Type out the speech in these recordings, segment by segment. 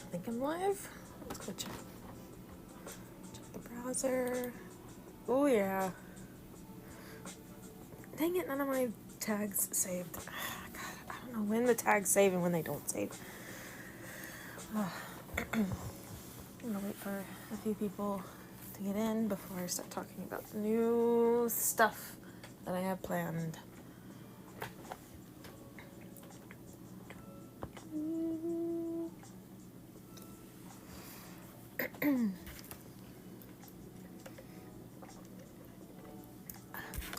think I'm live. Let's go check the browser. Oh yeah. Dang it, none of my tags saved. God, I don't know when the tags save and when they don't save. I'm gonna wait for a few people to get in before I start talking about the new stuff that I have planned.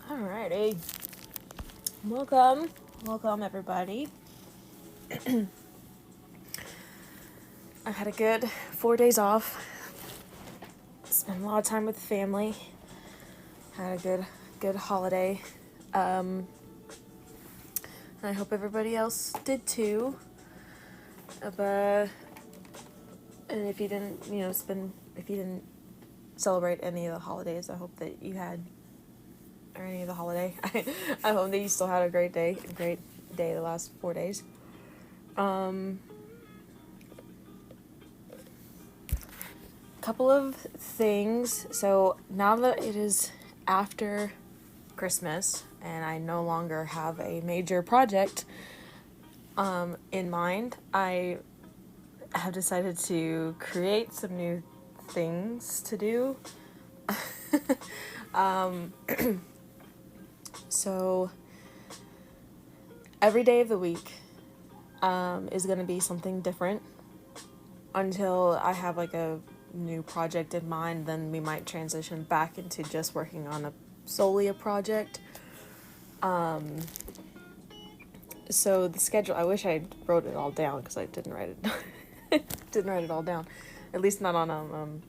Alrighty. Welcome everybody. I had a good 4 days off. Spent a lot of time with the family. Had a good holiday. I hope everybody else did too. And if you didn't, if you didn't celebrate any of the holidays, I hope that you had, or any of the holiday. I hope that you still had a great day the last 4 days. Couple of things. So now that it is after Christmas and I no longer have a major project in mind, I have decided to create some new things to do. So every day of the week is going to be something different until I have like a new project in mind. Then we might transition back into just working on solely a project. So the schedule, I wish I wrote it all down because I didn't write it. Didn't write it all down, at least not on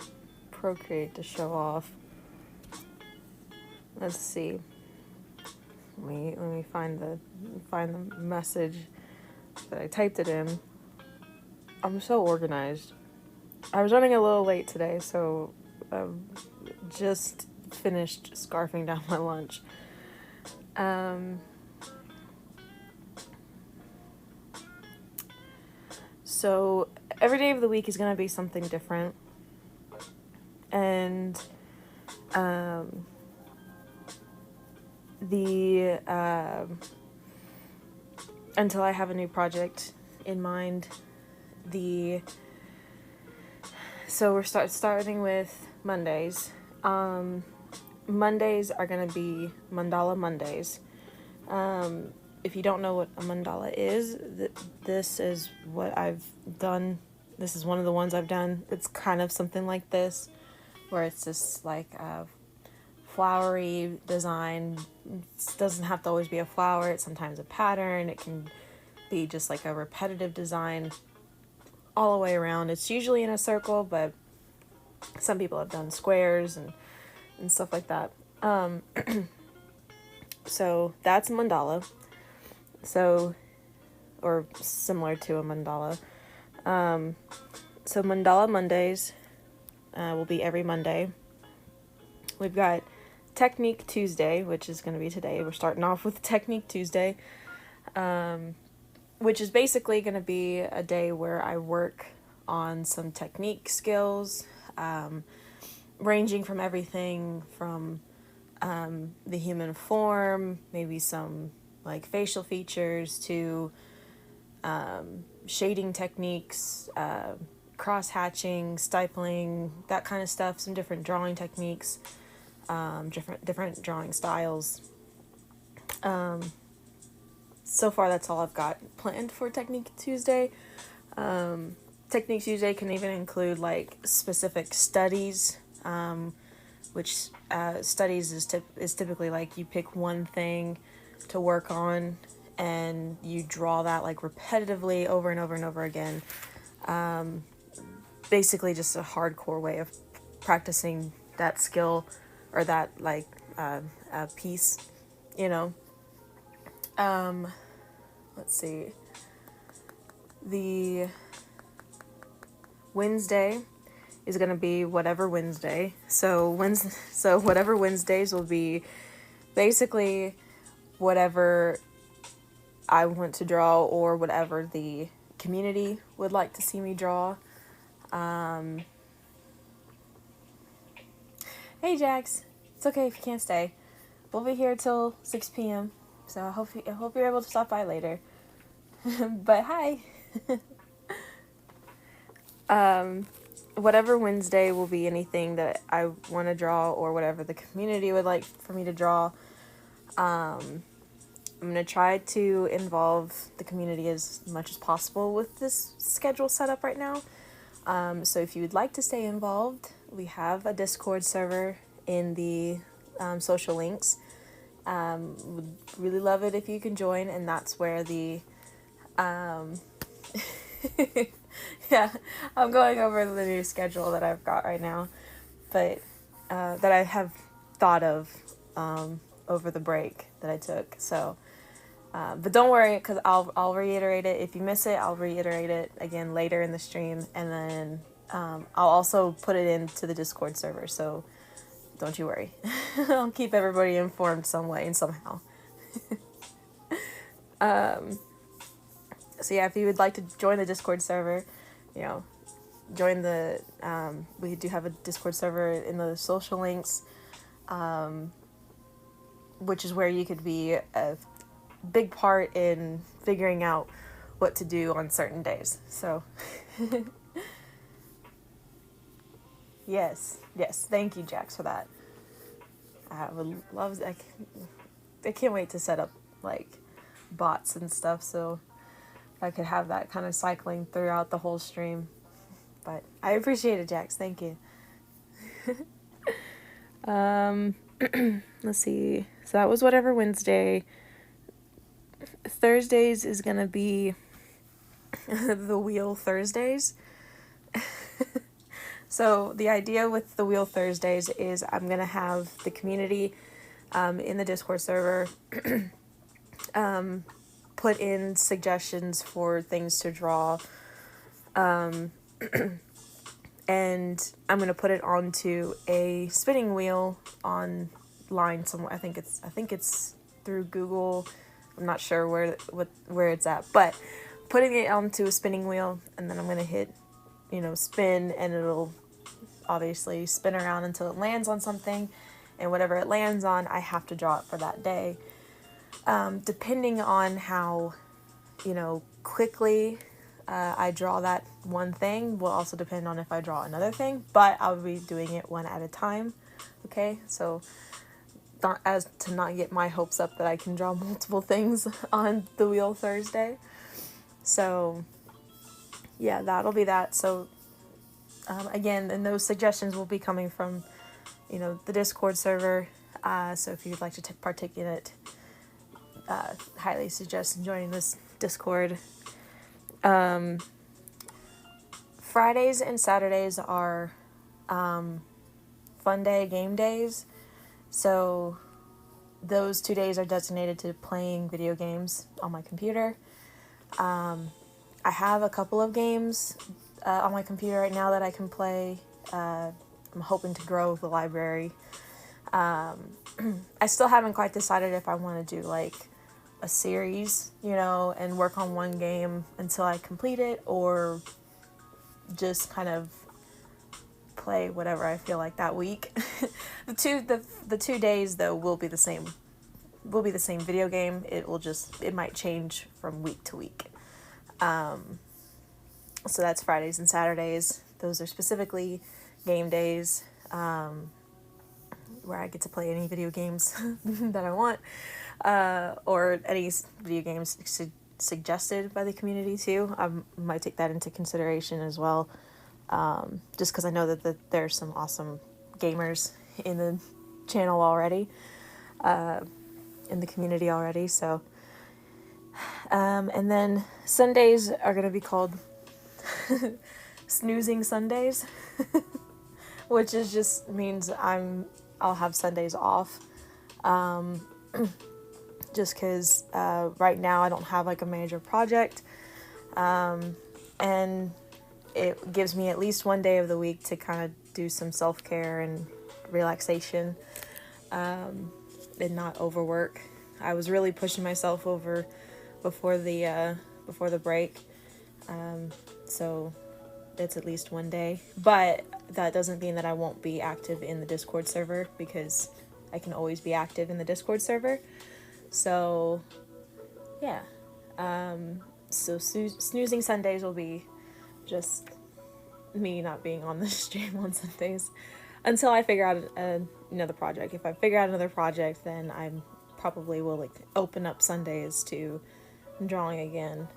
Procreate to show off. Let's see. Let me find the message that I typed it in. I'm so organized. I was running a little late today, so just finished scarfing down my lunch. So every day of the week is going to be something different. And until I have a new project in mind, so we're starting with Mondays. Mondays are going to be Mandala Mondays. If you don't know what a mandala is, this is what I've done. This is one of the ones I've done. It's kind of something like this, where it's just like a flowery design. It doesn't have to always be a flower. It's sometimes a pattern. It can be just like a repetitive design all the way around. It's usually in a circle, but some people have done squares and stuff like that. So that's a mandala. So, or similar to a mandala. So Mandala Mondays will be every Monday. We've got Technique Tuesday, which is going to be today. We're starting off with Technique Tuesday, which is basically going to be a day where I work on some technique skills, ranging from everything from the human form, maybe some like facial features, to shading techniques, cross-hatching, stippling, that kind of stuff, some different drawing techniques, different drawing styles. So far that's all I've got planned for Technique Tuesday. Technique Tuesday can even include like specific studies, which studies is typically like you pick one thing to work on and you draw that like repetitively over and over and over again. Basically just a hardcore way of practicing that skill or that like piece, you know. Let's see. The Wednesday is going to be whatever Wednesday. So whatever Wednesdays will be basically whatever I want to draw or whatever the community would like to see me draw. Hey Jax, it's okay if you can't stay. We'll be here till 6 p.m. So I hope you're able to stop by later. But hi. Whatever Wednesday will be anything that I want to draw or whatever the community would like for me to draw. I'm going to try to involve the community as much as possible with this schedule set up right now. So if you would like to stay involved, we have a Discord server in the social links. Would really love it if you can join, and that's where the yeah, I'm going over the new schedule that I've got right now, but that I have thought of over the break that I took. So, but don't worry, because I'll reiterate it. If you miss it, I'll reiterate it again later in the stream, and then I'll also put it into the Discord server. So don't you worry. I'll keep everybody informed some way and somehow. So yeah, if you would like to join the Discord server, join the, we do have a Discord server in the social links, which is where you could be a big part in figuring out what to do on certain days. So yes, thank you, Jax, for that. I would love, I can't wait to set up like bots and stuff so I could have that kind of cycling throughout the whole stream. But I appreciate it, Jax. Thank you. Let's see. So that was whatever Wednesday. Thursdays is gonna be the Wheel Thursdays. So the idea with the Wheel Thursdays is I'm gonna have the community in the Discord server put in suggestions for things to draw, and I'm gonna put it onto a spinning wheel online somewhere. I think it's through Google. I'm not sure where it's at, but putting it onto a spinning wheel, and then I'm gonna hit, spin, and it'll obviously spin around until it lands on something, and whatever it lands on, I have to draw it for that day. Depending on how, quickly I draw that one thing will also depend on if I draw another thing, but I'll be doing it one at a time. Okay, so not get my hopes up that I can draw multiple things on the Wheel Thursday. So yeah, that'll be that. So again, and those suggestions will be coming from, the Discord server. So if you'd like to partake in it, highly suggest joining this Discord. Fridays and Saturdays are fun day game days. So those 2 days are designated to playing video games on my computer. I have a couple of games on my computer right now that I can play. I'm hoping to grow the library. I still haven't quite decided if I want to do like a series, and work on one game until I complete it, or just kind of play whatever I feel like that week. The 2 days though will be the same video game. It might change from week to week. So that's Fridays and Saturdays. Those are specifically game days, where I get to play any video games that I want, or any video games suggested by the community too. I might take that into consideration as well, just because I know that there's some awesome gamers in the channel already, in the community already. So, and then Sundays are going to be called snoozing Sundays, which is just means I'll have Sundays off, just because right now I don't have like a major project, and it gives me at least one day of the week to kind of do some self-care and relaxation, and not overwork. I was really pushing myself before the break, so it's at least one day. But that doesn't mean that I won't be active in the Discord server, because I can always be active in the Discord server. So, yeah. So snoozing Sundays will be just me not being on the stream on Sundays until I figure out another project. If I figure out another project, then I probably will like open up Sundays to drawing again.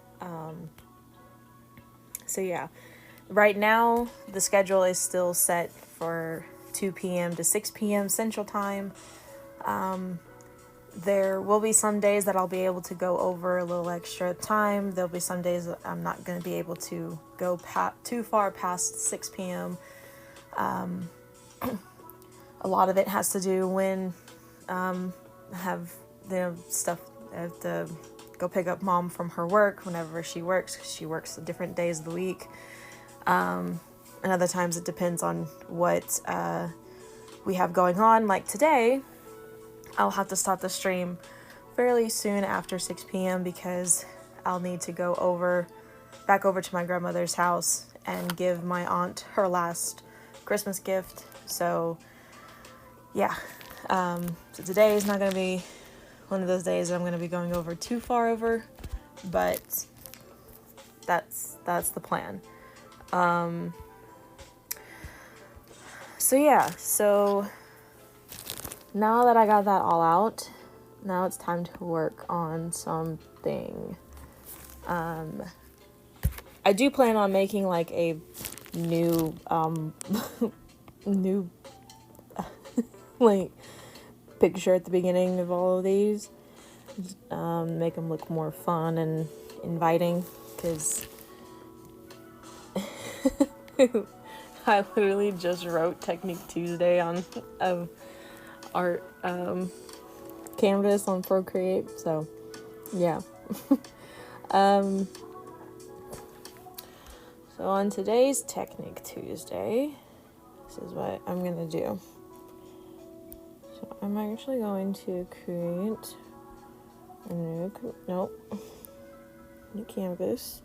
So yeah, right now the schedule is still set for 2 p.m. to 6 p.m. Central Time. There will be some days that I'll be able to go over a little extra time. There'll be some days that I'm not going to be able to go too far past 6 p.m. A lot of it has to do when I have stuff. I have to go pick up mom from her work whenever she works, 'cause she works different days of the week. And other times it depends on what we have going on. Like today, I'll have to stop the stream fairly soon after 6 p.m. because I'll need to go back over to my grandmother's house and give my aunt her last Christmas gift. So yeah, so today is not going to be one of those days that I'm going to be going over too far over, but that's the plan. So yeah, so now that I got that all out, now it's time to work on something. I do plan on making like a new new like picture at the beginning of all of these. Make them look more fun and inviting, because I literally just wrote Technique Tuesday on art canvas on Procreate, so yeah. So on today's Technique Tuesday, this is what I'm gonna do. So I'm actually going to create a new canvas.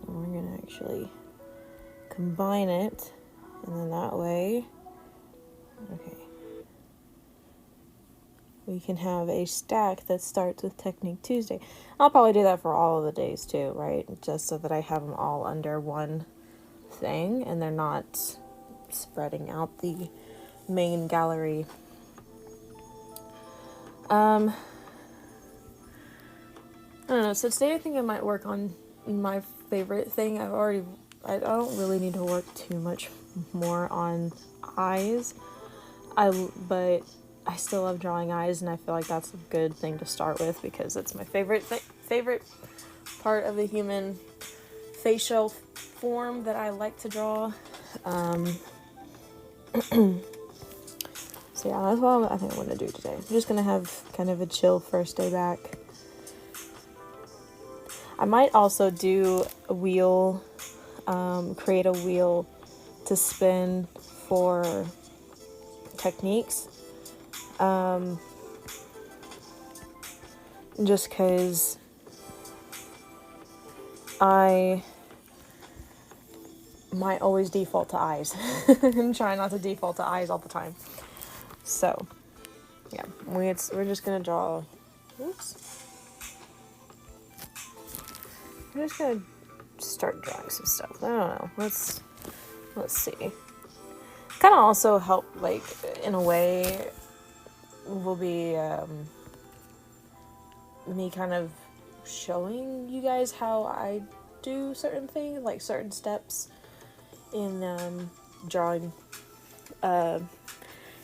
And we're gonna actually combine it, and then that way, okay, we can have a stack that starts with Technique Tuesday. I'll probably do that for all of the days too, right? Just so that I have them all under one thing and they're not spreading out the main gallery. I don't know, so today I think I might work on my favorite thing. I don't really need to work too much more on eyes. But I still love drawing eyes, and I feel like that's a good thing to start with because it's my favorite part of the human facial form that I like to draw. So yeah, that's what I think I'm going to do today. I'm just going to have kind of a chill first day back. I might also do a wheel, create a wheel to spin for techniques. Just because I might always default to eyes and try not to default to eyes all the time. So, yeah, we're just gonna draw. Oops. I'm just gonna start drawing some stuff. I don't know. Let's see. Kind of also help, like, in a way, will be me kind of showing you guys how I do certain things, like certain steps in drawing.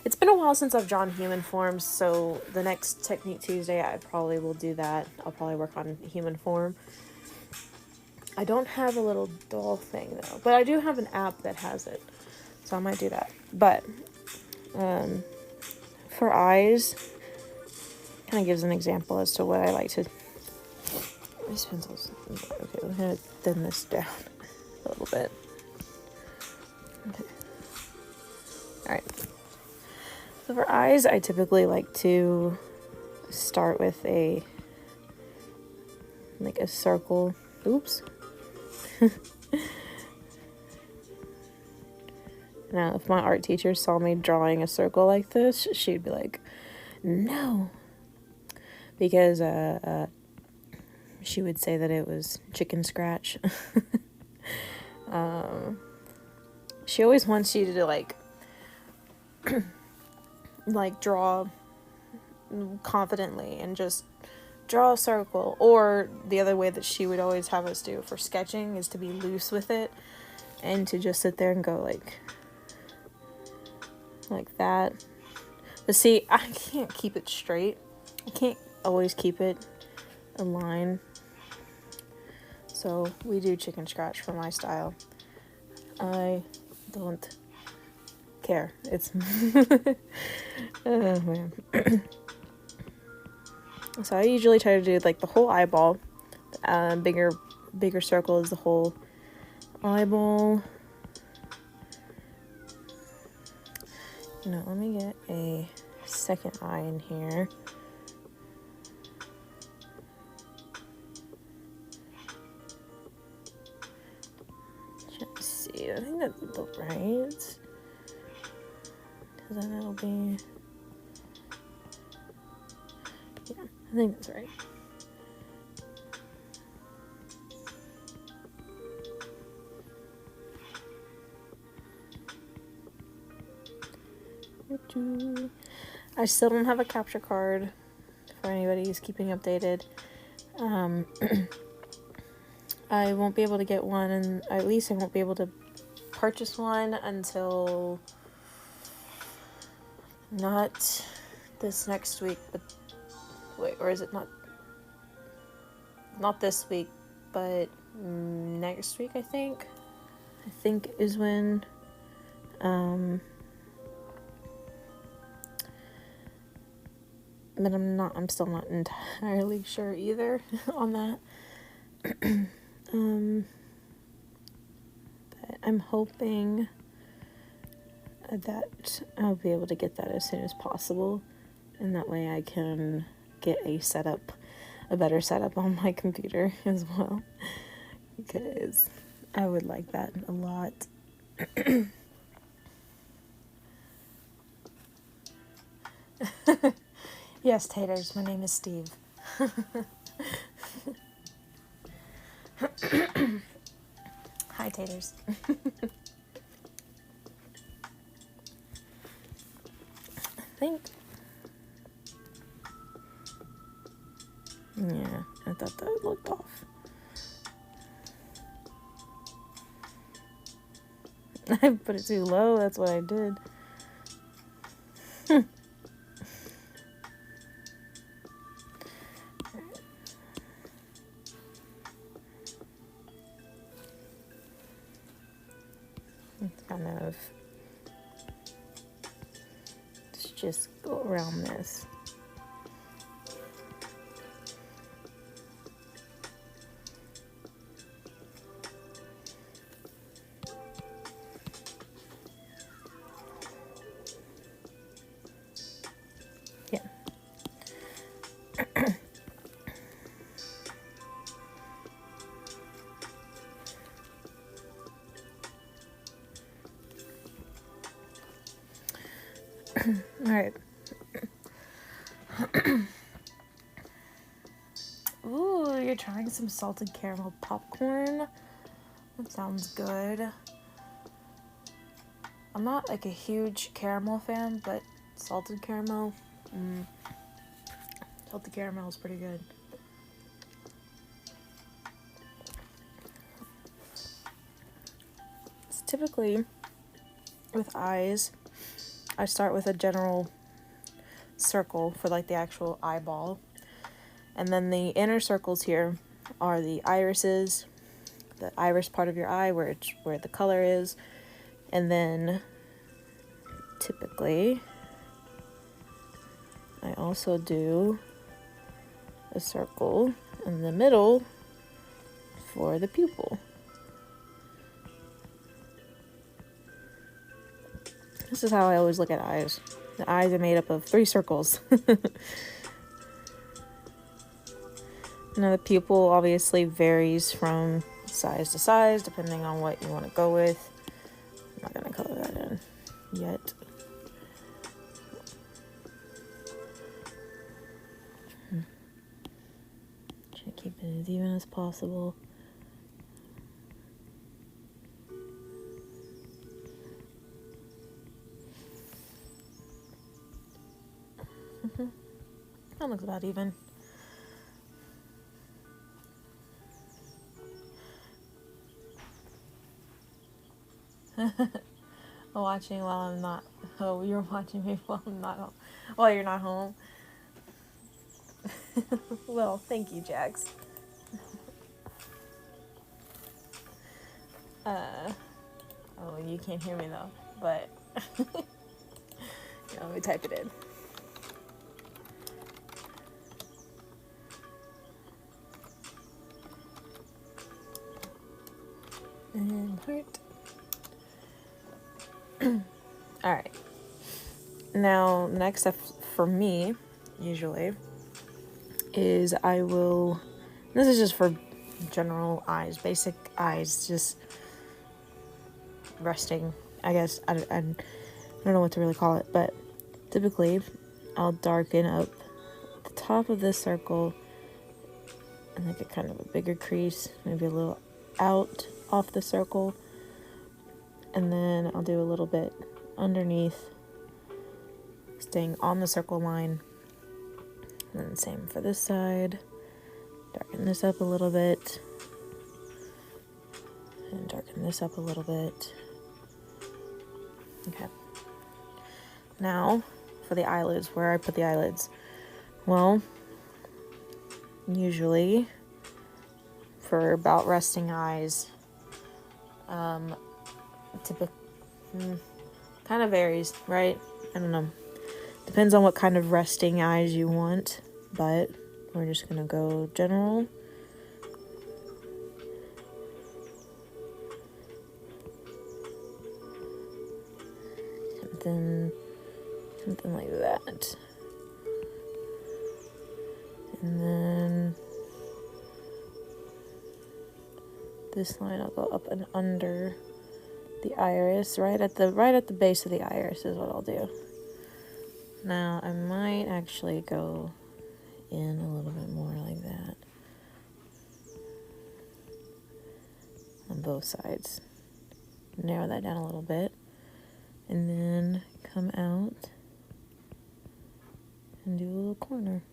It's been a while since I've drawn human forms, so the next Technique Tuesday I probably will do that. I'll probably work on human form. I don't have a little doll thing though, but I do have an app that has it, so I might do that. But for eyes, kind of gives an example as to what I like to. These pencils. Okay, we're gonna thin this down a little bit. Okay. All right. So for eyes, I typically like to start with a circle. Oops. Now, if my art teacher saw me drawing a circle like this, she'd be like, no. Because she would say that it was chicken scratch. She always wants you to, like draw confidently and just draw a circle. Or the other way that she would always have us do for sketching is to be loose with it and to just sit there and go like that. But see, I can't keep it straight. I can't always keep it a line. So we do chicken scratch for my style. I don't care. It's oh man. So I usually try to do like the whole eyeball. Bigger circle is the whole eyeball. Let me get a second eye in here. Let's see. I think that's the right. Because then it'll be. Yeah, I think that's right. I still don't have a capture card for anybody who's keeping updated. I won't be able to get one, and at least I won't be able to purchase one until not this next week, but wait, or is it not this week, but next week, I think is when but I'm still not entirely sure either on that. But I'm hoping that I'll be able to get that as soon as possible, and that way I can get a better setup on my computer as well, because I would like that a lot. Yes, Taters, my name is Steve. Hi, Taters. I think. Yeah, I thought that looked off. I put it too low, that's what I did. Kind of just go around this. Yeah. All right. Ooh, you're trying some salted caramel popcorn? That sounds good. I'm not like a huge caramel fan, but salted caramel, salted caramel is pretty good. It's typically with eyes, I start with a general circle for like the actual eyeball, and then the inner circles here are the irises, the iris part of your eye where the color is, and then typically I also do a circle in the middle for the pupil. This is how I always look at eyes. The eyes are made up of 3 circles. Now the pupil obviously varies from size to size depending on what you want to go with. I'm not gonna color that in yet. Try to keep it as even as possible. That looks about even. Watching while I'm not. Oh, you're watching me while I'm not home. While you're not home. Well, thank you, Jax. Oh, you can't hear me though, but let me type it in. And heart. Alright. Now, next step for me, usually, is I will... This is just for general eyes, basic eyes, just resting, I guess. I don't know what to really call it, but typically, I'll darken up the top of this circle and make it kind of a bigger crease, maybe a little out off the circle, and then I'll do a little bit underneath, staying on the circle line. And then same for this side. Darken this up a little bit, and darken this up a little bit. Okay. Now for the eyelids, where I put the eyelids. Well, usually for about resting eyes, kind of varies, right? I don't know. Depends on what kind of resting eyes you want, but we're just gonna go general. Something like that. And then this line I'll go up and under the iris, right at the base of the iris is what I'll do. Now I might actually go in a little bit more like that on both sides. Narrow that down a little bit, and then come out and do a little corner.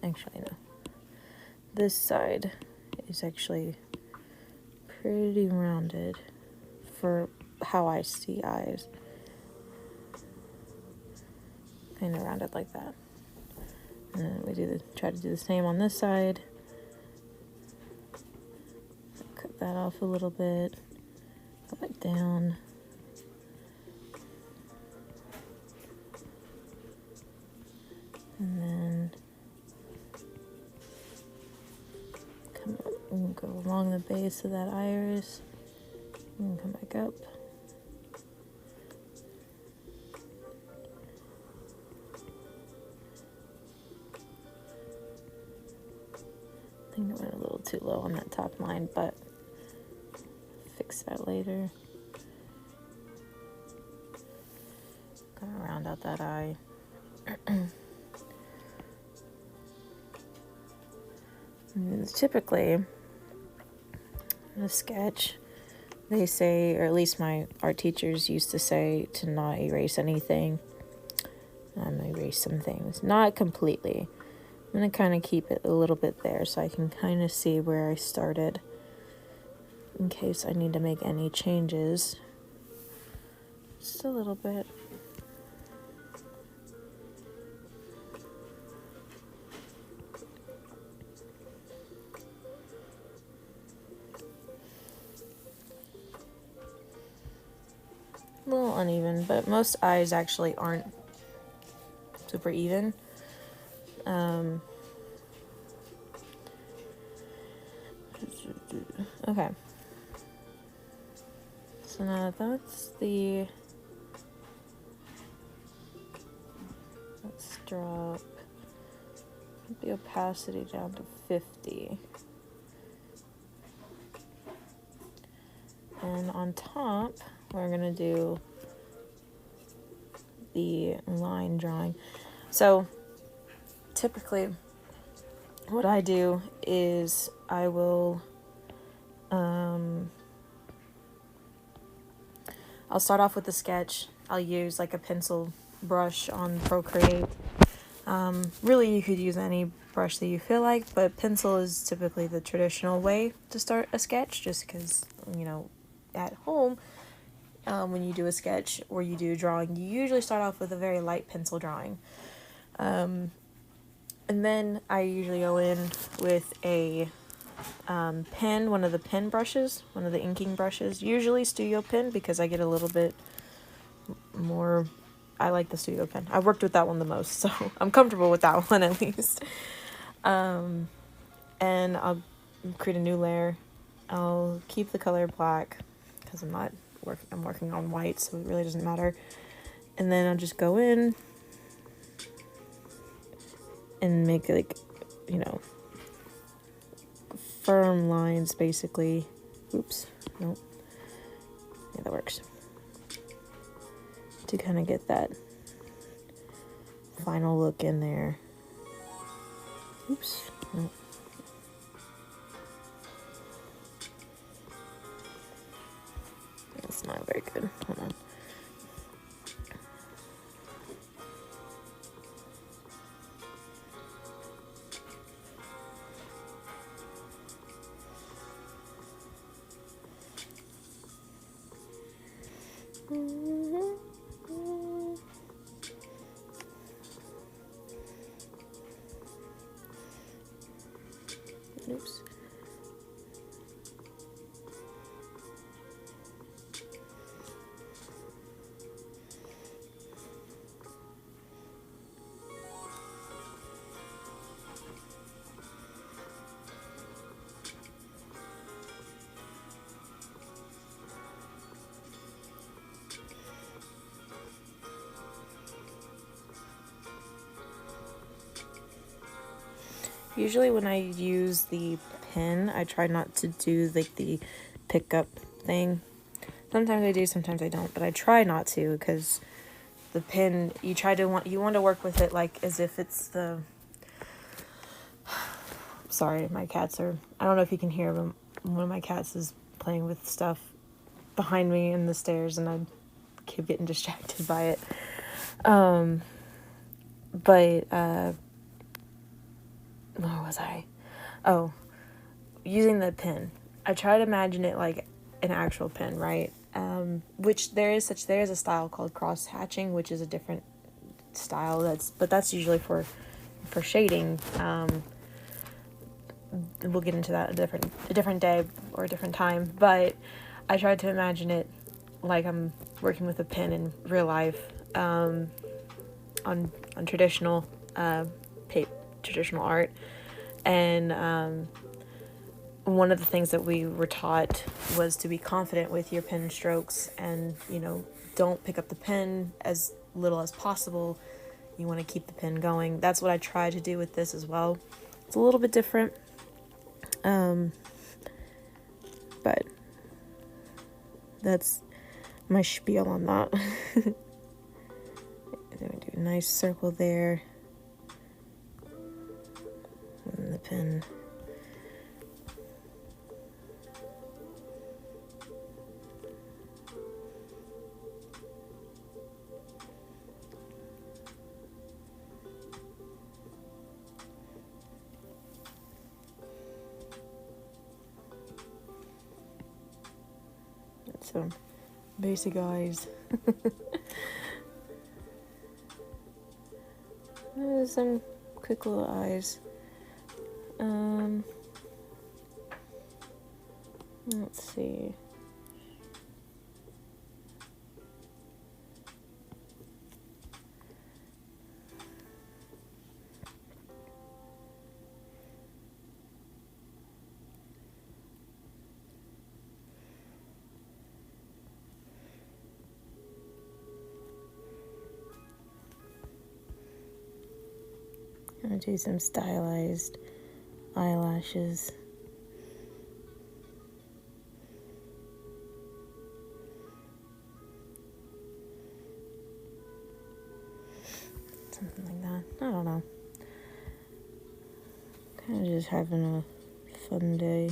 Actually, no. This side is actually pretty rounded for how I see eyes. Kind of rounded like that. And then we try to do the same on this side. Cut that off a little bit. Go back down. And then come up and go along the base of that iris. And come back up. I think I went a little too low on that top line, but fix that later. Gonna round out that eye. Typically, in a sketch, they say, or at least our teachers used to say, to not erase anything. Erase some things. Not completely. I'm going to kind of keep it a little bit there so I can kind of see where I started in case I need to make any changes. Just a little bit. A little uneven, but most eyes actually aren't super even. Okay. So now let's drop the opacity down to 50. And on top, we're gonna do the line drawing. So typically what I do is I will I'll start off with the sketch. I'll use like a pencil brush on Procreate. Really, you could use any brush that you feel like, but pencil is typically the traditional way to start a sketch, just because, you know, at home, when you do a sketch or you do drawing, you usually start off with a very light pencil drawing. And then I usually go in with a pen, one of the pen brushes, one of the inking brushes, usually studio pen, because I get a little bit more, I like the studio pen. I worked with that one the most, so I'm comfortable with that one at least. And I'll create a new layer. I'll keep the color black because I'm working on white, so it really doesn't matter. And then I'll just go in and make, like, you know, firm lines basically. Oops, nope. Yeah, that works. To kind of get that final look in there. Oops, nope. That's not very good. Hold on. Oops. Usually when I use the pen, I try not to do like the pickup thing. Sometimes I do, sometimes I don't, but I try not to, because the pen, you want to work with it like as if it's the, sorry, my cats are, I don't know if you can hear them, one of my cats is playing with stuff behind me in the stairs, and I keep getting distracted by it. Where was I? Oh, using the pen. I try to imagine it like an actual pen, right? Which there is a style called cross hatching, which is a different style. That's usually for shading. We'll get into that a different day or a different time. But I tried to imagine it like I'm working with a pen in real life, on traditional traditional art. And one of the things that we were taught was to be confident with your pen strokes, and, you know, don't pick up the pen as little as possible. You want to keep the pen going. That's what I try to do with this as well. It's a little bit different, but that's my spiel on that. Then we do a nice circle there, and the pen. Some basic eyes. Some quick little eyes. Let's see. I'm gonna do some stylized eyelashes. Something like that. I don't know. Kind of just having a fun day.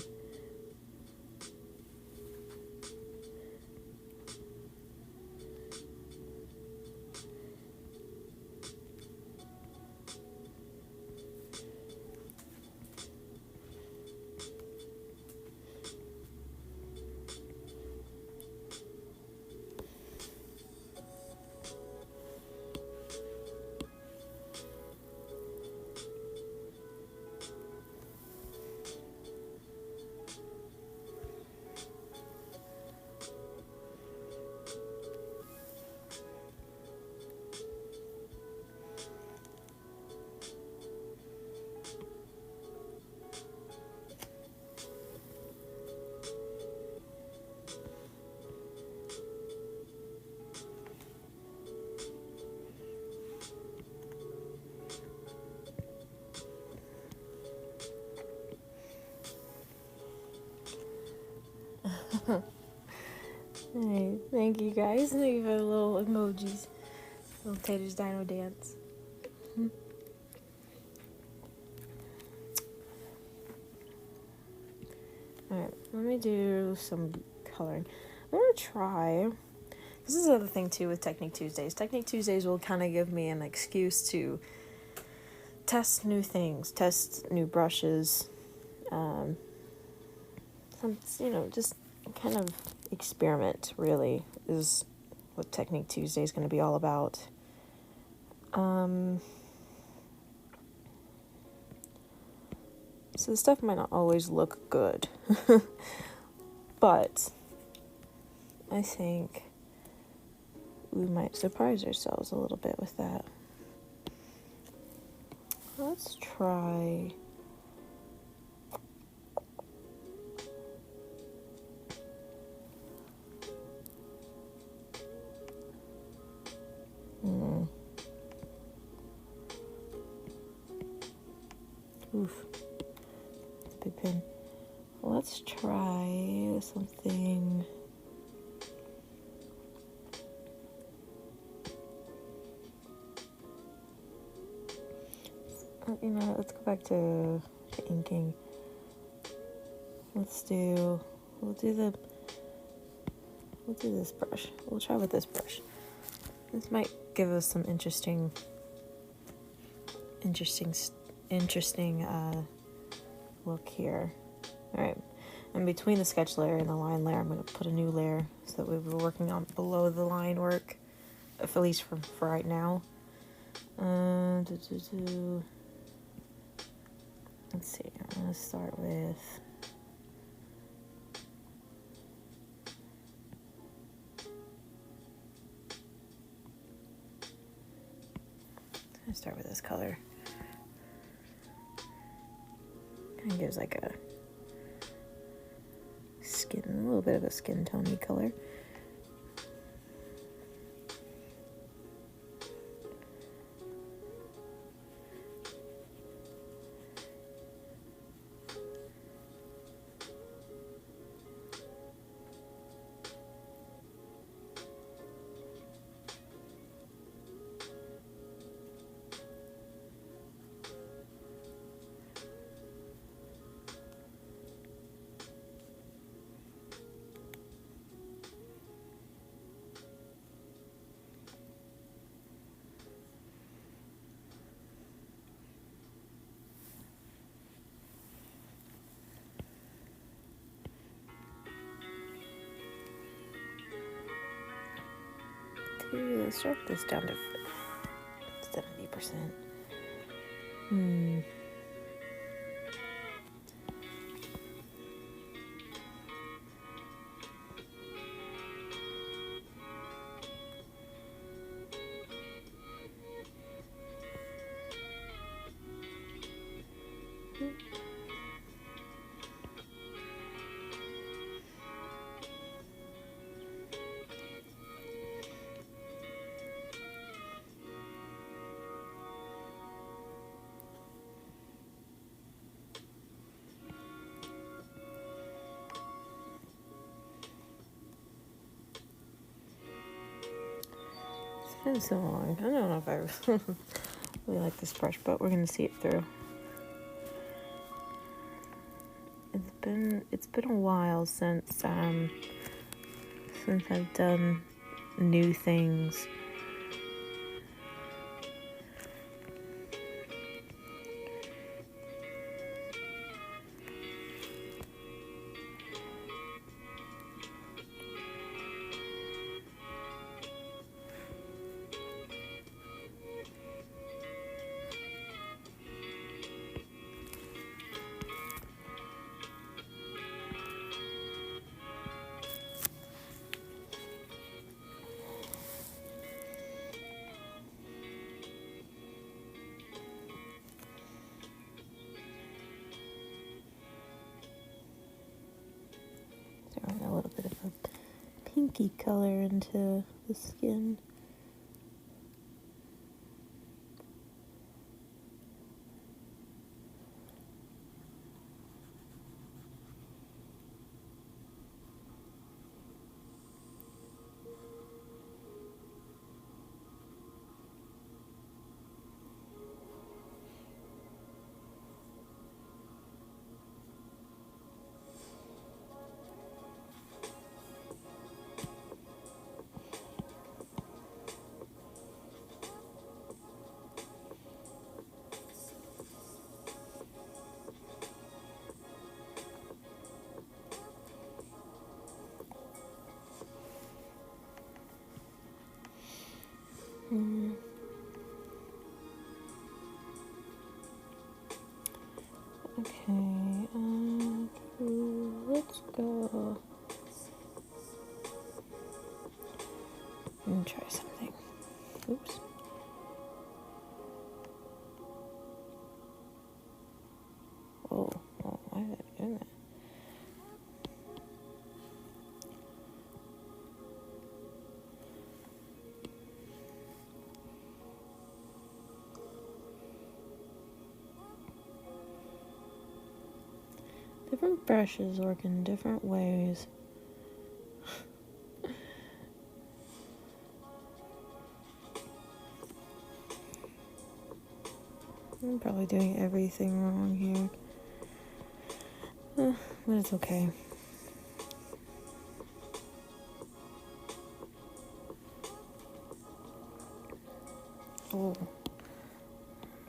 Hey, thank you guys. Thank you for the little emojis. Little Tater's Dino Dance. Alright, let me do some coloring. I'm gonna try. This is the other thing too with Technique Tuesdays. Technique Tuesdays will kind of give me an excuse to test new things, test new brushes, just kind of experiment, really, is what Technique Tuesday is going to be all about. So the stuff might not always look good, but I think we might surprise ourselves a little bit with that. Let's try... Oof. It's a big pin. Let's try something... let's go back to inking. We'll do this brush. We'll try with this brush. This might give us some interesting look here. Alright, and between the sketch layer and the line layer, I'm going to put a new layer so that we're working on below the line work, at least for right now. Let's see, I'm going to start with... start with this color. Kind of gives like a little bit of a skin tone-y color. Let's drop this down to 70%. It's so long. I don't know if I really like this brush, but we're gonna see it through. It's been a while since I've done new things. Throwing a little bit of a pinky color into the skin. Okay, let's go. Let me try something. Oops. Oh, why did I do that? Different brushes work in different ways. I'm probably doing everything wrong here. But it's okay. Oh, I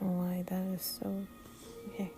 don't know why that is so... Okay.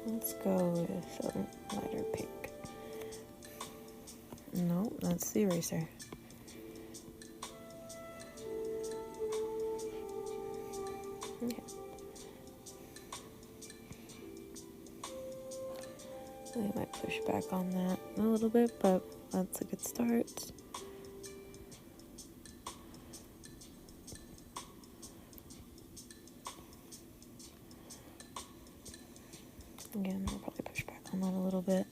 Let's go with a lighter pink. No, that's the eraser. Okay. I might push back on that a little bit, but that's a good start. Again, I'll probably push back on that a little bit.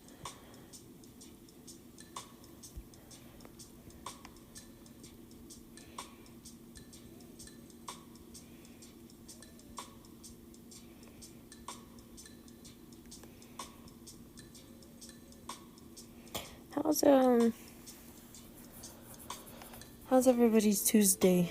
How's everybody's Tuesday?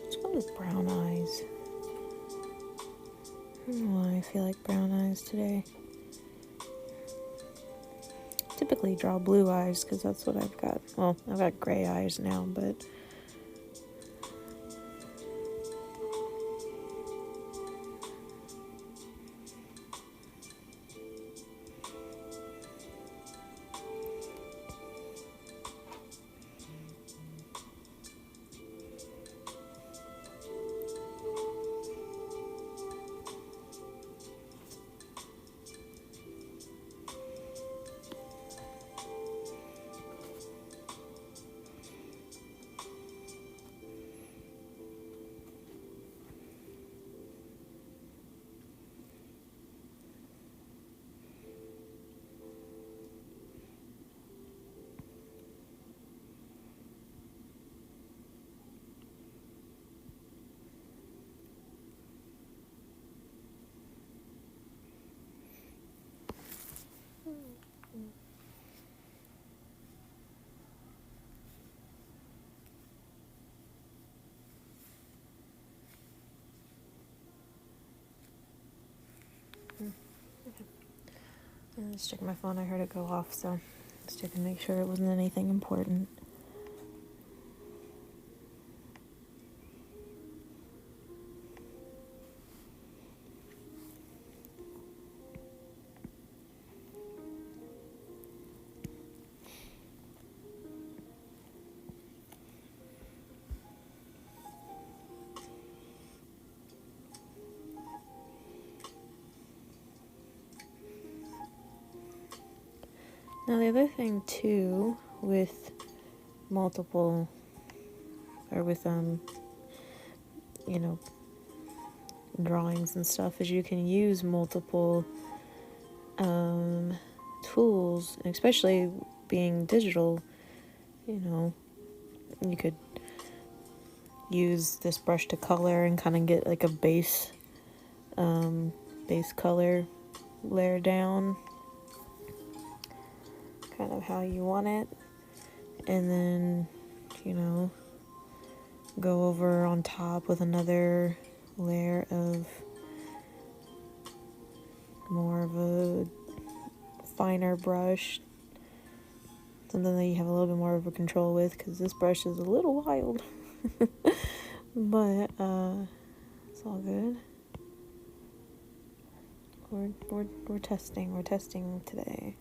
What's going with brown eyes? I don't know why I feel like brown eyes today. Typically draw blue eyes because that's what I've got. Well, I've got gray eyes now, but I just checked my phone. I heard it go off, so just checking to make sure it wasn't anything important. Now the other thing too with multiple or with you know, drawings and stuff is you can use multiple tools, especially being digital. You know, you could use this brush to color and kind of get like a base color layer down, kind of how you want it, and then, you know, go over on top with another layer of more of a finer brush, something that you have a little bit more of a control with, because this brush is a little wild. But it's all good. We're testing today.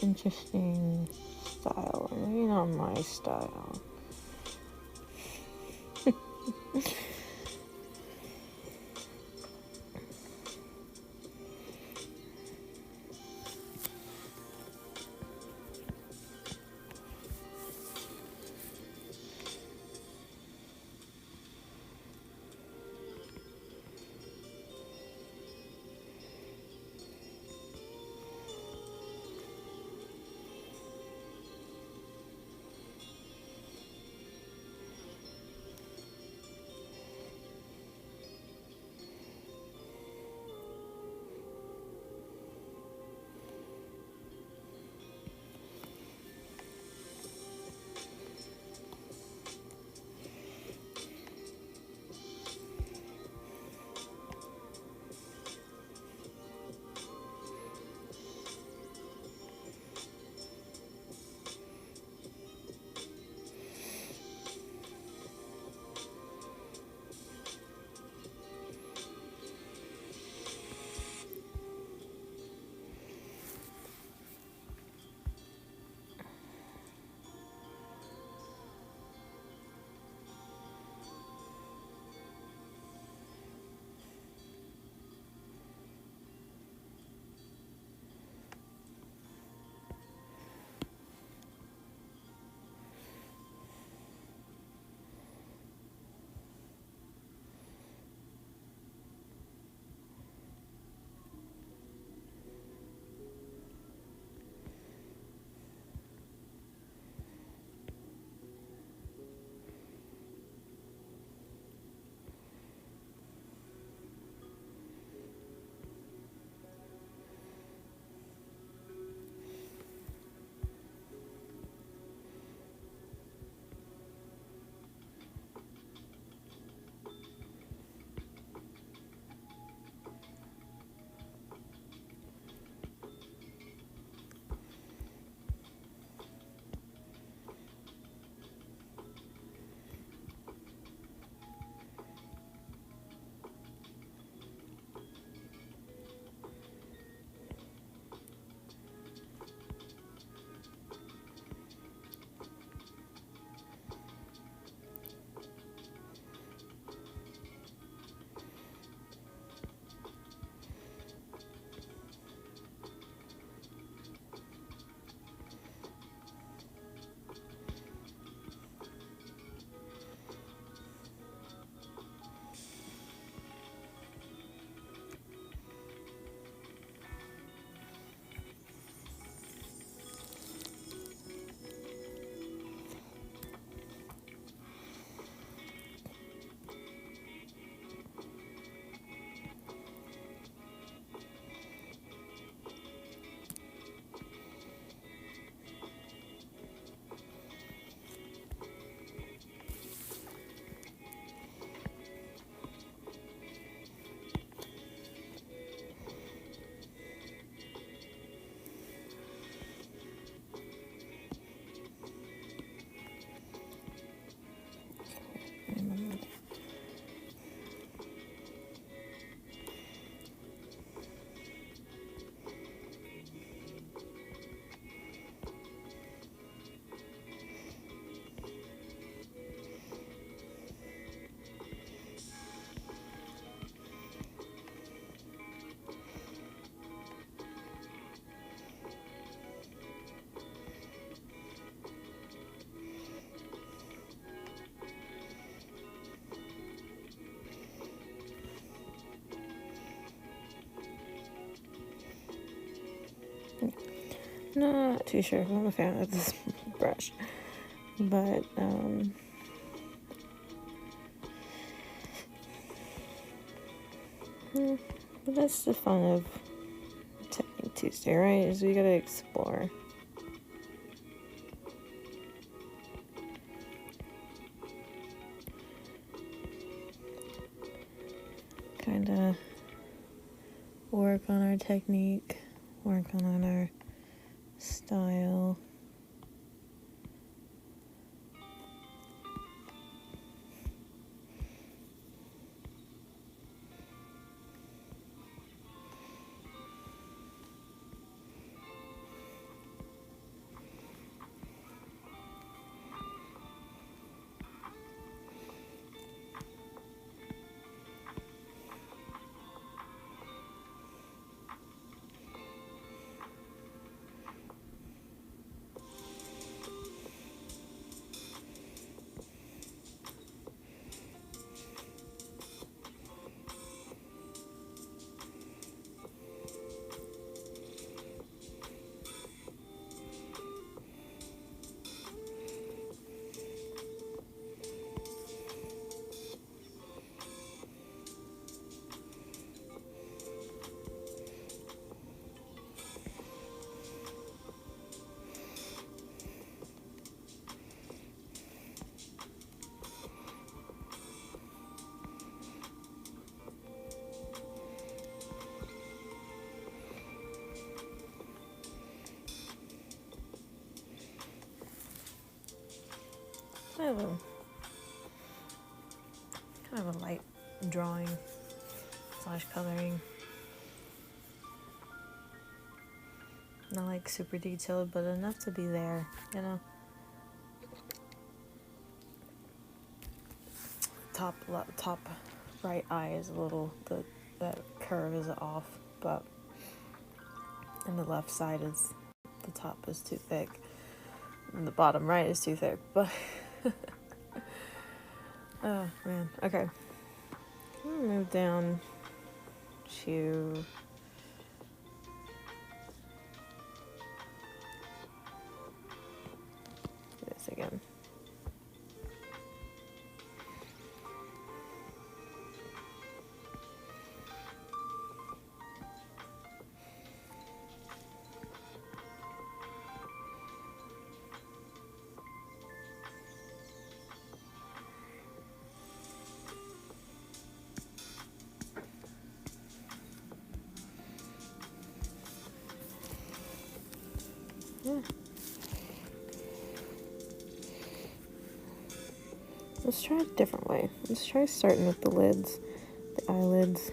Interesting style. Maybe not my style. Not too sure if I'm a fan of this brush, but but that's the fun of Technique Tuesday, right? Is we gotta explore. Kinda work on our technique, work on our style. I have a kind of a light drawing / coloring. Not like super detailed, but enough to be there, you know. Top right eye is a little, that curve is off, but and the left side is, the top is too thick, and the bottom right is too thick, but oh man, okay. I'm gonna move down to this again. Yeah. Let's try a different way. Let's try starting with the lids, the eyelids.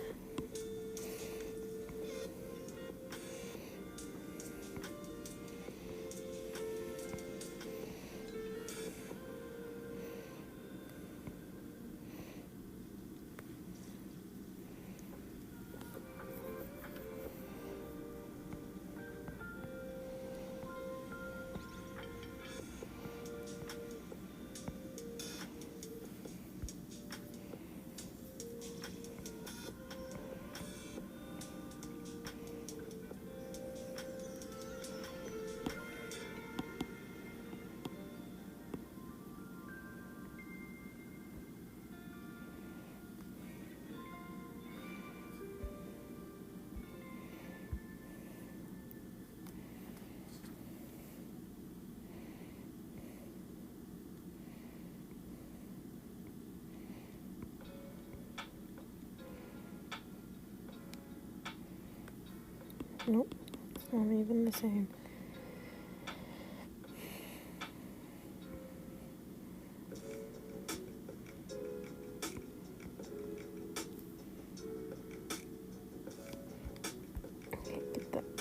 Nope, it's not even the same.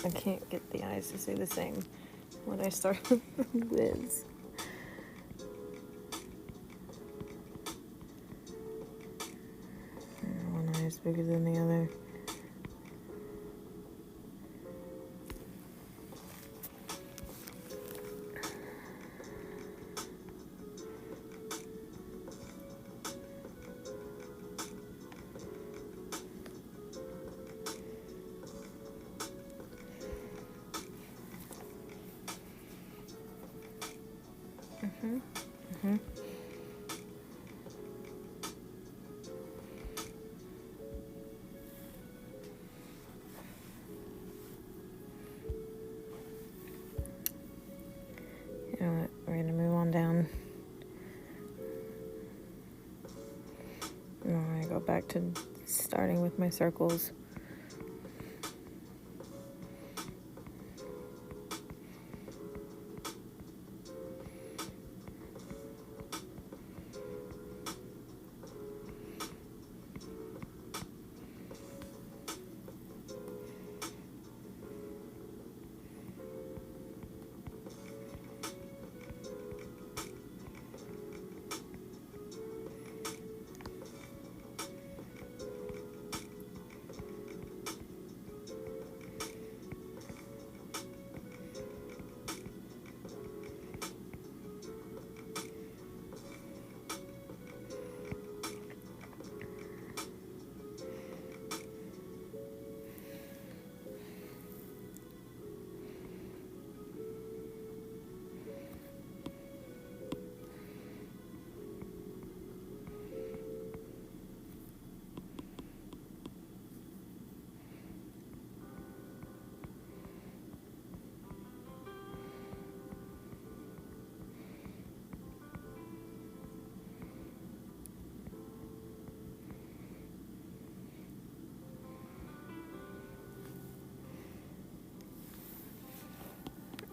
I can't get the eyes to stay the same when I start with the lids. One eye is bigger than the other. You know what? We're gonna move on down. I'm gonna go back to starting with my circles.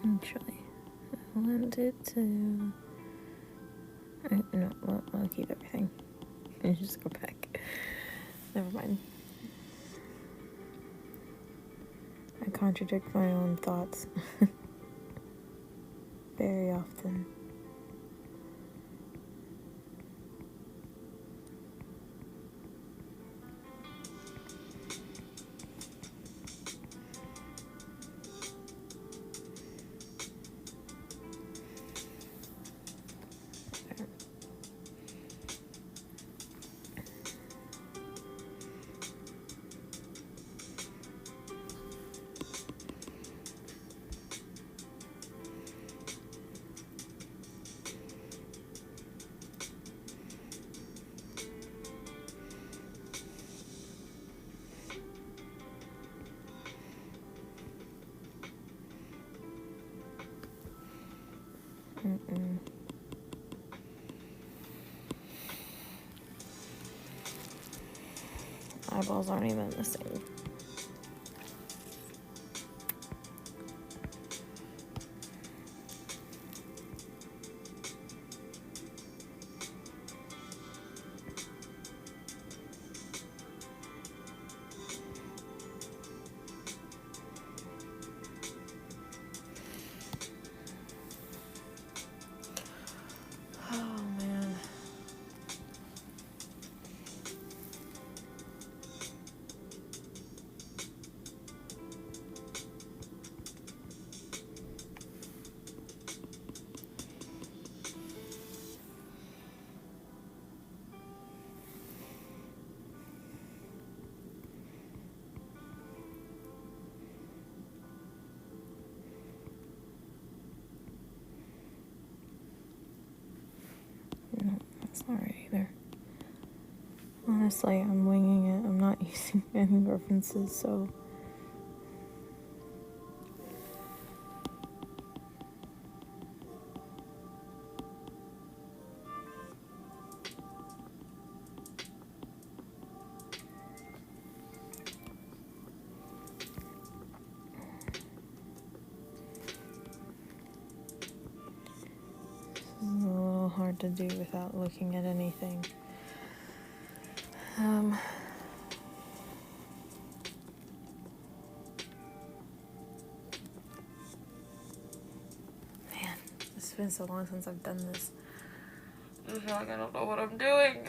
Actually, I wanted to. No, I'll keep everything. And just go back. Never mind. I contradict my own thoughts very often. Eyeballs aren't even the same. Oh man. No, that's not right either. Honestly, I'm winging it. I'm not using any references, so. This is a little hard to do without looking at anything. Man, it's been so long since I've done this. I feel like I don't know what I'm doing.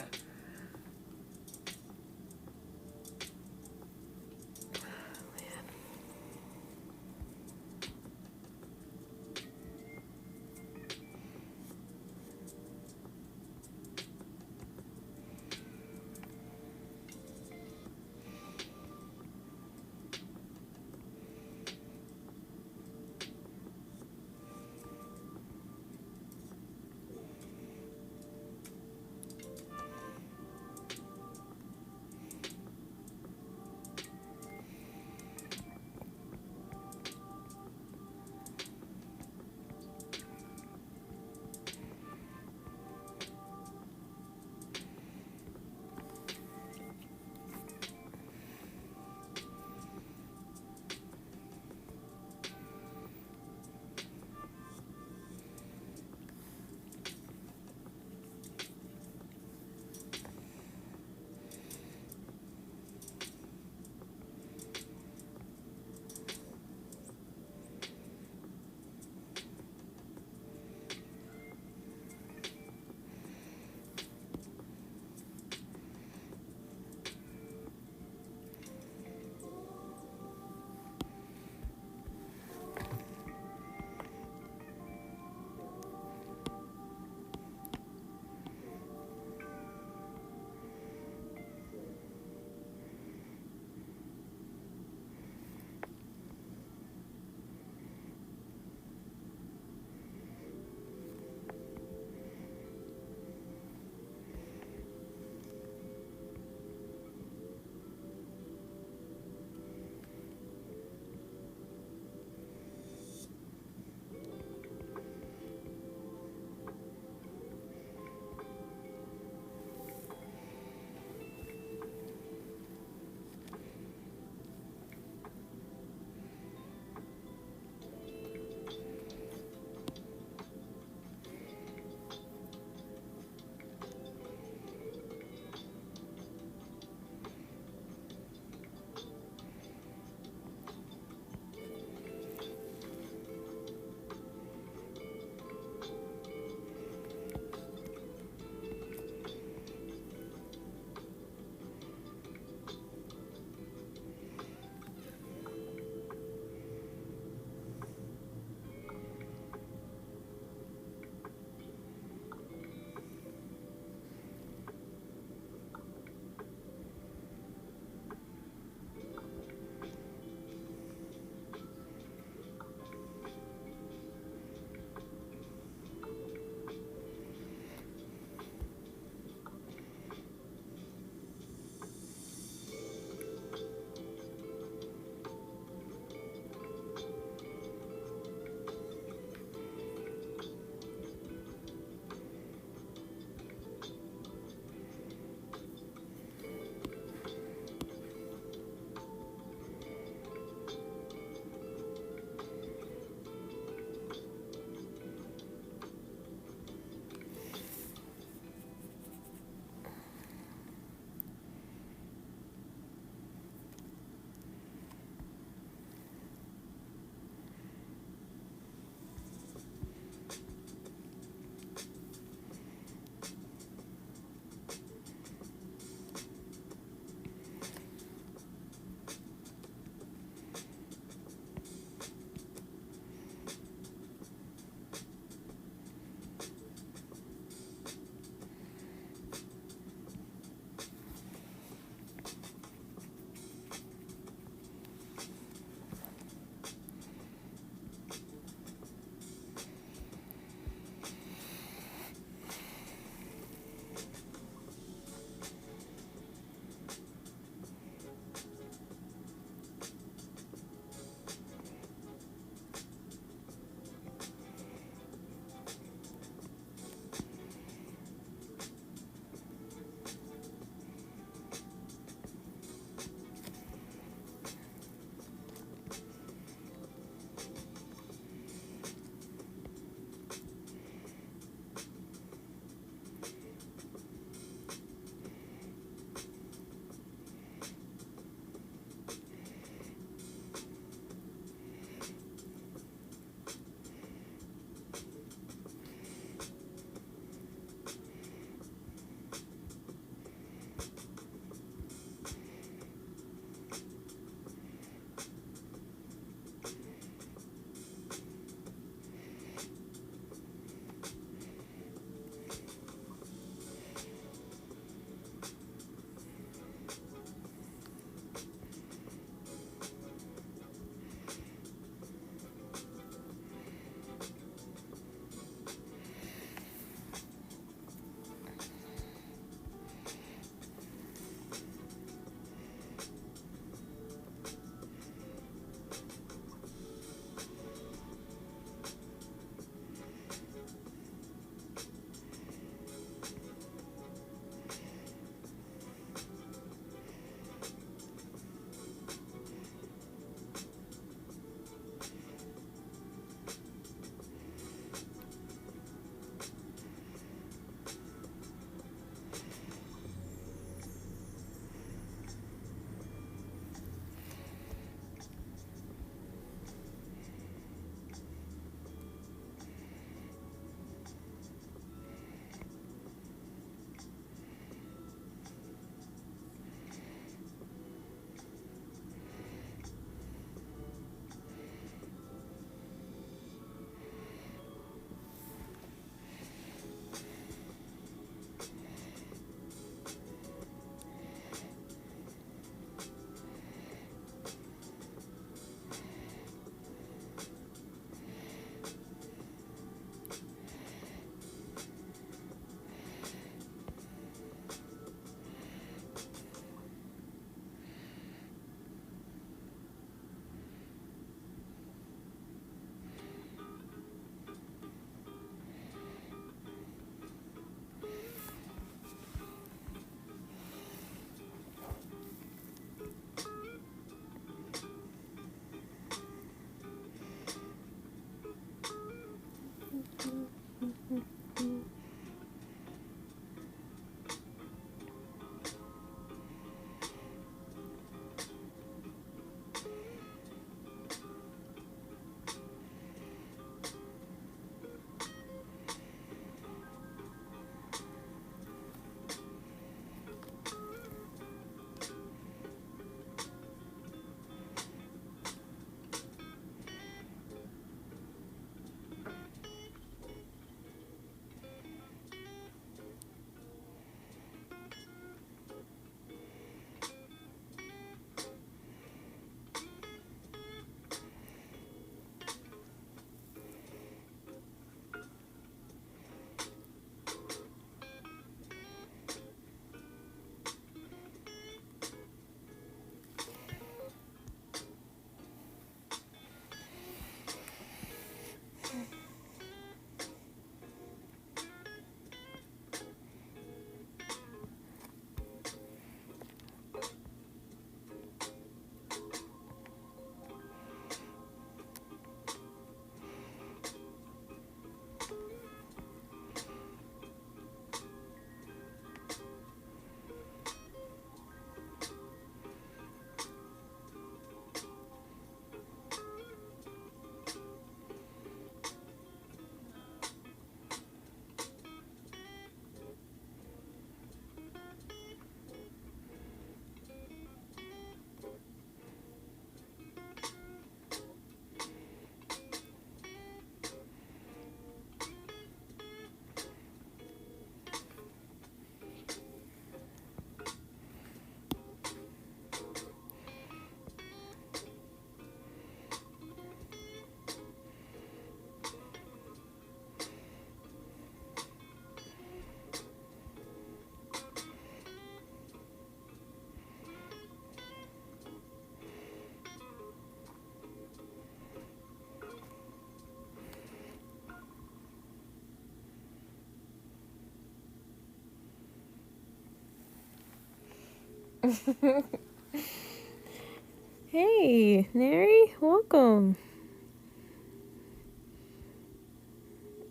Hey, Neri, welcome.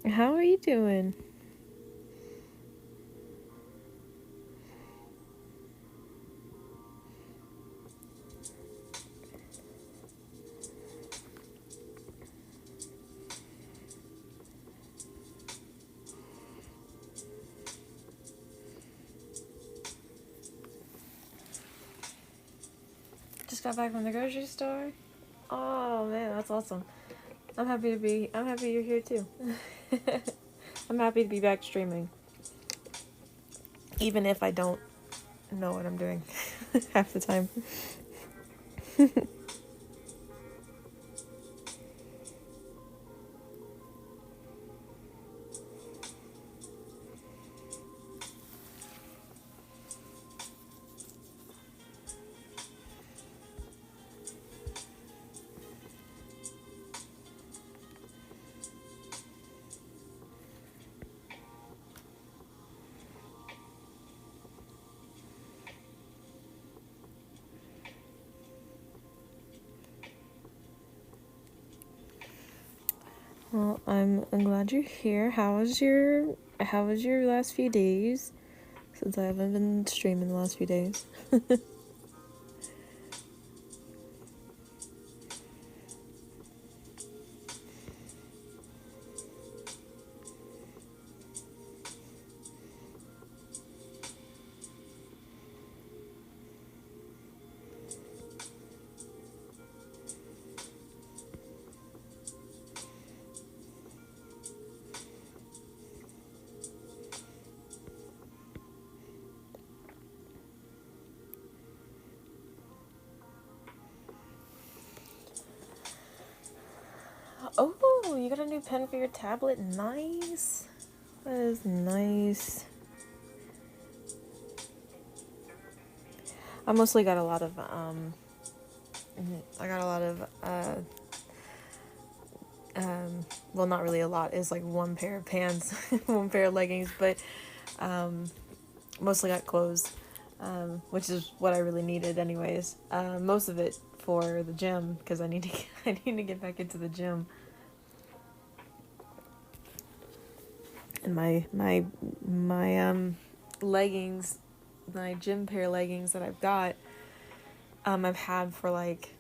How are you doing? Just got back from the grocery store. Oh man, that's awesome. I'm happy you're here too. I'm happy to be back streaming. Even if I don't know what I'm doing half the time. Well, I'm glad you're here. How was your last few days? Since I haven't been streaming the last few days. Oh, you got a new pen for your tablet? Nice. That is nice. I mostly got a lot of well, not really a lot. It's like one pair of pants, one pair of leggings, but mostly got clothes, which is what I really needed, anyways. Most of it for the gym because I need to I need to get back into the gym. And my leggings, my gym pair leggings that I've got, I've had for like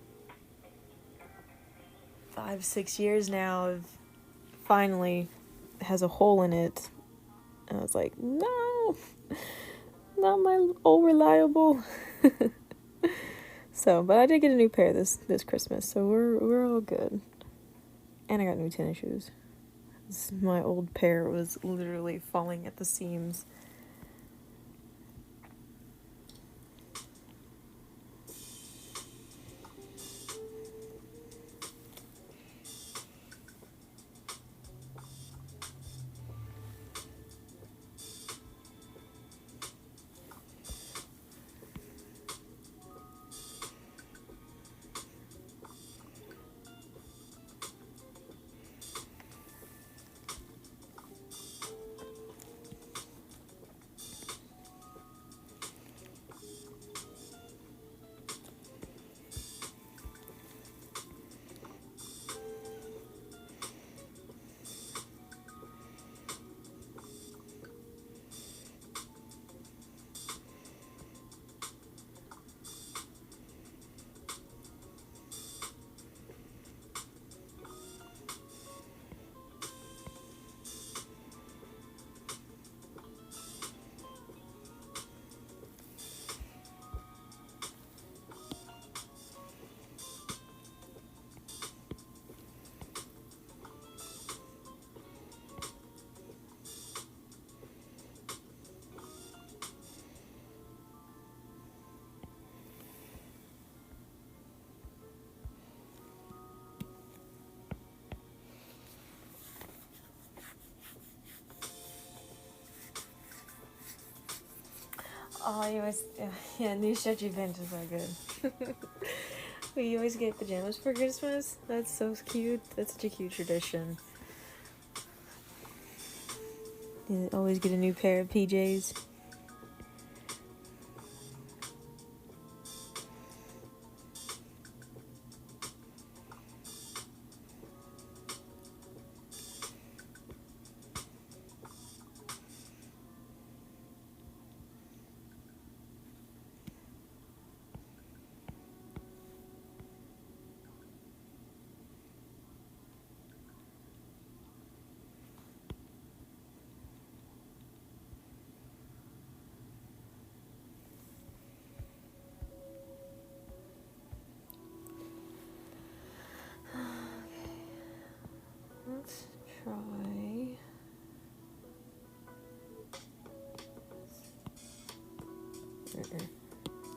5-6 years now. Finally has a hole in it, and I was like, no, not my old reliable. So, but I did get a new pair this Christmas, so we're all good. And I got new tennis shoes. My old pair was literally falling at the seams. Oh, you always, yeah, new stretchy benches are good. We always get pajamas for Christmas. That's so cute. That's such a cute tradition. You always get a new pair of PJs.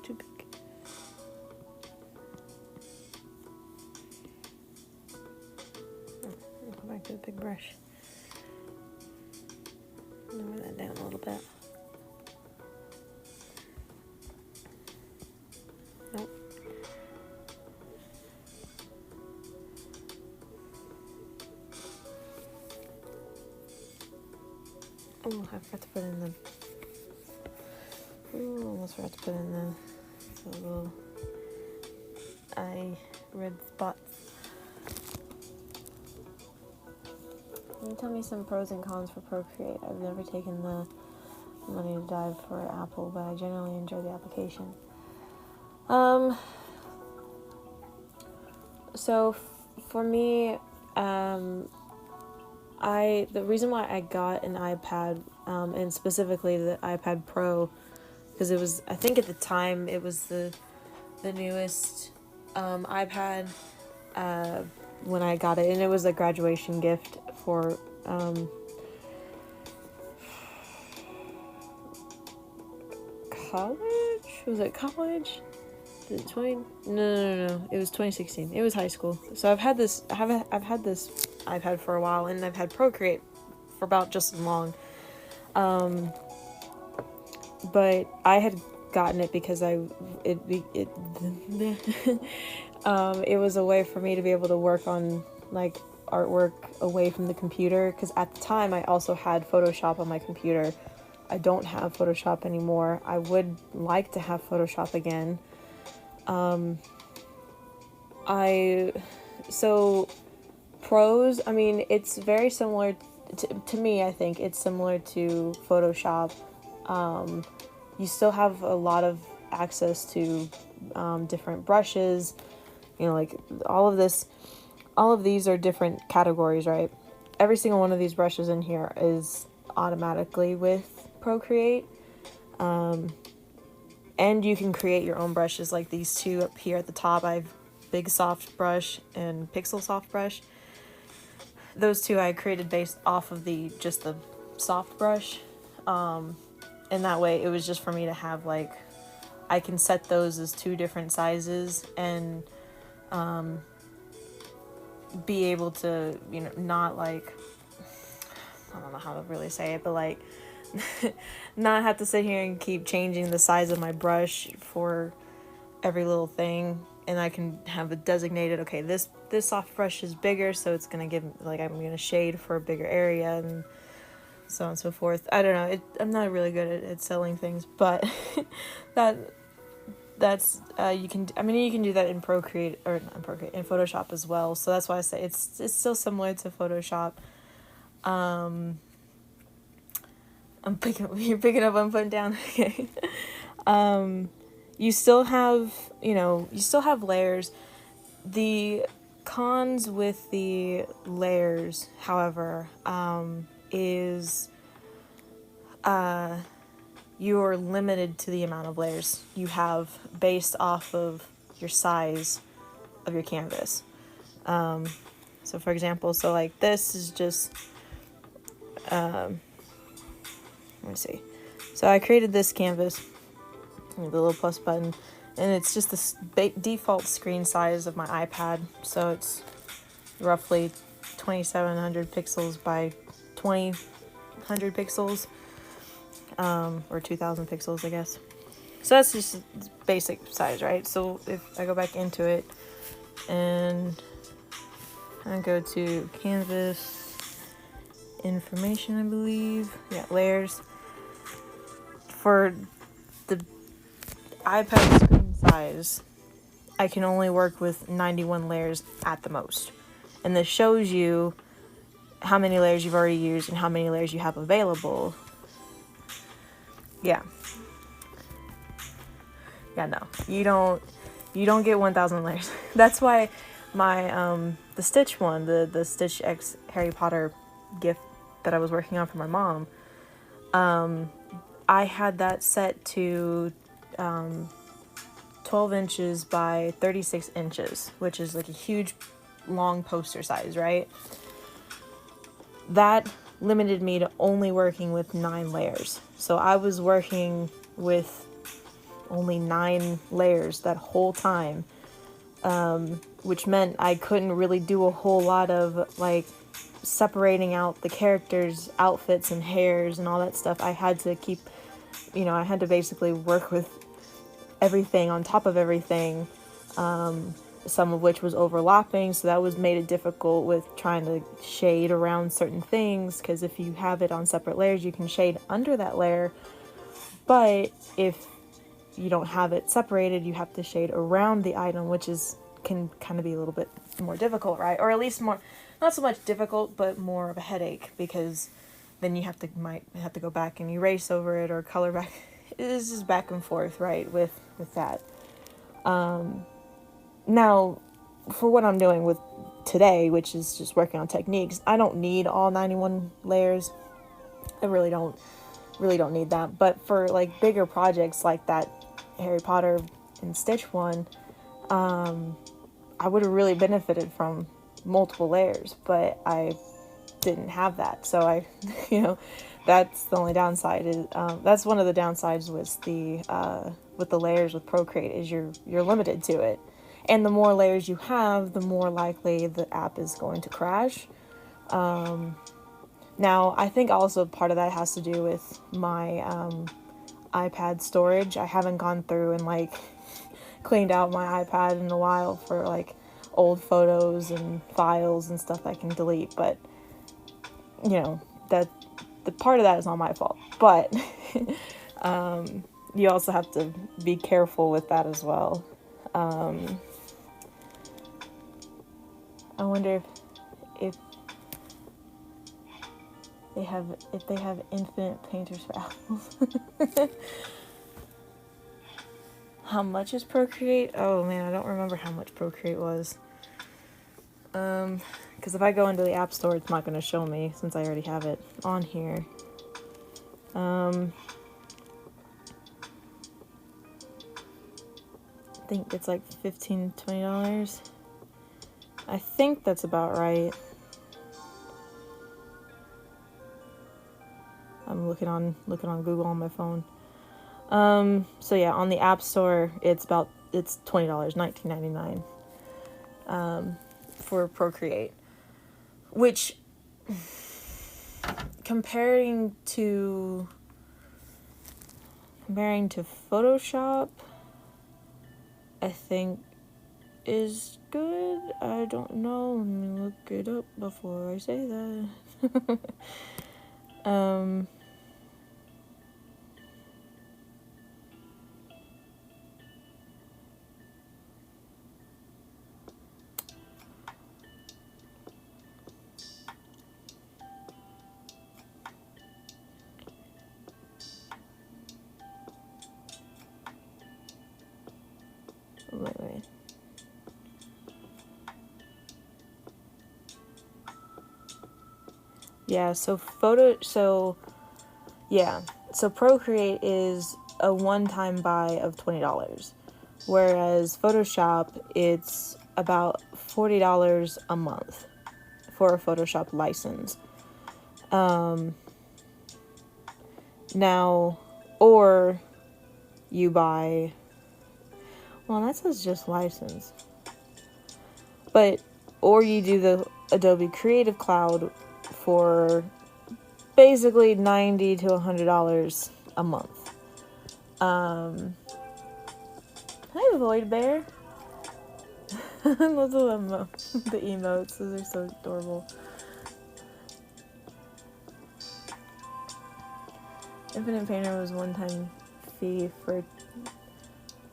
Too big. Go back to the big brush. Lower that down a little bit. Nope. Oh, I forgot to put in the... Ooh, almost forgot to put in the little eye red spots. Can you tell me some pros and cons for Procreate? I've never taken the money to dive for Apple, but I generally enjoy the application. So for me, the reason why I got an iPad, and specifically the iPad Pro, because it was, I think at the time it was the newest iPad when I got it, and it was a graduation gift for college? Was it college? No. It was 2016. It was high school. So I've had this iPad for a while, and I've had Procreate for about just as long. But I had gotten it because it was a way for me to be able to work on like artwork away from the computer, because at the time I also had Photoshop on my computer. I don't have Photoshop anymore. I would like to have Photoshop again. So pros, I mean, it's very similar to me. I think it's similar to Photoshop. You still have a lot of access to different brushes, you know, like all of these are different categories, right? Every single one of these brushes in here is automatically with Procreate. And you can create your own brushes, like these two up here at the top. I have Big Soft Brush and Pixel Soft Brush. Those two I created based off of just the soft brush. And that way it was just for me to have, like, I can set those as two different sizes and be able to, you know, not like, I don't know how to really say it, but like not have to sit here and keep changing the size of my brush for every little thing. And I can have it designated, okay, this soft brush is bigger, so it's gonna give, like, I'm gonna shade for a bigger area, and so on and so forth. I don't know, I'm not really good at selling things, but that's you can do that in Procreate, or not in Procreate, in Photoshop as well. So that's why I say it's still similar to Photoshop. You're picking up, I'm putting down. Okay. You still have layers. The cons with the layers, however, is you're limited to the amount of layers you have based off of your size of your canvas. So for example, so like this is just, let me see. So I created this canvas, the little plus button, and it's just the default screen size of my iPad. So it's roughly 2700 pixels by 2000 pixels, or 2000 pixels, I guess. So that's just basic size, right? So if I go back into it and I go to canvas information, I believe, yeah, layers. For the iPad screen size, I can only work with 91 layers at the most. And this shows you how many layers you've already used and how many layers you have available. Yeah. Yeah, no. You don't get 1000 layers. That's why my the Stitch one, the Stitch X Harry Potter gift that I was working on for my mom, I had that set to 12 inches by 36 inches, which is like a huge, long poster size, right? That limited me to only working with 9 layers. So I was working with only 9 layers that whole time, which meant I couldn't really do a whole lot of like separating out the characters' outfits and hairs and all that stuff. I had to keep, I had to basically work with everything on top of everything, some of which was overlapping, so that was made it difficult with trying to shade around certain things, because if you have it on separate layers, you can shade under that layer, but if you don't have it separated, you have to shade around the item, which can kind of be a little bit more difficult, right? Or at least more, not so much difficult, but more of a headache, because then you might have to go back and erase over it or color back. It is just back and forth, right, with that. Now, for what I'm doing with today, which is just working on techniques, I don't need all 91 layers. I really don't need that. But for like bigger projects like that Harry Potter and Stitch one, I would have really benefited from multiple layers, but I didn't have that. So I, that's the only downside. Is that's one of the downsides with the layers with Procreate, is you're limited to it. And the more layers you have, the more likely the app is going to crash. Now, I think also part of that has to do with my iPad storage. I haven't gone through and like cleaned out my iPad in a while for like old photos and files and stuff I can delete, but that the part of that is not my fault. But you also have to be careful with that as well. I wonder if they have infinite painters for apples. How much is Procreate? Oh man, I don't remember how much Procreate was. Because if I go into the App Store, it's not going to show me since I already have it on here. I think it's like $15-$20. I think that's about right. I'm looking on Google on my phone. So yeah, on the App Store, it's $20, $19.99, for Procreate, which comparing to Photoshop, I think is good. I don't know. Let me look it up before I say that. Wait. Yeah, so Procreate is a one-time buy of $20, whereas Photoshop, it's about $40 a month for a Photoshop license. Now, or you buy, well, that says just license, or you do the Adobe Creative Cloud for basically $90 to $100 a month. Hi, Void Bear. I love the emotes. Those are so adorable. Infinite Painter was one-time fee for...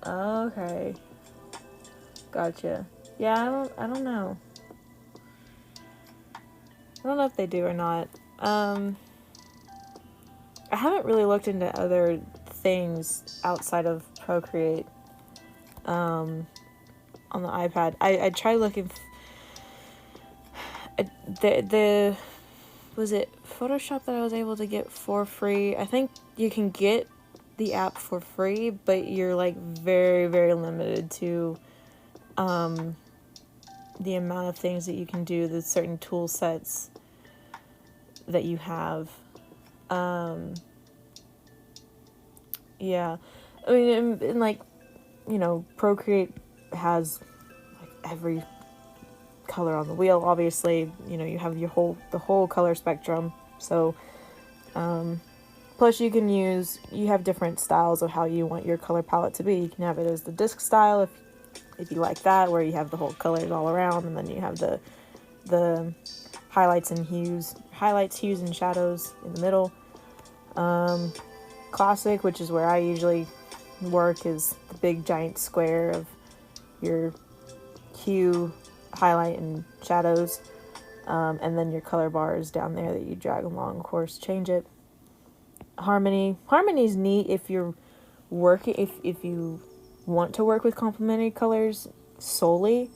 Okay. Gotcha. Yeah, I don't know. I don't know if they do or not. I haven't really looked into other things outside of Procreate on the iPad. I tried looking... was it Photoshop that I was able to get for free? I think you can get the app for free, but you're like very, very limited to the amount of things that you can do, the certain tool sets that you have. Yeah. I mean, and like, you know, Procreate has like every color on the wheel. Obviously, you know, you have the whole color spectrum. So, plus you have different styles of how you want your color palette to be. You can have it as the disc style if you like that, where you have the whole colors all around, and then you have the highlights, hues, and shadows in the middle. Classic, which is where I usually work, is the big giant square of your hue, highlight, and shadows, and then your color bars down there that you drag along. Of course, change it. Harmony's neat if you're working if you want to work with complementary colors solely.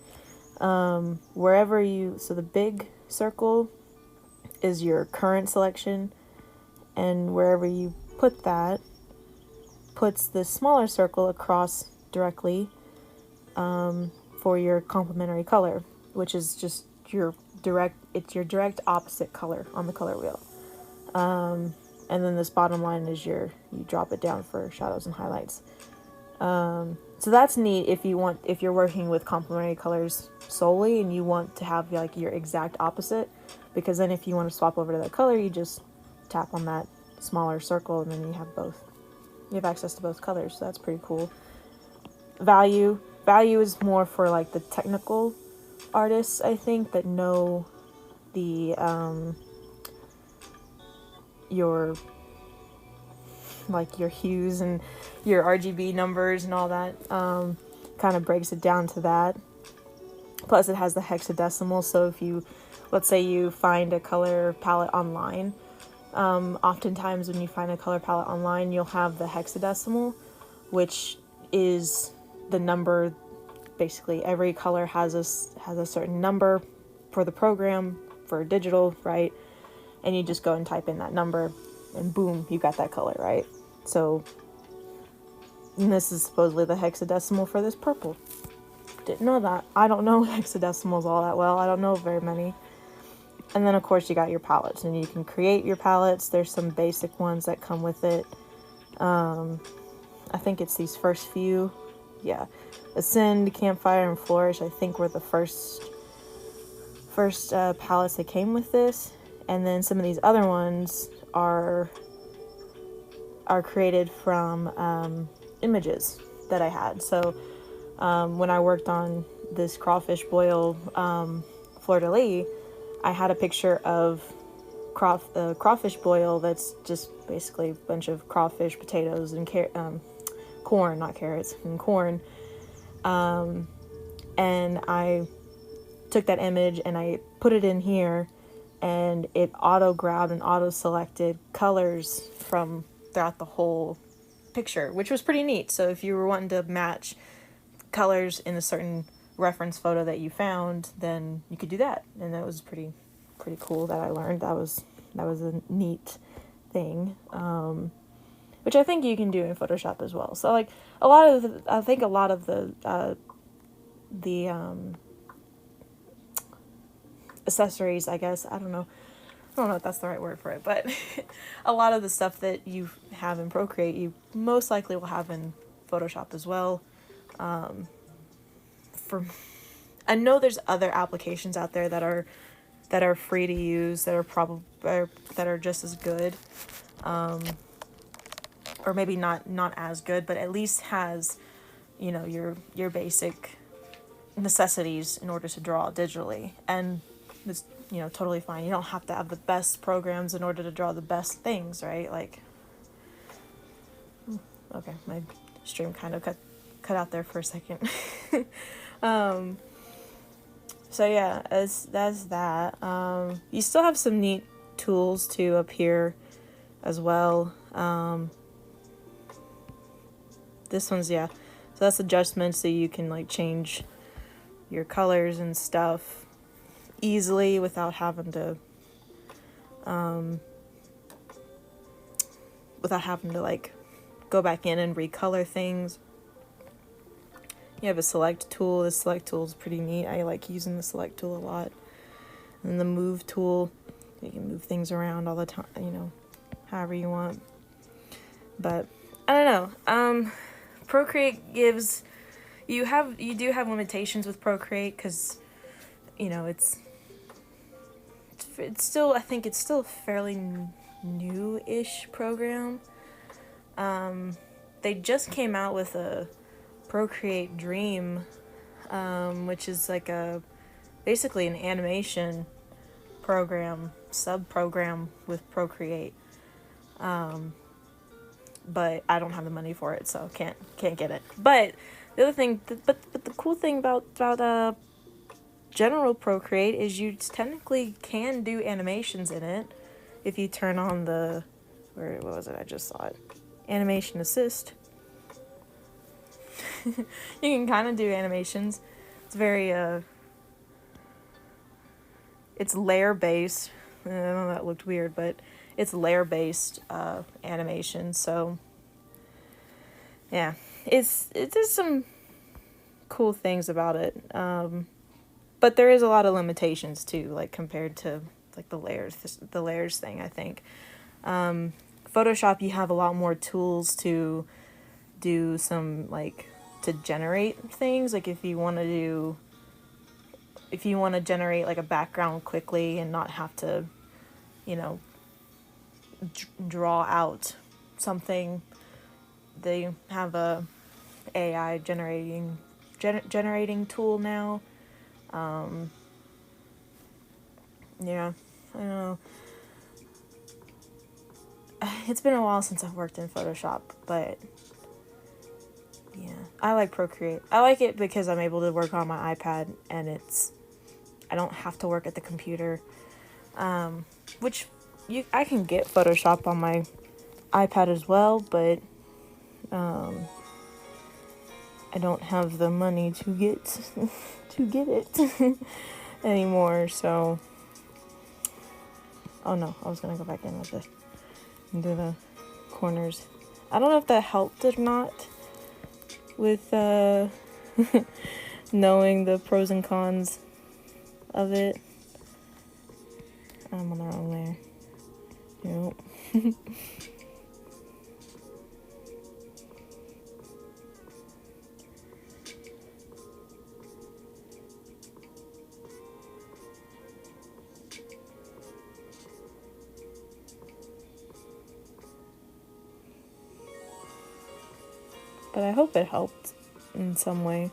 So the big circle is your current selection, and wherever you put that puts the smaller circle across directly for your complementary color, which is just your direct opposite color on the color wheel. And then this bottom line is you drop it down for shadows and highlights. So that's neat if you're working with complementary colors solely and you want to have like your exact opposite, because then if you want to swap over to that color, you just tap on that smaller circle and then you have both. You have access to both colors, so that's pretty cool. Value is more for like the technical artists, I think, that know the your hues and your RGB numbers and all that. Kind of breaks it down to that. Plus it has the hexadecimal, so if let's say you find a color palette online, oftentimes when you find a color palette online, you'll have the hexadecimal, which is the number. Basically every color has a certain number for the program, for digital, right? And you just go and type in that number and boom, you got that color, right? So this is supposedly the hexadecimal for this purple. Didn't know that. I don't know hexadecimals all that well. I don't know very many. And then of course you got your palettes, and you can create your palettes. There's some basic ones that come with it. I think it's these first few. Yeah. Ascend, Campfire, and Flourish, I think, were the first palettes that came with this. And then some of these other ones are created from images that I had. So when I worked on this crawfish boil fleur-de-lis, I had a picture of crawfish boil that's just basically a bunch of crawfish, potatoes, and corn, not carrots, and corn. And I took that image and I put it in here, and it auto-grabbed and auto-selected colors from throughout the whole picture, which was pretty neat. So if you were wanting to match colors in a certain reference photo that you found, then you could do that. And that was pretty cool that I learned. That was a neat thing, which I think you can do in Photoshop as well. So like a lot of the accessories, I guess, I don't know if that's the right word for it, but a lot of the stuff that you have in Procreate, you most likely will have in Photoshop as well. I know there's other applications out there that are free to use, that are just as good, or maybe not as good, but at least has, you know, your basic necessities in order to draw digitally. And it's, you know, totally fine. You don't have to have the best programs in order to draw the best things, right? Like, okay, my stream kind of cut out there for a second. So yeah, that's that. You still have some neat tools to appear as well. This one's, yeah, so that's adjustments, so you can like change your colors and stuff easily without having to like go back in and recolor things. You have a select tool. The select tool is pretty neat. I like using the select tool a lot. And the move tool, you can move things around all the time, you know, however you want. But I don't know. Procreate gives you do have limitations with Procreate because you know it's still, I think it's still a fairly new-ish program. They just came out with a Procreate Dream, which is like basically an animation program, sub-program with Procreate. But I don't have the money for it, so can't get it. But the other thing, but the cool thing about general Procreate is you technically can do animations in it if you turn on what was it? I just saw it. Animation Assist. You can kind of do animations. It's very it's layer based. I know that looked weird, but it's layer based animation. So yeah, there's some cool things about it. But there is a lot of limitations too, like compared to like the layers thing, I think. Photoshop, you have a lot more tools to do some, like, to generate things. Like if you want to generate like a background quickly and not have to, you know, draw out something, they have a AI generating tool now. Yeah, I don't know. It's been a while since I've worked in Photoshop, but yeah, I like Procreate. I like it because I'm able to work on my iPad and I don't have to work at the computer. Which I can get Photoshop on my iPad as well, but I don't have the money to get it anymore. So, oh no, I was gonna go back in with this and do the corners. I don't know if that helped or not with knowing the pros and cons of it. I'm on the wrong layer. Nope. But I hope it helped in some way.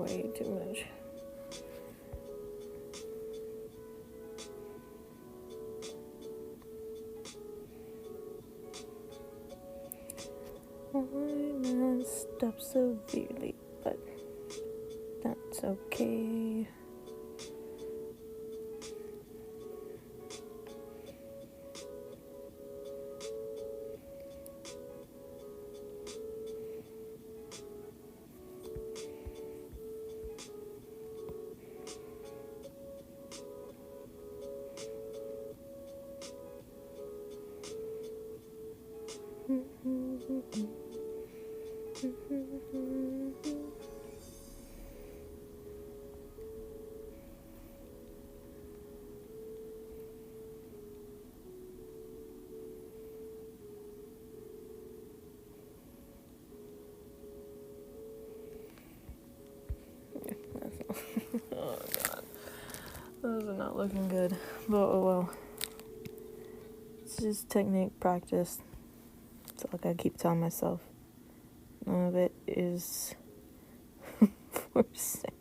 way too much. I messed up severely, but that's okay. Oh god, those are not looking good, but oh well. It's just technique practice. That's all I gotta keep telling myself. None of it is for sale.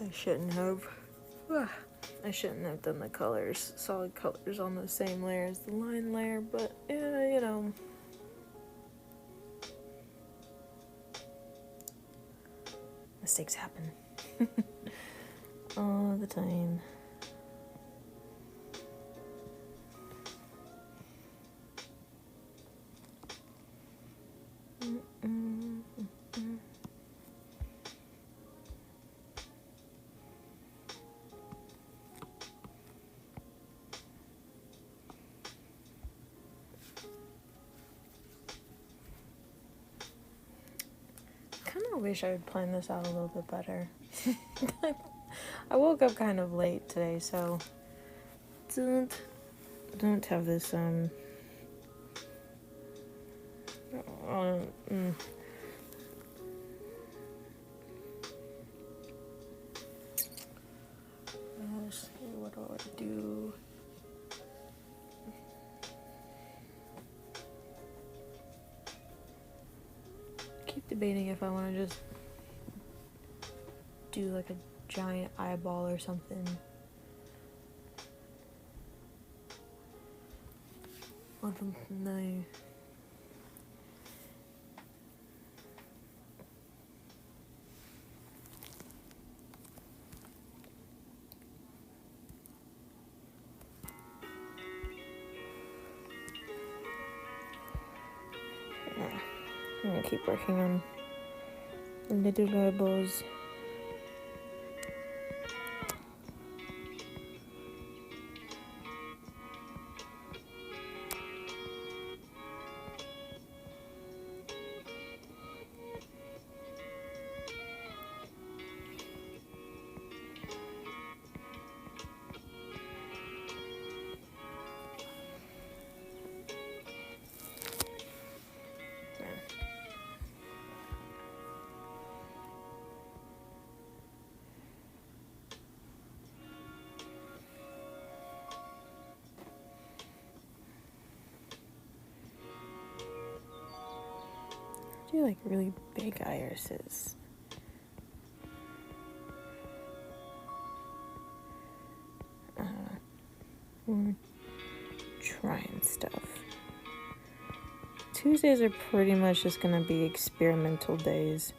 I shouldn't have. I shouldn't have done the colors, solid colors on the same layer as the line layer, but yeah, you know. Mistakes happen. All the time. I wish I would plan this out a little bit better. I woke up kind of late today, so don't have this let's see, what do I do? Keep debating if I want to just do like a giant eyeball or something. No. I'm gonna keep working on the little eyeballs. Do like really big irises. We're trying stuff. Tuesdays are pretty much just gonna be experimental days.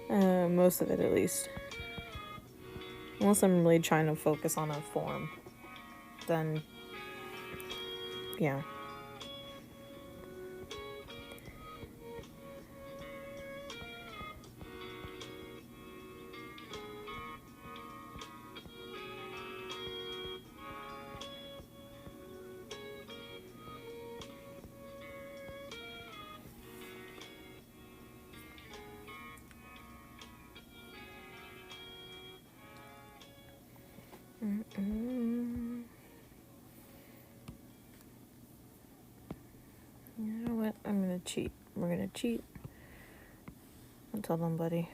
Most of it at least. Unless I'm really trying to focus on a form, then yeah. You know what? I'm gonna cheat. We're gonna cheat. Don't tell them, buddy.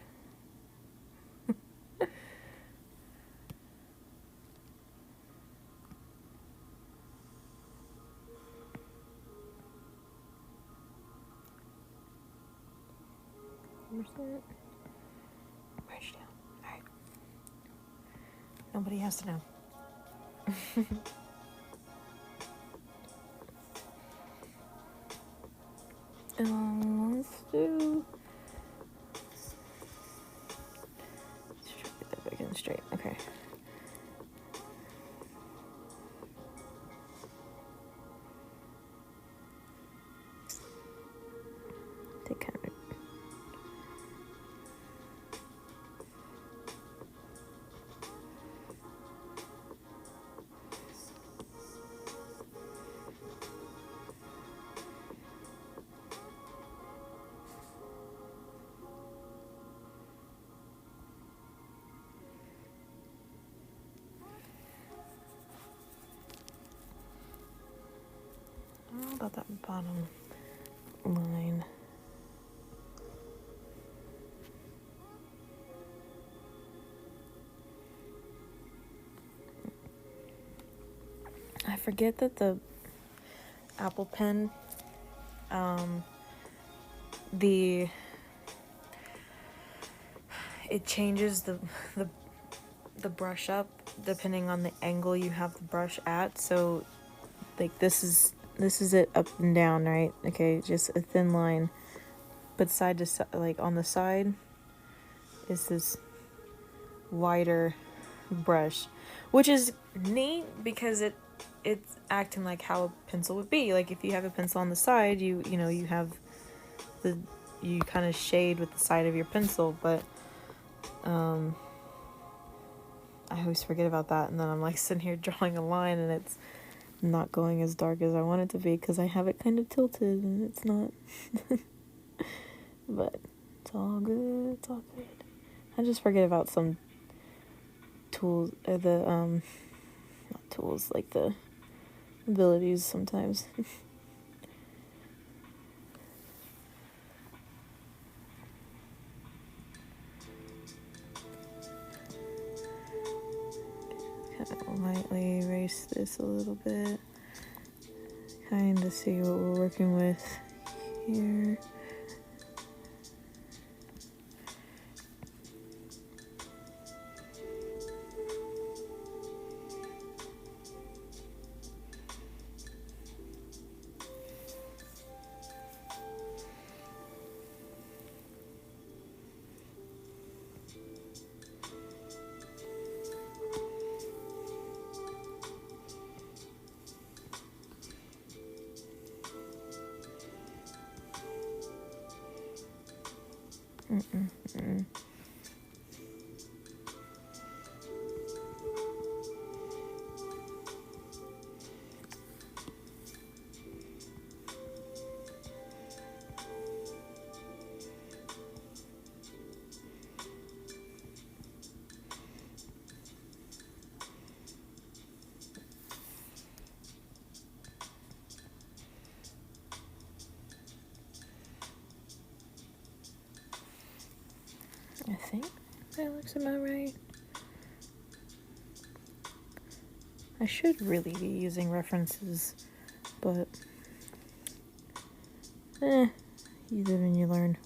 Where's down? Alright. Nobody has to know. Let's do. Let's try to get that back in straight. Okay. They kind of. How about that bottom line? I forget that the Apple Pen, it changes the brush up depending on the angle you have the brush at. So like this is it up and down, right? Okay, just a thin line, but side to side, like on the side is this wider brush, which is neat because it's acting like how a pencil would be. Like if you have a pencil on the side, you have you kind of shade with the side of your pencil, but I always forget about that, and then I'm like sitting here drawing a line and it's not going as dark as I want it to be because I have it kind of tilted and it's not. But it's all good. It's all good. I just forget about some tools, or the not tools, like the abilities sometimes. Kind of lightly erase this a little bit. Kind of see what we're working with here. I think that looks about right. I should really be using references, but you live and you learn.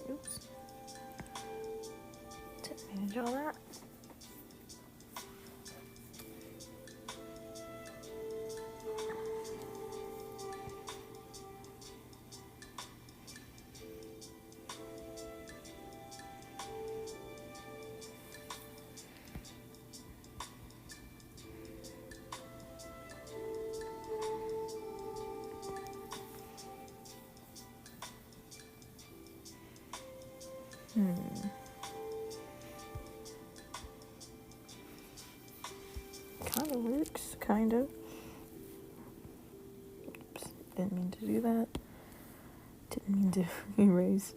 Oops. Didn't mean to draw that. Kind of works, kind of. Oops, didn't mean to do that. Didn't mean to erase.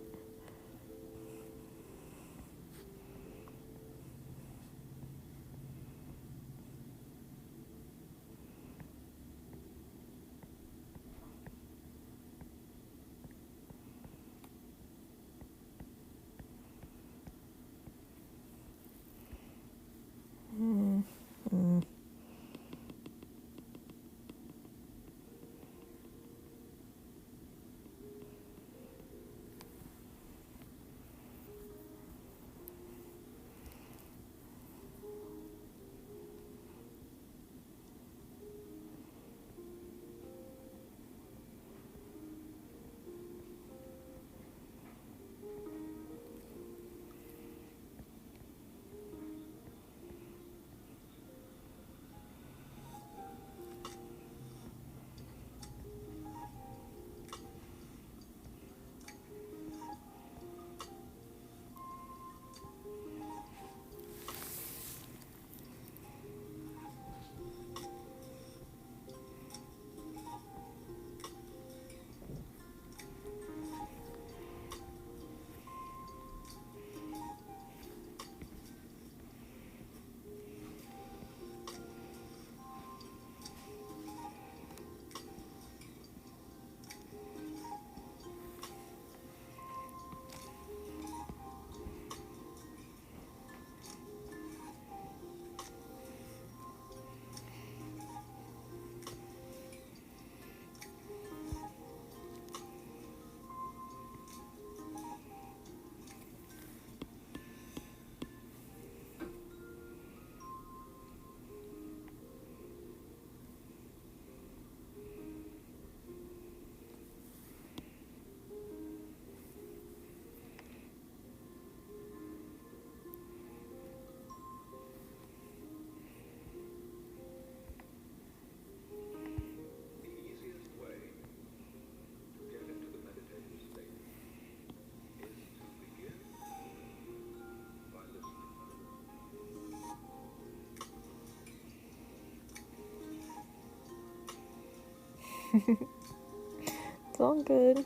It's all good,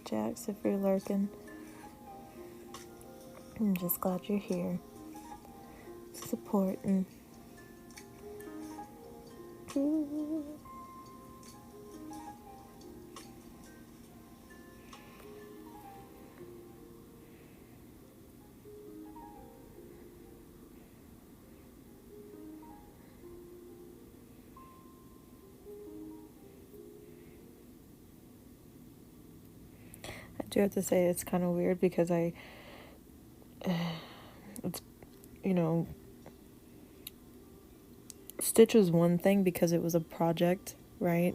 Jax, if you're lurking. I'm just glad you're here, supporting. I do have to say it's kind of weird because it's, you know, Stitch was one thing because it was a project, right?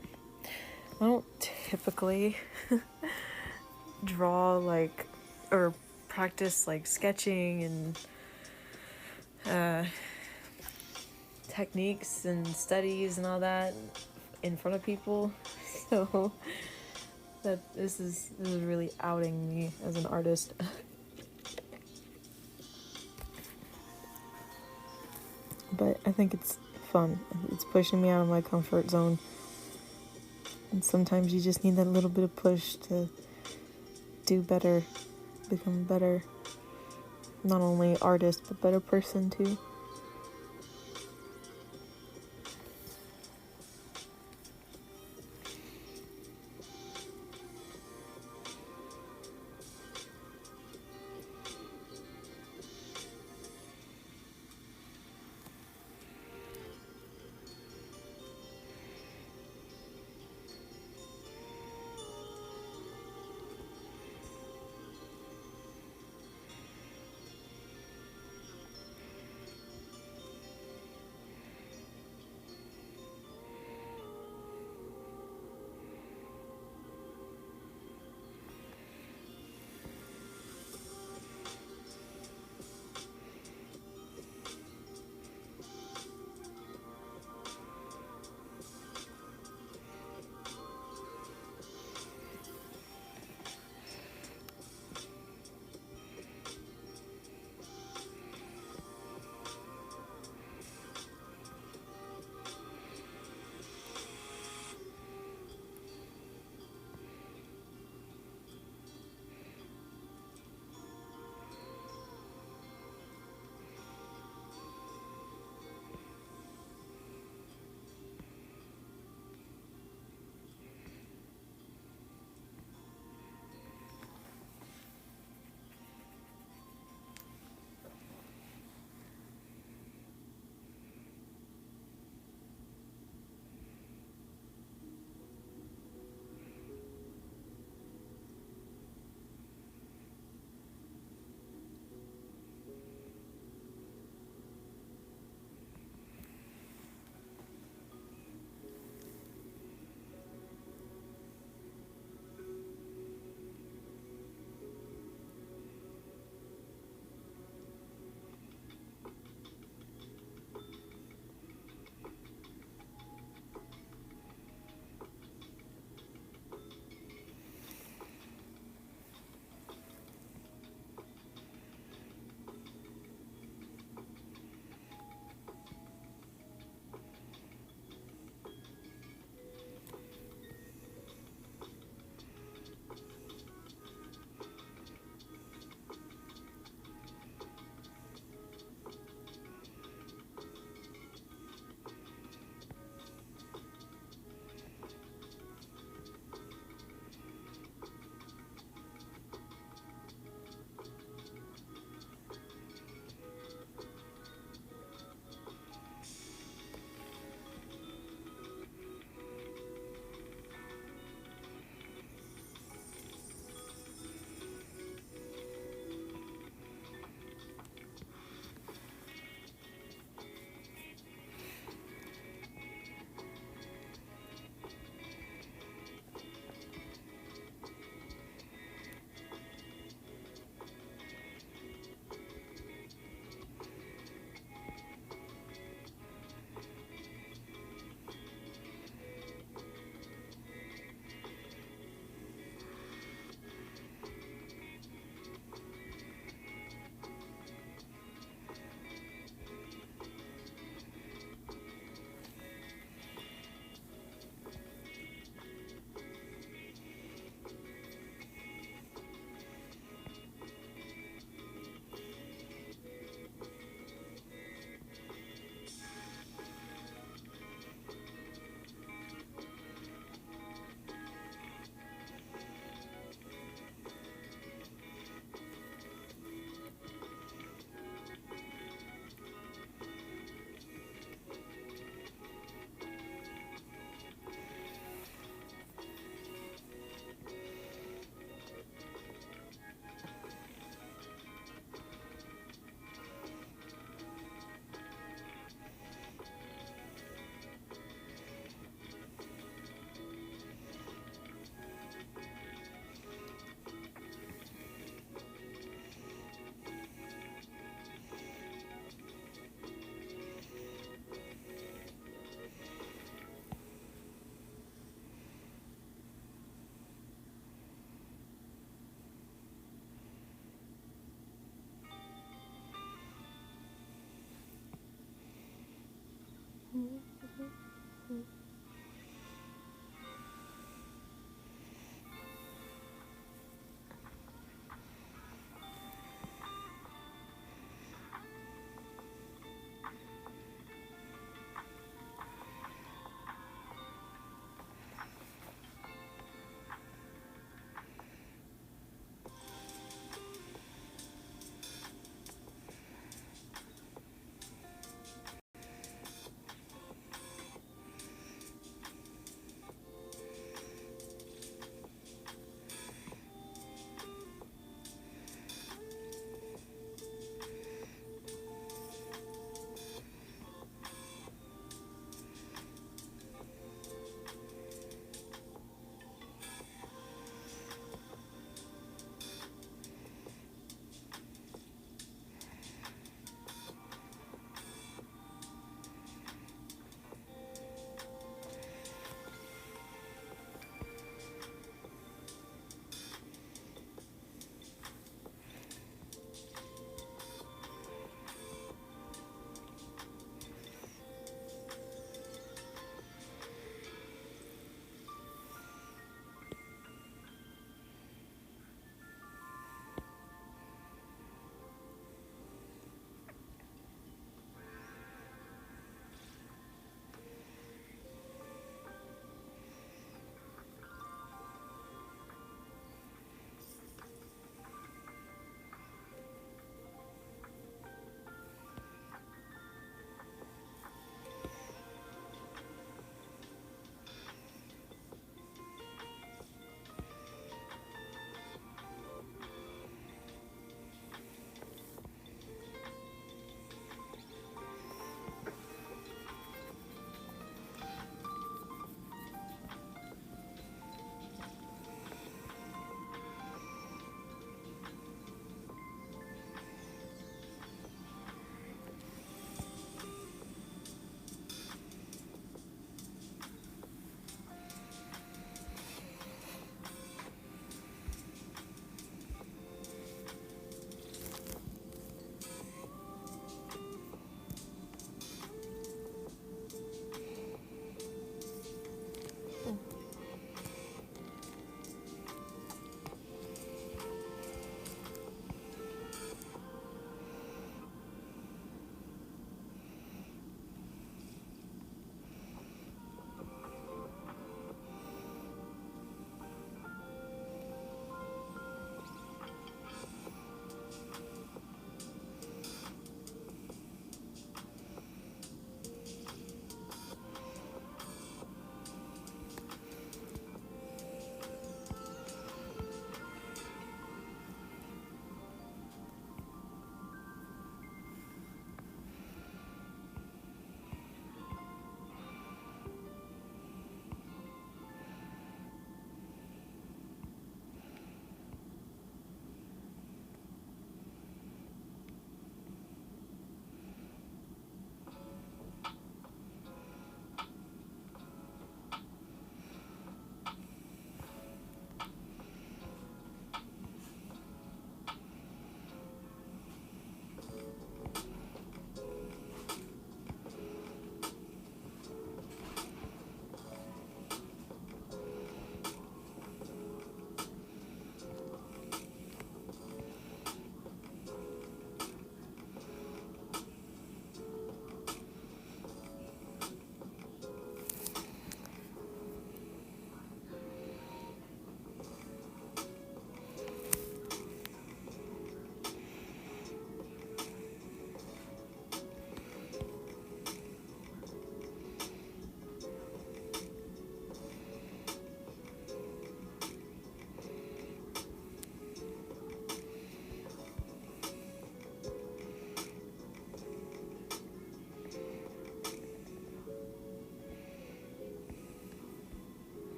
I don't typically draw like, or practice like sketching and techniques and studies and all that in front of people. So that this is really outing me as an artist. But I think it's fun. It's pushing me out of my comfort zone. And sometimes you just need that little bit of push to do better, become better, not only artist, but better person too.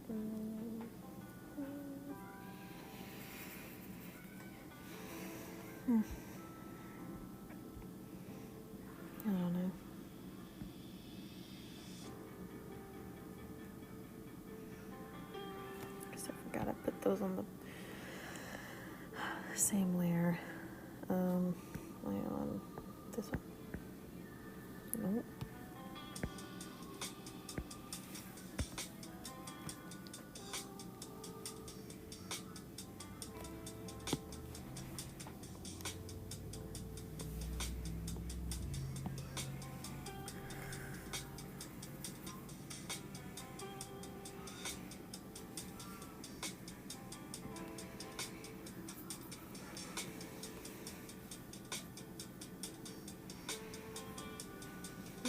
I don't know. Guess I forgot I put those on the same layer. Layer on this one. Nope.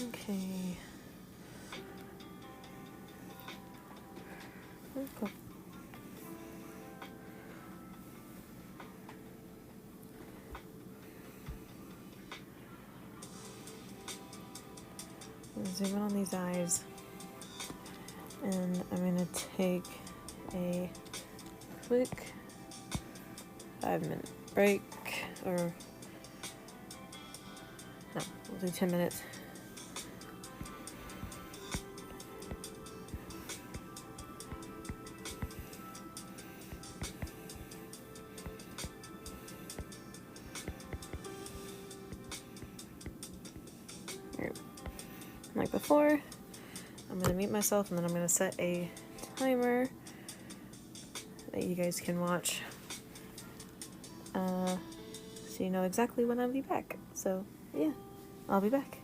Okay. Okay. Zoom in on these eyes, and I'm gonna take a quick 5-minute break, or no, we'll do 10 minutes. Like before, I'm gonna mute myself, and then I'm gonna set a timer that you guys can watch, so you know exactly when I'll be back. So yeah, I'll be back.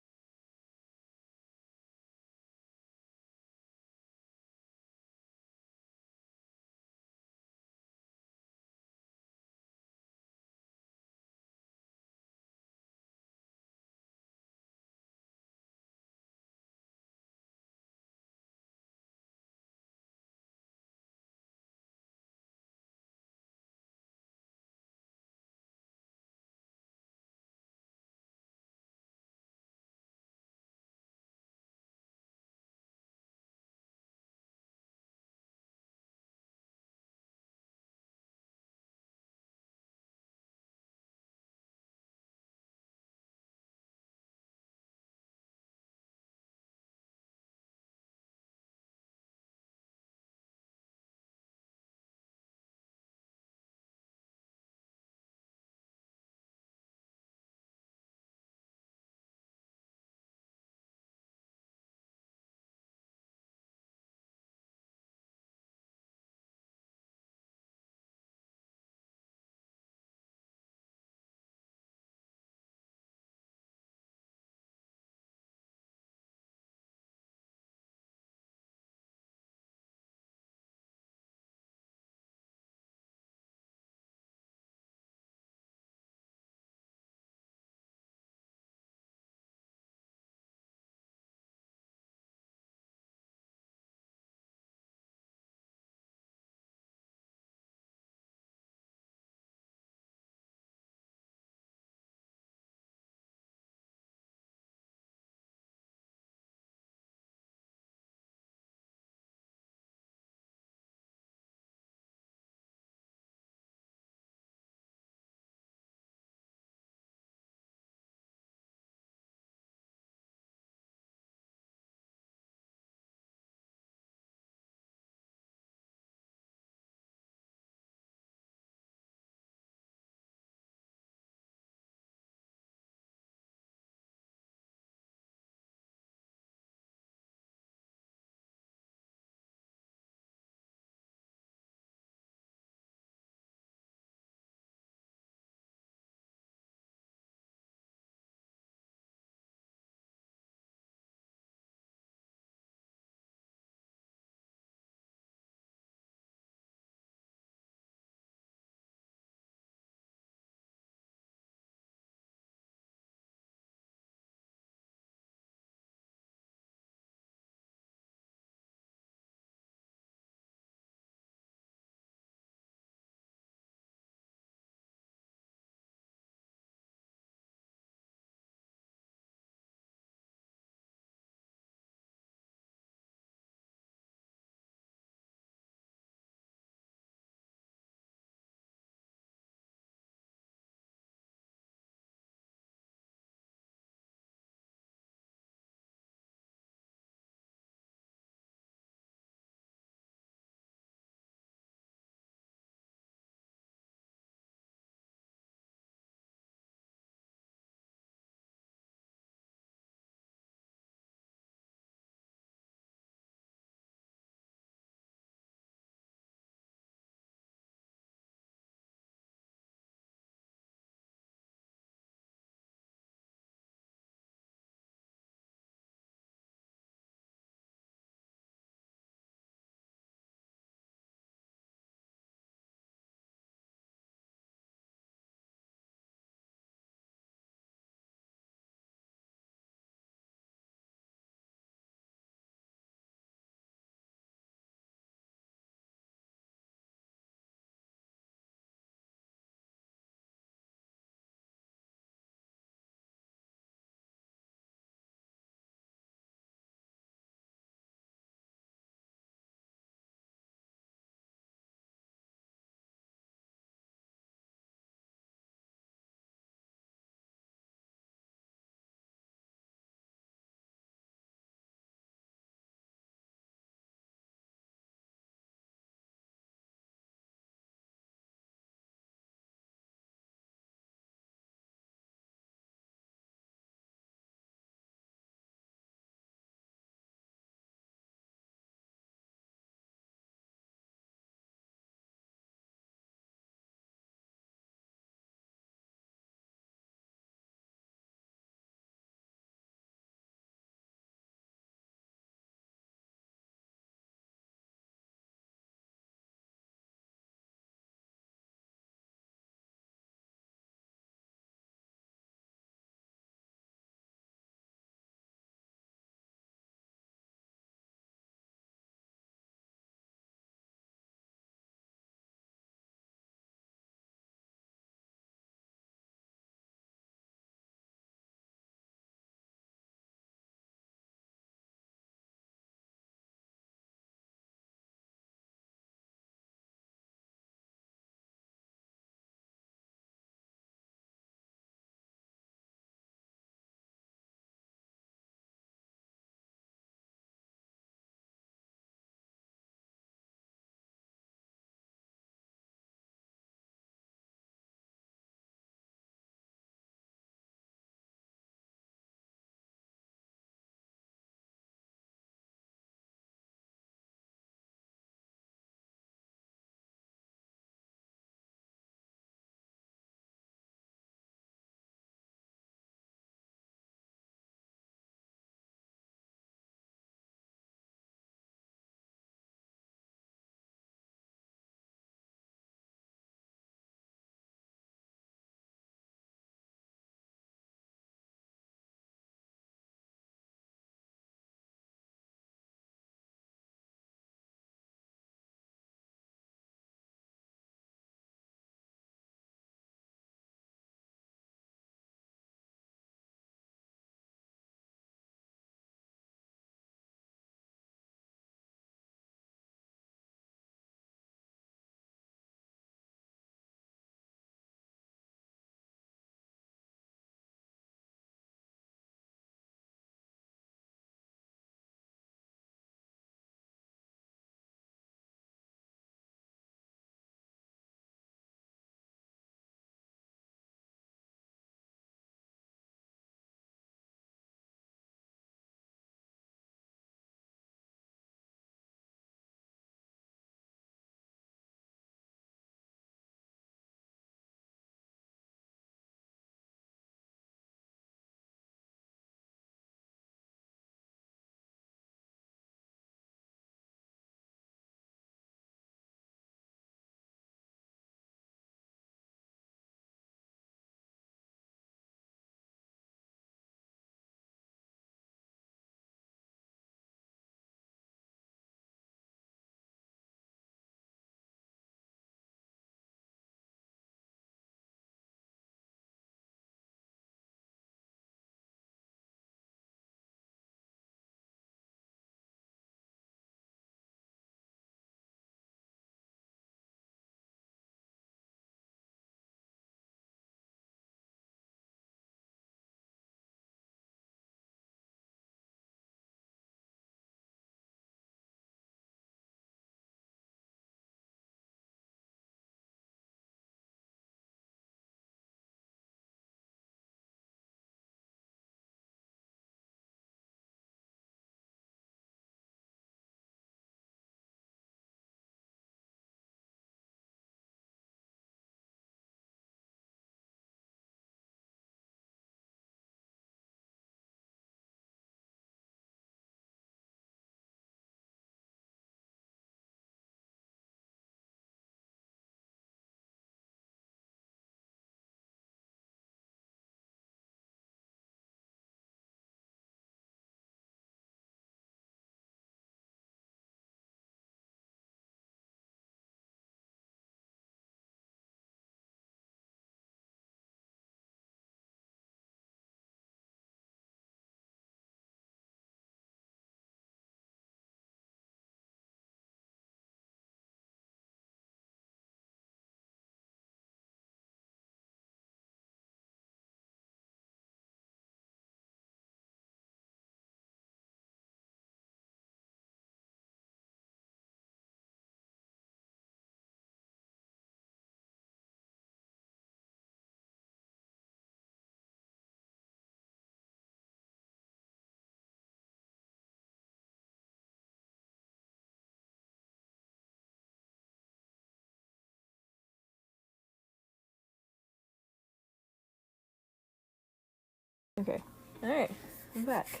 Okay. Alright. I'm back.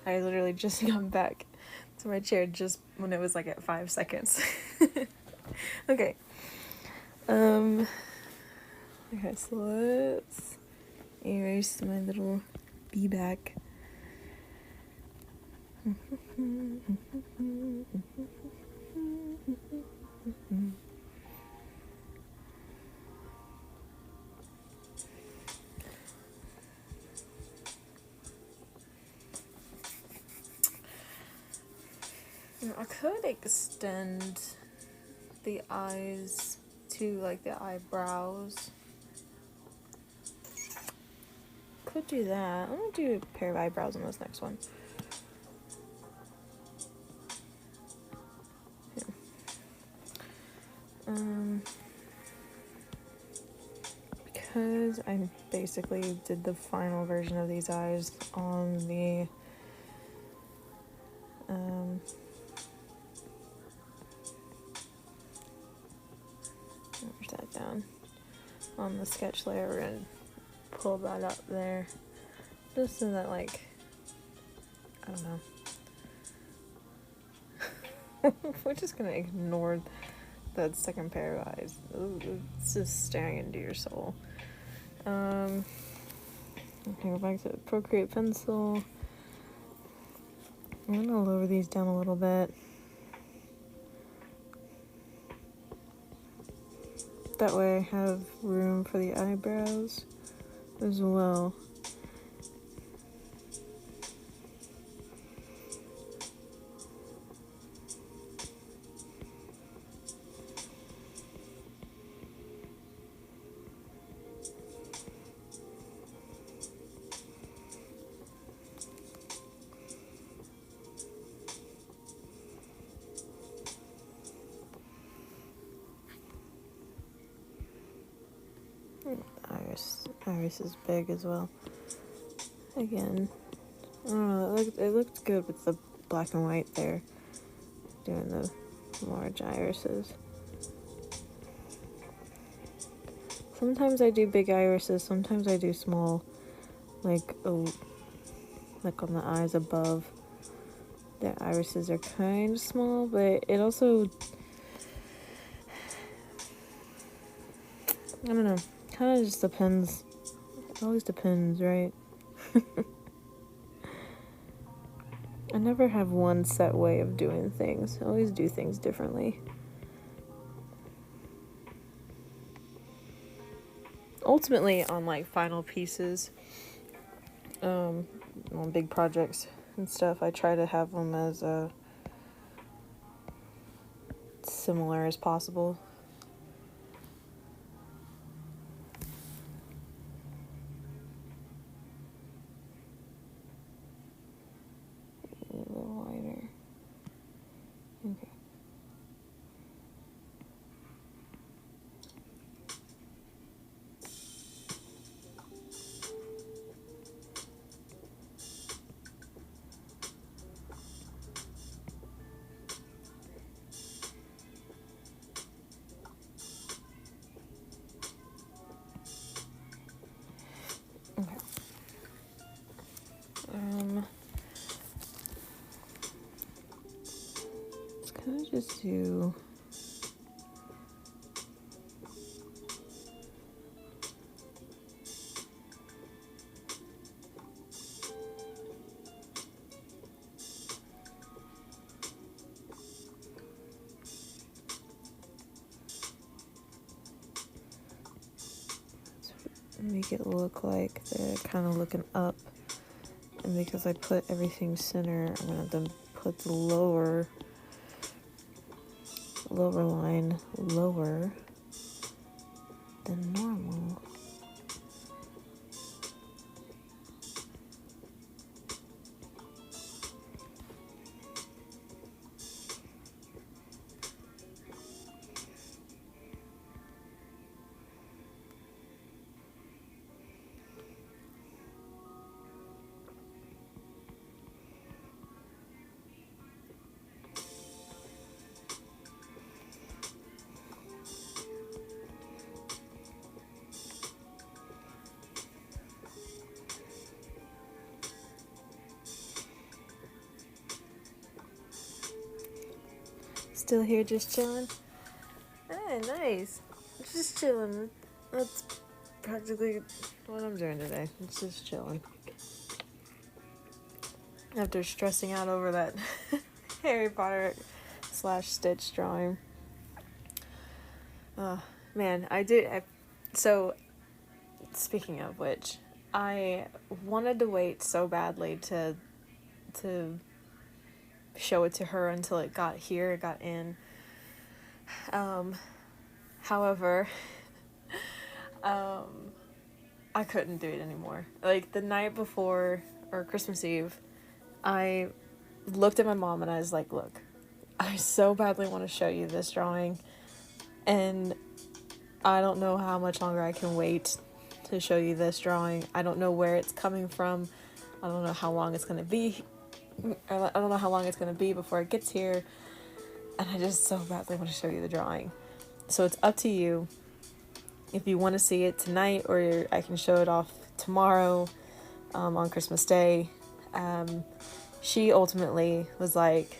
I literally just got back to my chair just when it was like at 5 seconds. Okay. Okay, so let's erase my little bee back. I could extend the eyes to like the eyebrows. Could do that. I'm gonna do a pair of eyebrows on this next one. Yeah. Because I basically did the final version of these eyes on the where's that down? On the sketch layer, we're gonna pull that up there. Just so that, like, I don't know. We're just gonna ignore that second pair of eyes. Ooh, it's just staring into your soul. Okay, go back to the Procreate pencil. I'm gonna lower these down a little bit. That way I have room for the eyebrows as well. Iris is big as well. Again, I don't know, it looked good with the black and white there, doing the large irises. Sometimes I do big irises, sometimes I do small, like on the eyes above. The irises are kind of small, but it also, I don't know, kind of just depends. It always depends, right? I never have one set way of doing things. I always do things differently. Ultimately, on like final pieces, on big projects and stuff, I try to have them as similar as possible. A little wider. Okay. Okay. Let's kind of just do. Make it look like they're kind of looking up, and because I put everything center, I'm gonna then put the lower line lower than normal. Still here just chilling? Hey, nice. Just chilling. That's practically what I'm doing today. It's just chilling. After stressing out over that Harry Potter / Stitch drawing. Man, so, speaking of which, I wanted to wait so badly to show it to her until it got here, it got in. However, I couldn't do it anymore. Like, the night before, or Christmas Eve, I looked at my mom and I was like, look, I so badly want to show you this drawing, and I don't know how much longer I can wait to show you this drawing. I don't know where it's coming from. I don't know how long it's going to be. I don't know how long it's going to be before it gets here. And I just so badly want to show you the drawing. So it's up to you if you want to see it tonight, or I can show it off tomorrow on Christmas Day. She ultimately was like,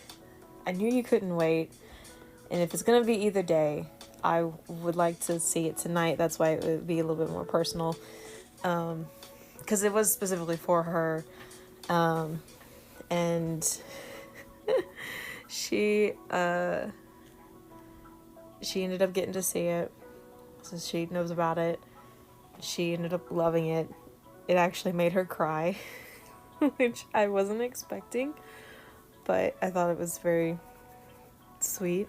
I knew you couldn't wait. And if it's going to be either day, I would like to see it tonight. That's why it would be a little bit more personal. Because it was specifically for her. And she ended up getting to see it. So she knows about it. She ended up loving it. It actually made her cry, which I wasn't expecting. But I thought it was very sweet.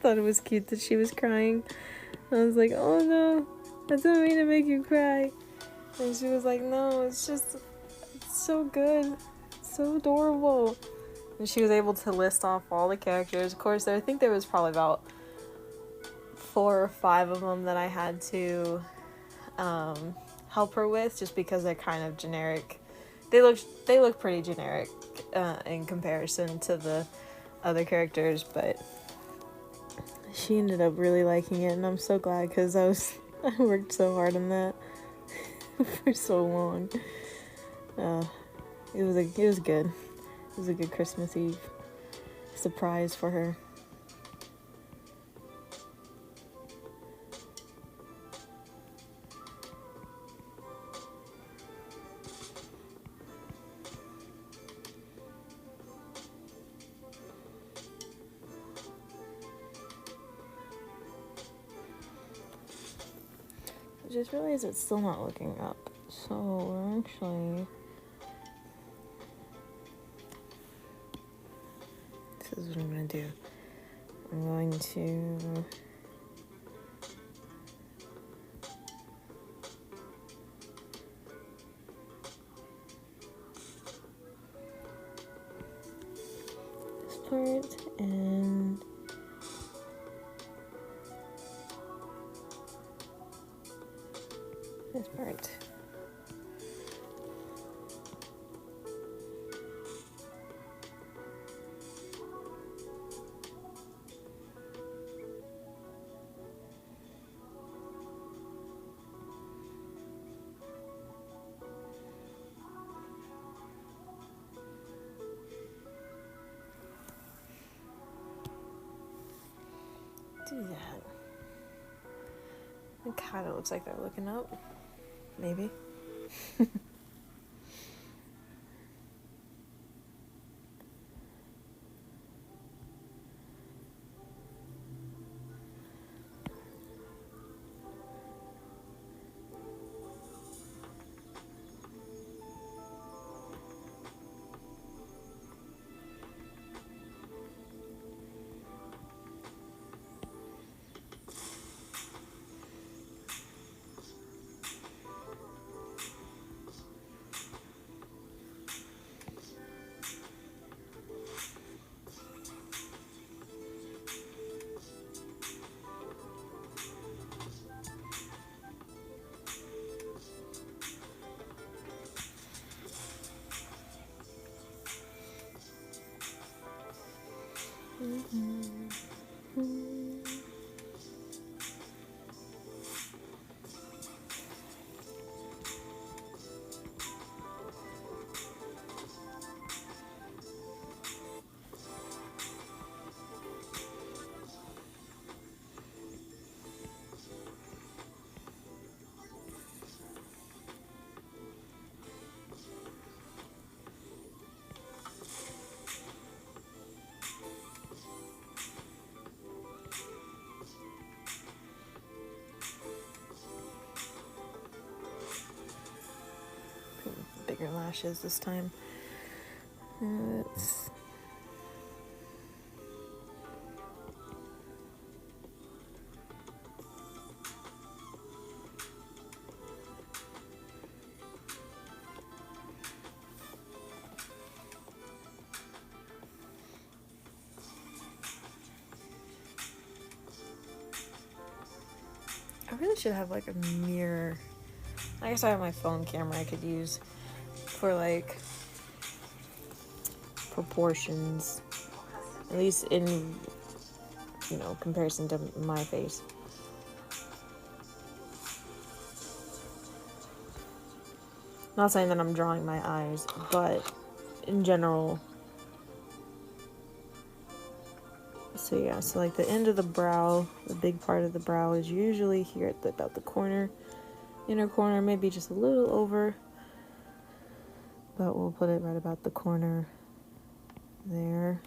Thought it was cute that she was crying. I was like, oh no, I didn't mean to make you cry. And she was like, no, it's so good. It's so adorable. And she was able to list off all the characters. Of course, I think there was probably about 4 or 5 of them that I had to help her with, just because they're kind of generic. They look pretty generic in comparison to the other characters, but she ended up really liking it, and I'm so glad, because I worked so hard on that for so long. It was good. It was a good Christmas Eve surprise for her. I just realized it's still not looking up, so we're actually... This is what I'm going to do. I'm going to... this part, and... this part. Do that. It kind of looks like they're looking up. Maybe. bigger lashes this time. It's I really should have like a mirror. I guess I have my phone camera I could use for like proportions, at least in, you know, comparison to my face. Not saying that I'm drawing my eyes, but in general. So yeah, so like the end of the brow, the big part of the brow is usually here at about the corner, inner corner, maybe just a little over, but we'll put it right about the corner there.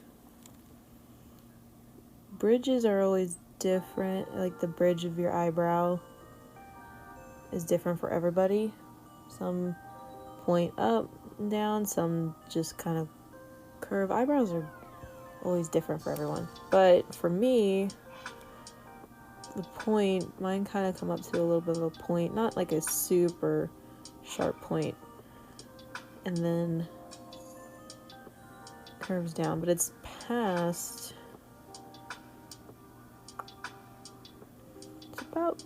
Bridges are always different, like the bridge of your eyebrow is different for everybody. Some point up and down, some just kind of curve. Eyebrows are always different for everyone, but for me, the point, mine kind of come up to a little bit of a point, not like a super sharp point, and then curves down, but it's past, it's about,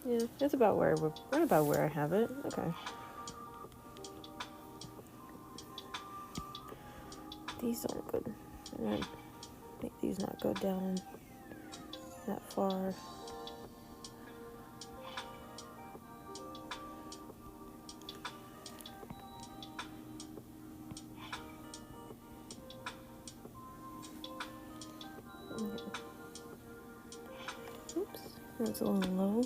yeah, it's about where we're, right about where I have it. Okay. These don't look good. I'm gonna make these not go down that far. Okay. Oops, that's a little low.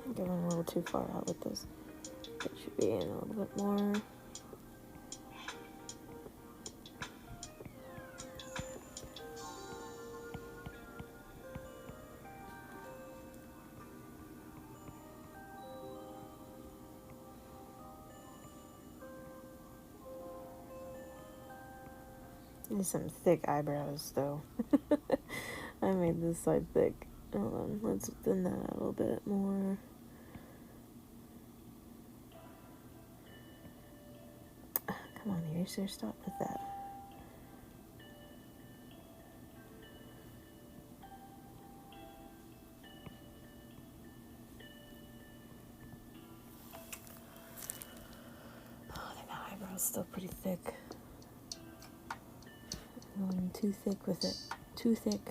I'm going a little too far out with this. It should be in a little bit more. These some thick eyebrows, though. I made this side thick. Hold on, let's thin that out a little bit more. Come on, eraser, stop with that. Oh, I think my eyebrow's still pretty thick. I'm going too thick with it. Too thick.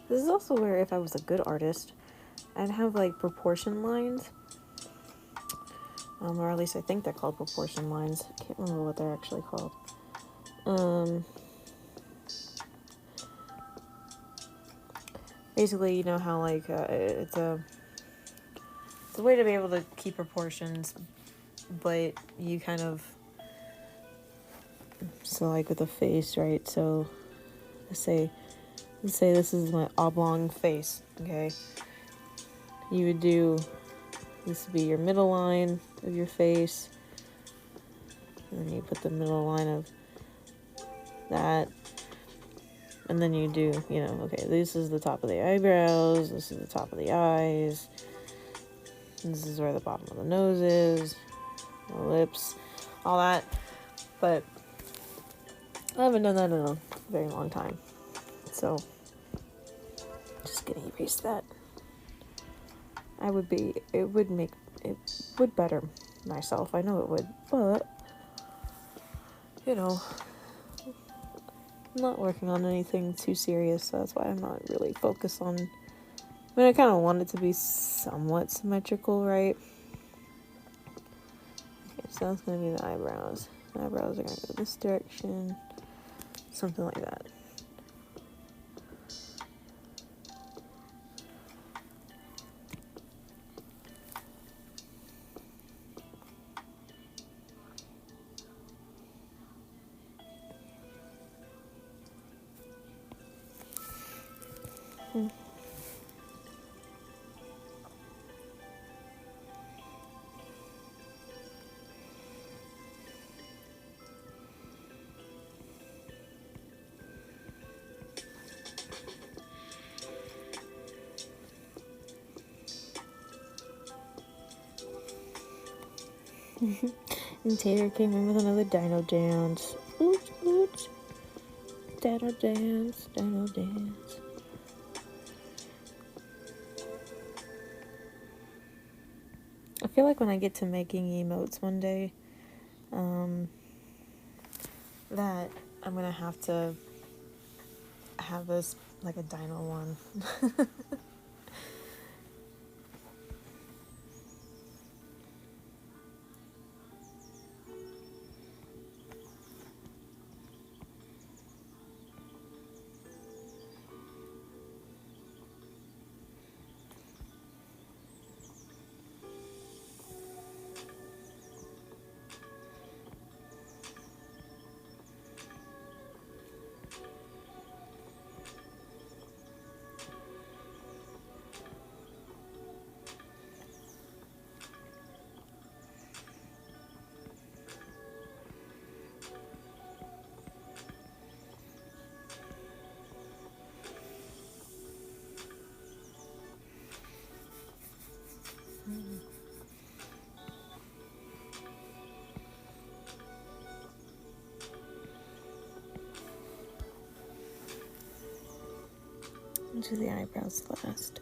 This is also where, if I was a good artist, I'd have like proportion lines. Or at least I think they're called proportion lines. I can't remember what they're actually called. Basically, you know how like it's a way to be able to keep proportions, but you kind of, so like with a face, right? So let's say this is my oblong face, okay? You would do, this would be your middle line of your face, and then you put the middle line of that, and then you do, you know, okay, this is the top of the eyebrows, this is the top of the eyes, this is where the bottom of the nose is, the lips, all that. But I haven't done that in a very long time, so just gonna erase that. It would better myself, I know it would, but, you know, I'm not working on anything too serious, so that's why I'm not really focused on I mean, I kind of want it to be somewhat symmetrical, right? Okay, so that's going to be the eyebrows. The eyebrows are going to go this direction. Something like that. And Tater came in with another dino dance. Ooch, ooch. Dino dance, dino dance. I feel like when I get to making emotes one day, that I'm gonna have to have this like a dino one. Do the eyebrows last.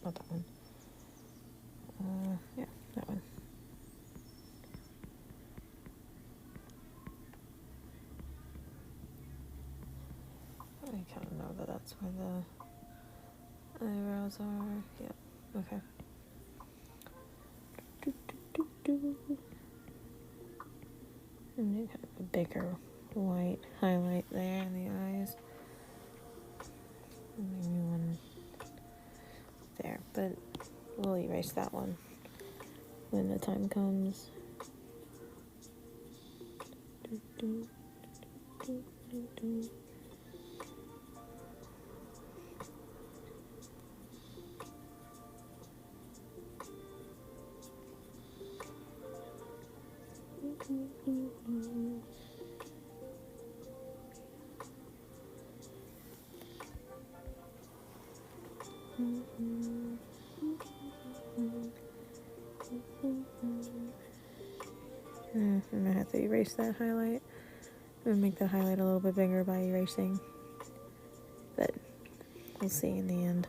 Not that one. Yeah, that one. I kind of know that that's where the eyebrows are. Yeah, okay. And then kind of a bigger white highlight there in the eyes. And maybe one there, but we'll erase that one when the time comes. I'm gonna have to erase that highlight. I'm gonna make the highlight a little bit bigger by erasing, but we'll see in the end.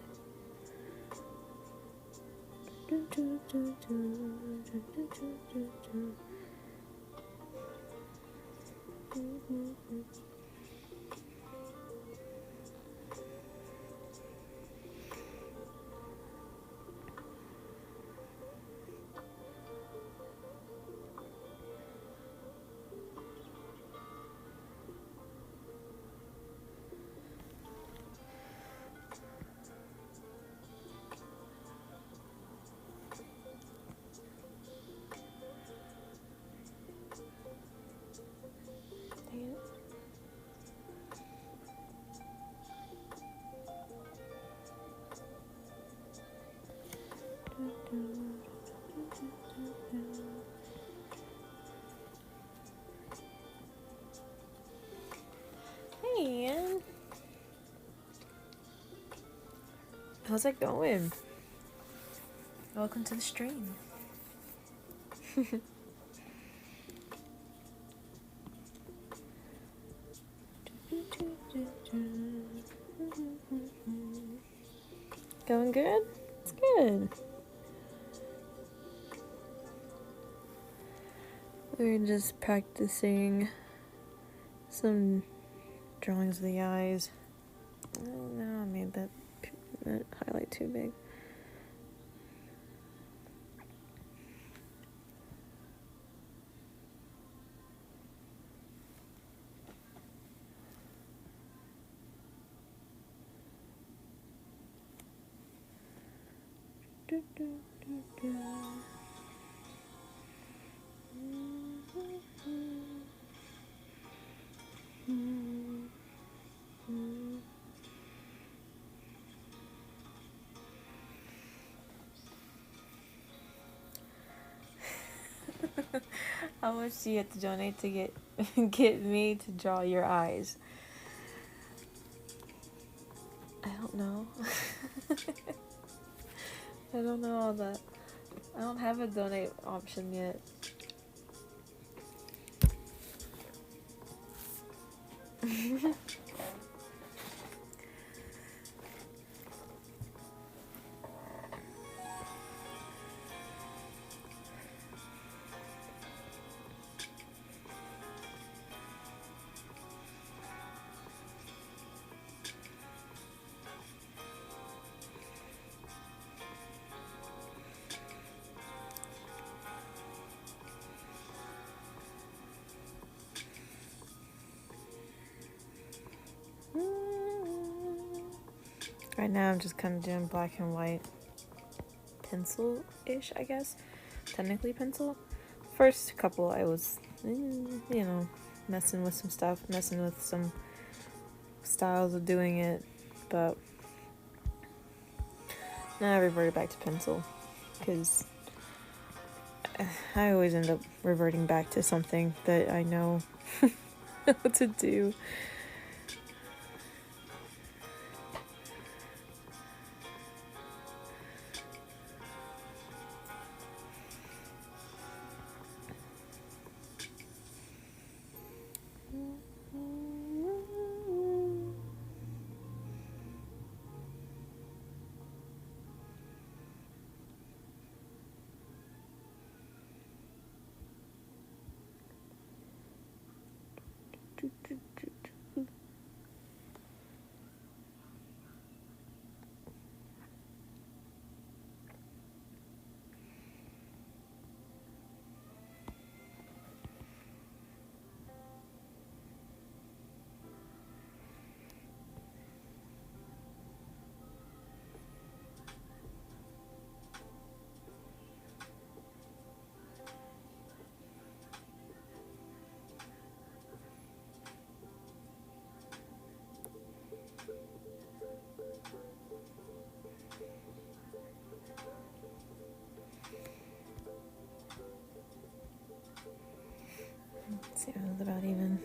Hey, Ian. How's it going? Welcome to the stream. Going good? It's good. We're just practicing some drawings of the eyes. No, I made that highlight too big. How much do you have to donate to get me to draw your eyes? I don't know. I don't know all that. I don't have a donate option yet. Right now I'm just kind of doing black and white pencil-ish, I guess. Technically pencil. First couple I was, messing with some stuff, messing with some styles of doing it, but now I reverted back to pencil, because I always end up reverting back to something that I know what to do. Let's see if it was about even.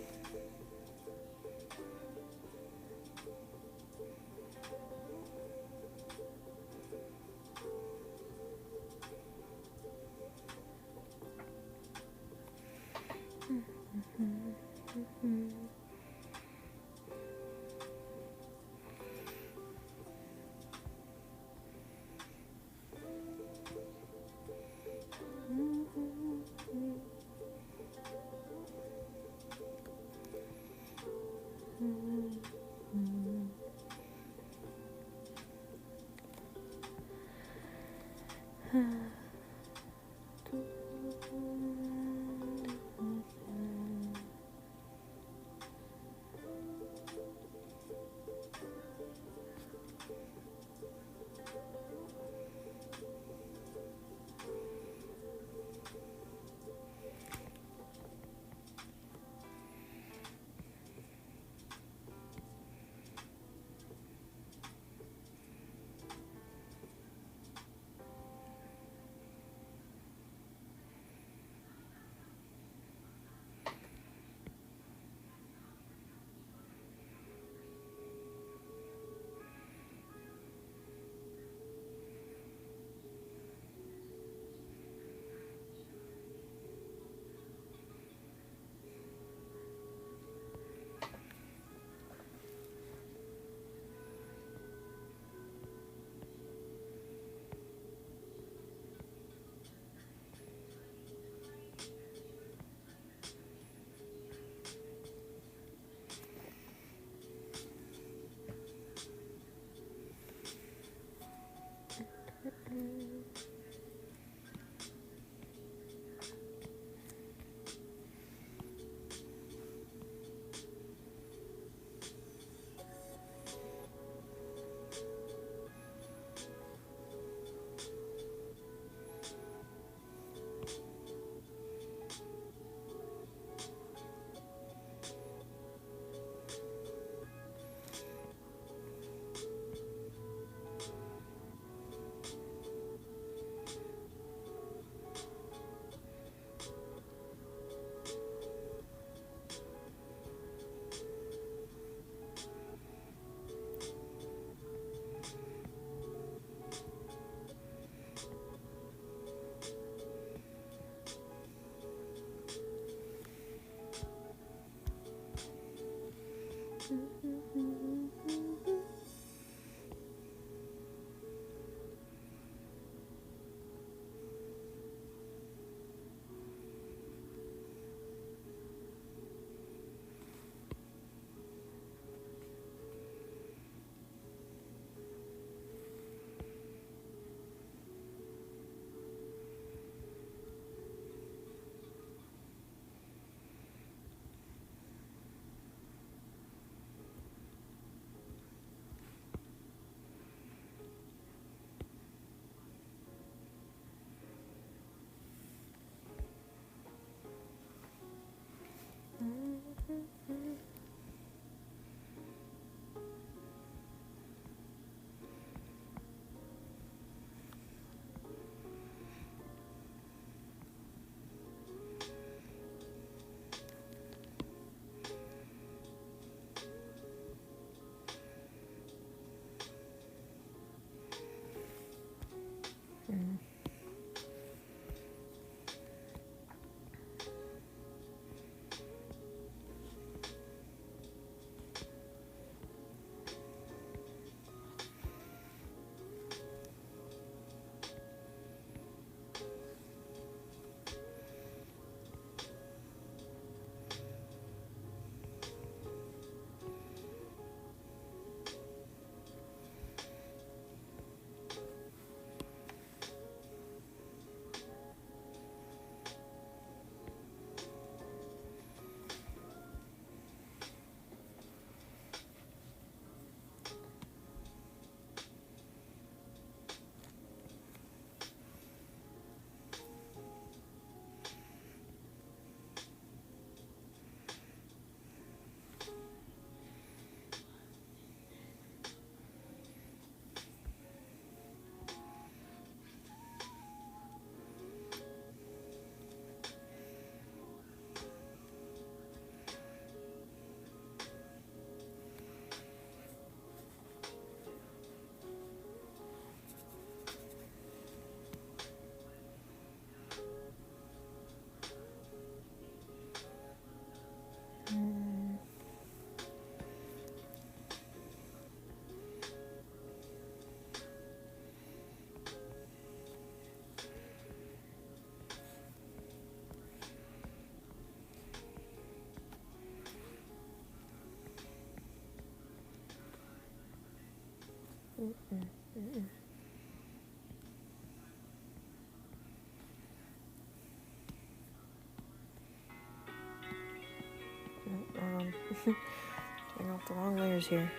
Turning off the wrong layers here.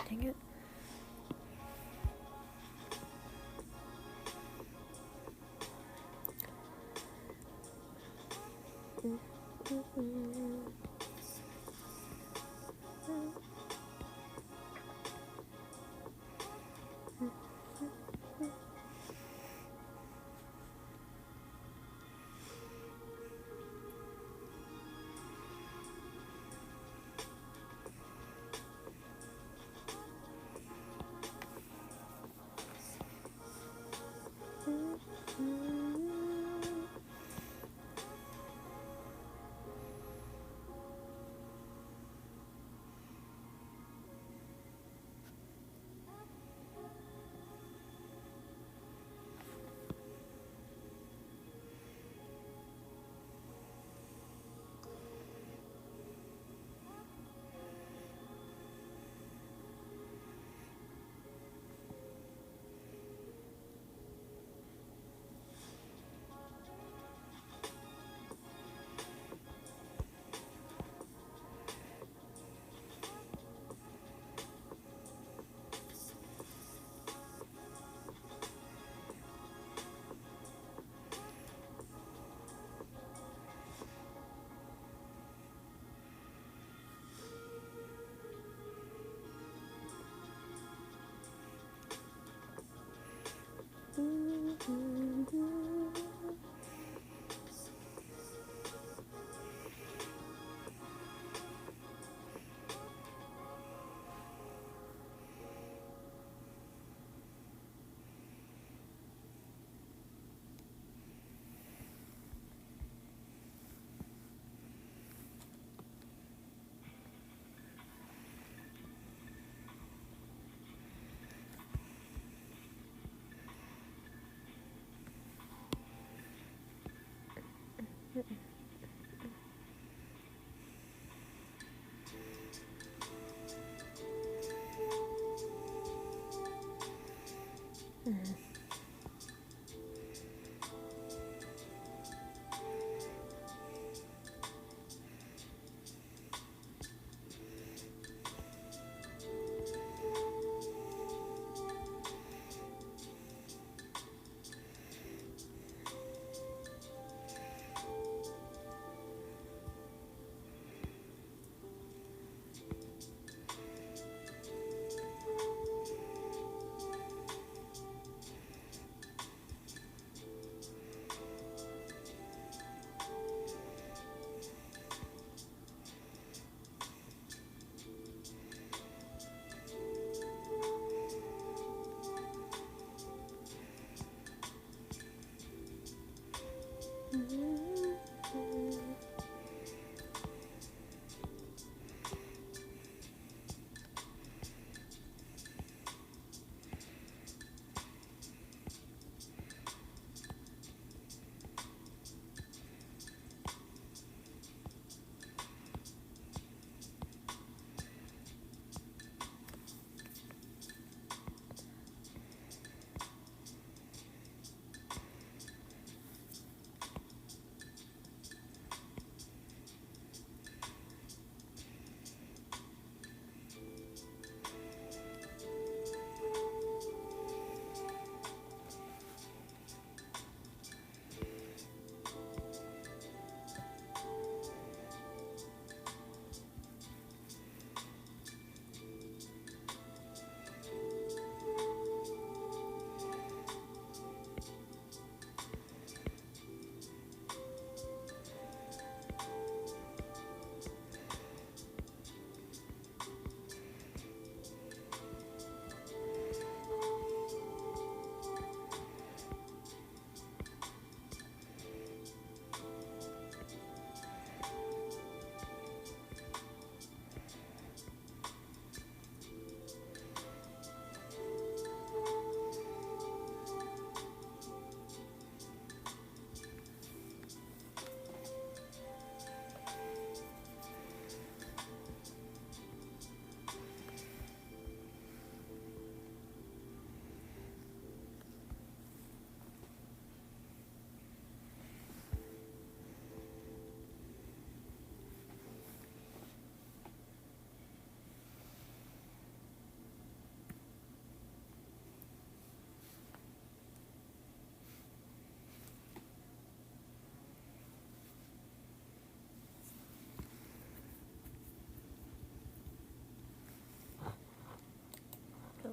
Dang it.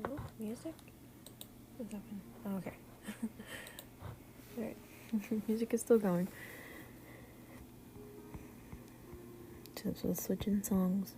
Oh, music? What's happening? Oh, okay. Alright. Music is still going. Just we'll switch in songs.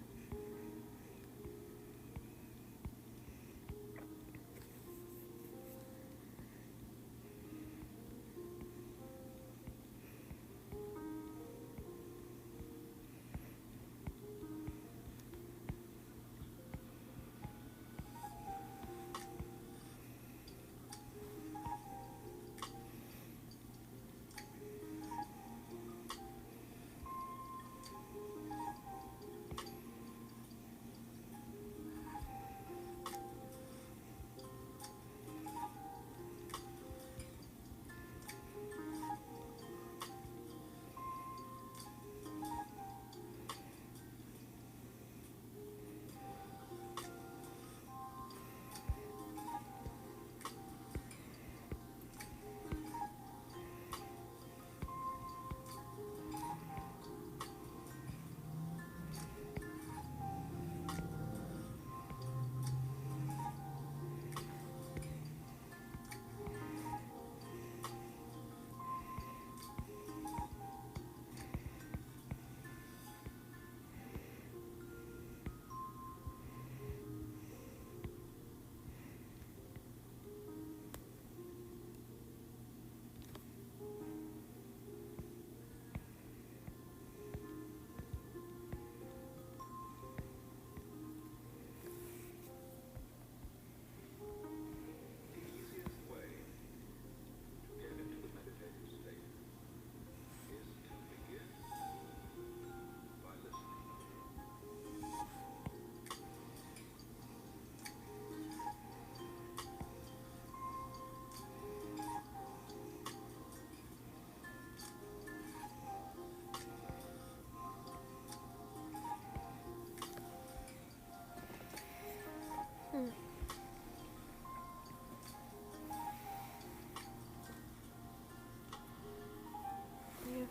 Yeah,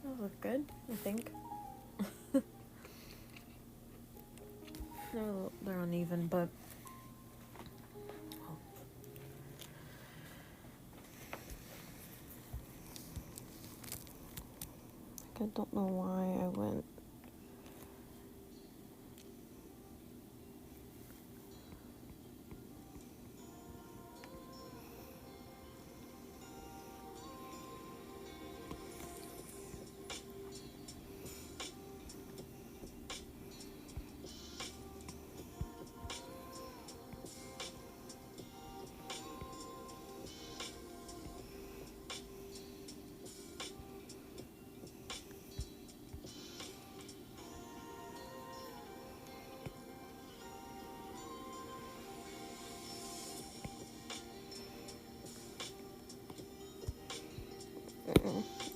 that look good, I think. They're uneven, but I don't know why I went.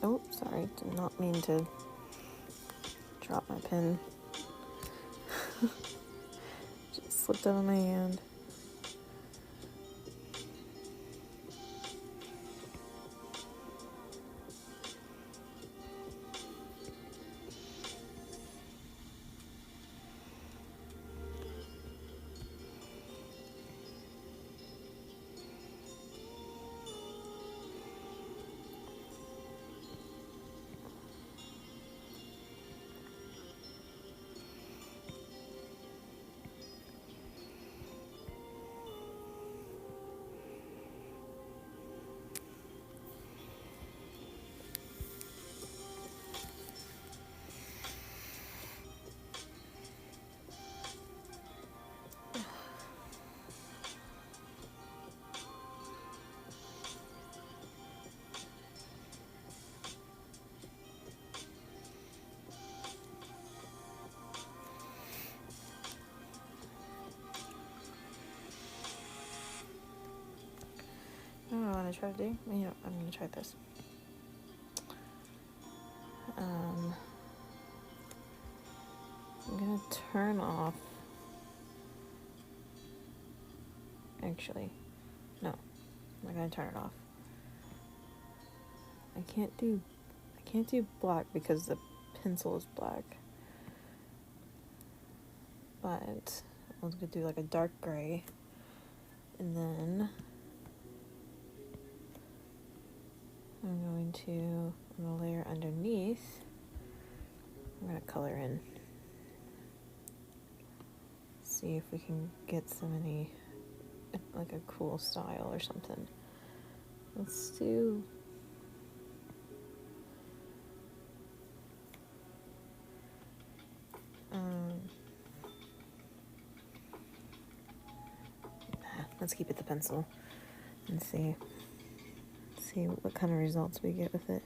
Oh, sorry, did not mean to drop my pen. Just slipped out of my hand. I don't know what I try to do. You know, I'm gonna try this. I'm gonna turn off. Actually, no, I'm not gonna turn it off. I can't do black because the pencil is black. But I was gonna do like a dark gray. And then on the layer underneath, I'm going to color in. See if we can get like a cool style or something. Let's do let's keep it the pencil and see what kind of results we get with it.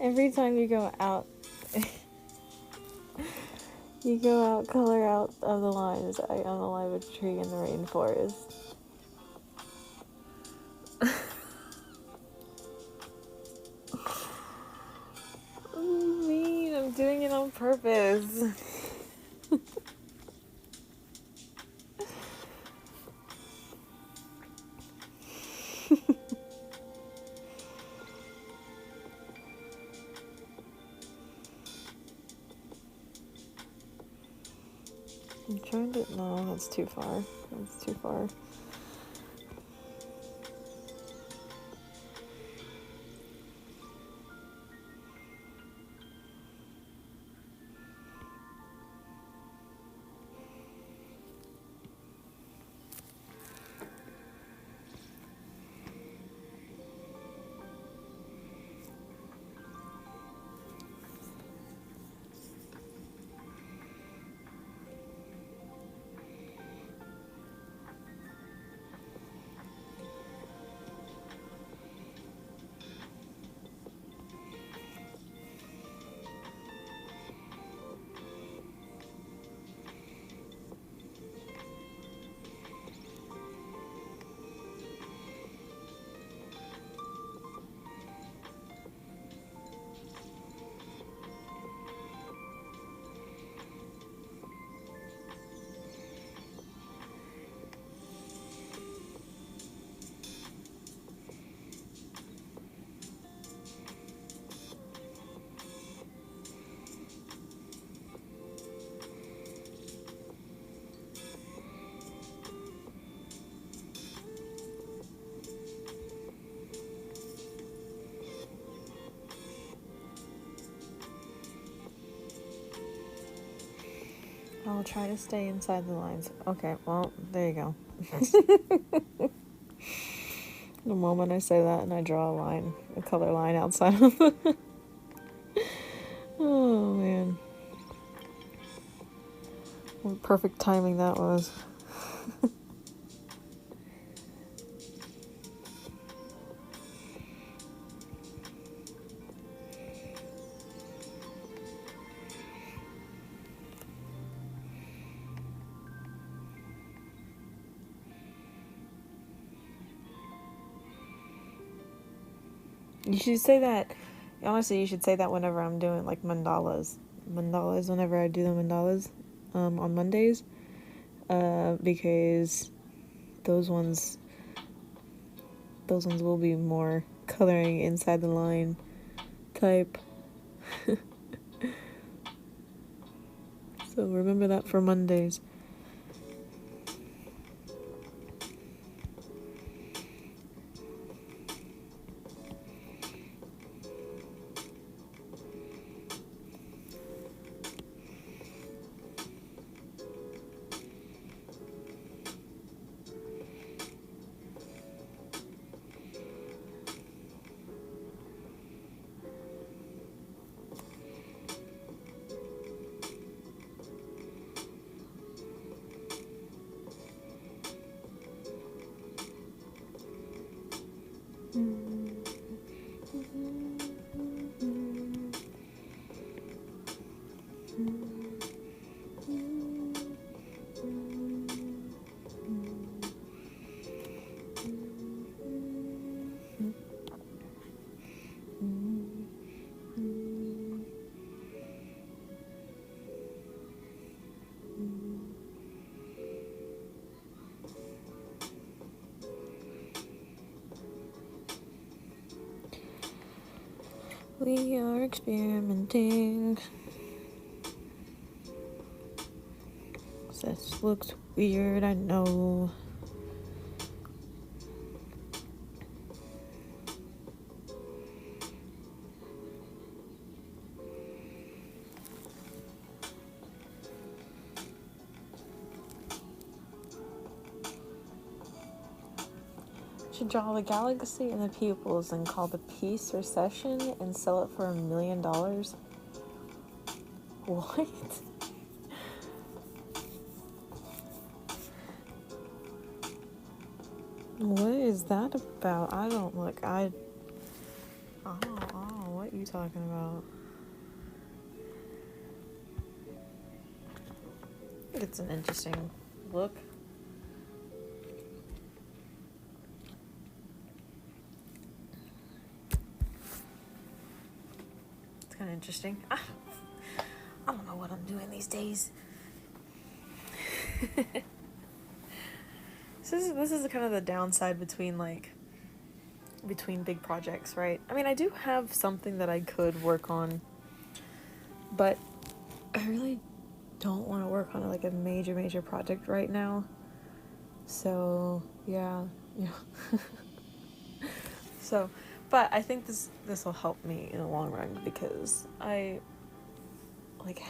Every time you go out, color out of the lines. I unalive a tree in the rainforest. Mean, I'm doing it on purpose. I'm trying to. No, that's too far. That's too far. I'll try to stay inside the lines. Okay, well, there you go. The moment I say that and I draw a line, a color line outside of the... Oh, man. What perfect timing that was. You should say that. Honestly, you should say that whenever I'm doing like mandalas. Mandalas, whenever I do the mandalas on Mondays. Because those ones will be more coloring inside the line type. So remember that for Mondays. We are experimenting. This looks weird, I know. Should draw the galaxy and the pupils and call the piece Recession and sell it for $1 million. What? What is that about? I don't know what are you talking about? I think it's an interesting look. It's kind of interesting. I don't know what I'm doing these days. This is kind of the downside between big projects, right? I mean, I do have something that I could work on, but I really don't want to work on like a major project right now. So yeah. So, but I think this will help me in the long run because I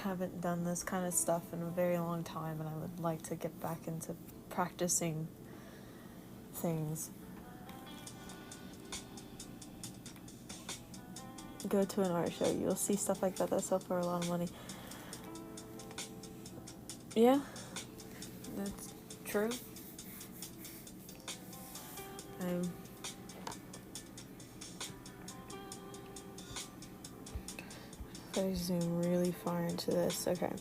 haven't done this kind of stuff in a very long time, and I would like to get back into practicing things. Go to an art show, you'll see stuff like that sell for a lot of money. Yeah, that's true. If I zoom really far into this, okay.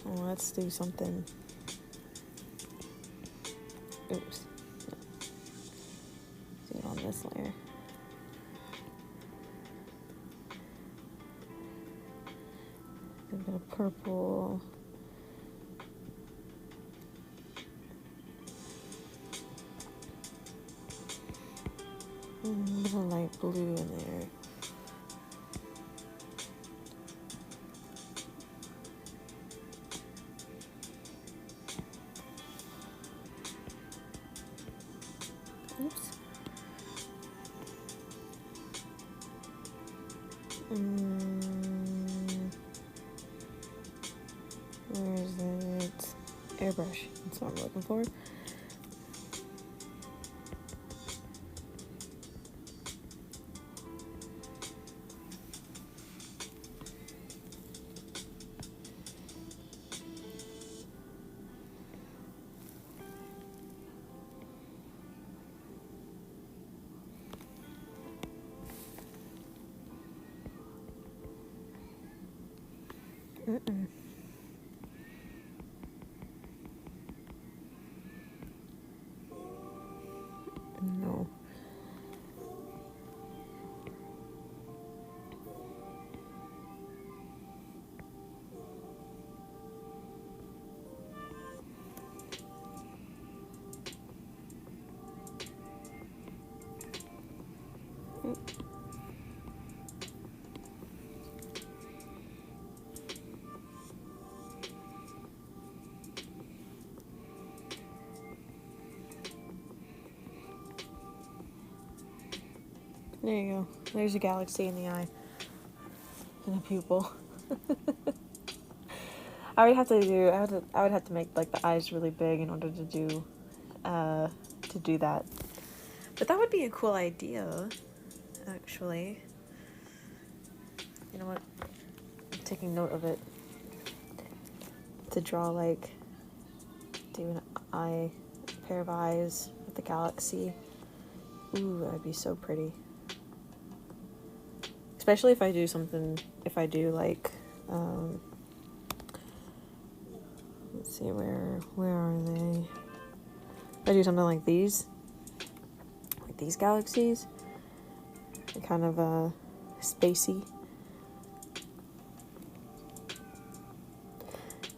Well, let's do something. Oops. No. Zoom on this layer. A bit of purple. A little light blue in there. Oops. Where paintbrush. That's what I'm looking for. No. There you go. There's a galaxy in the eye. And a pupil. I would have to make like the eyes really big in order to do that. But that would be a cool idea, actually. You know what? I'm taking note of it. To draw like do an eye, a pair of eyes with the galaxy. Ooh, that'd be so pretty. Especially if I do like, let's see, where are they? If I do something like these galaxies, kind of spacey.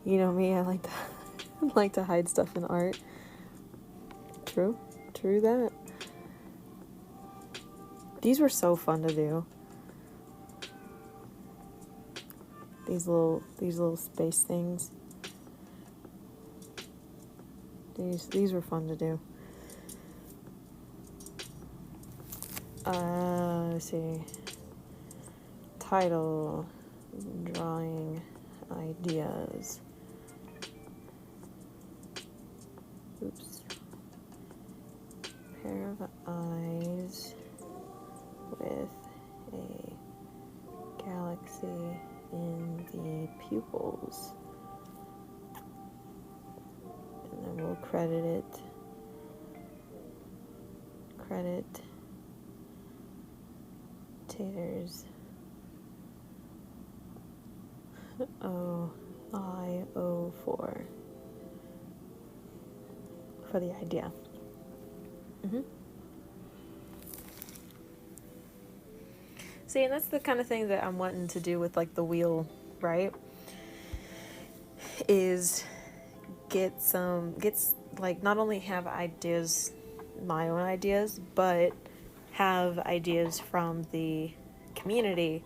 You know me, I like to like to hide stuff in art. True that. These were so fun to do. These little space things. These were fun to do. Let's see. Title, drawing ideas. Oops. Pair of eyes with a galaxy in the pupils. And then we'll credit it. Credit Taters. OIO4 for the idea. See, and that's the kind of thing that I'm wanting to do with like the wheel, right? Is like not only have ideas, my own ideas, but have ideas from the community,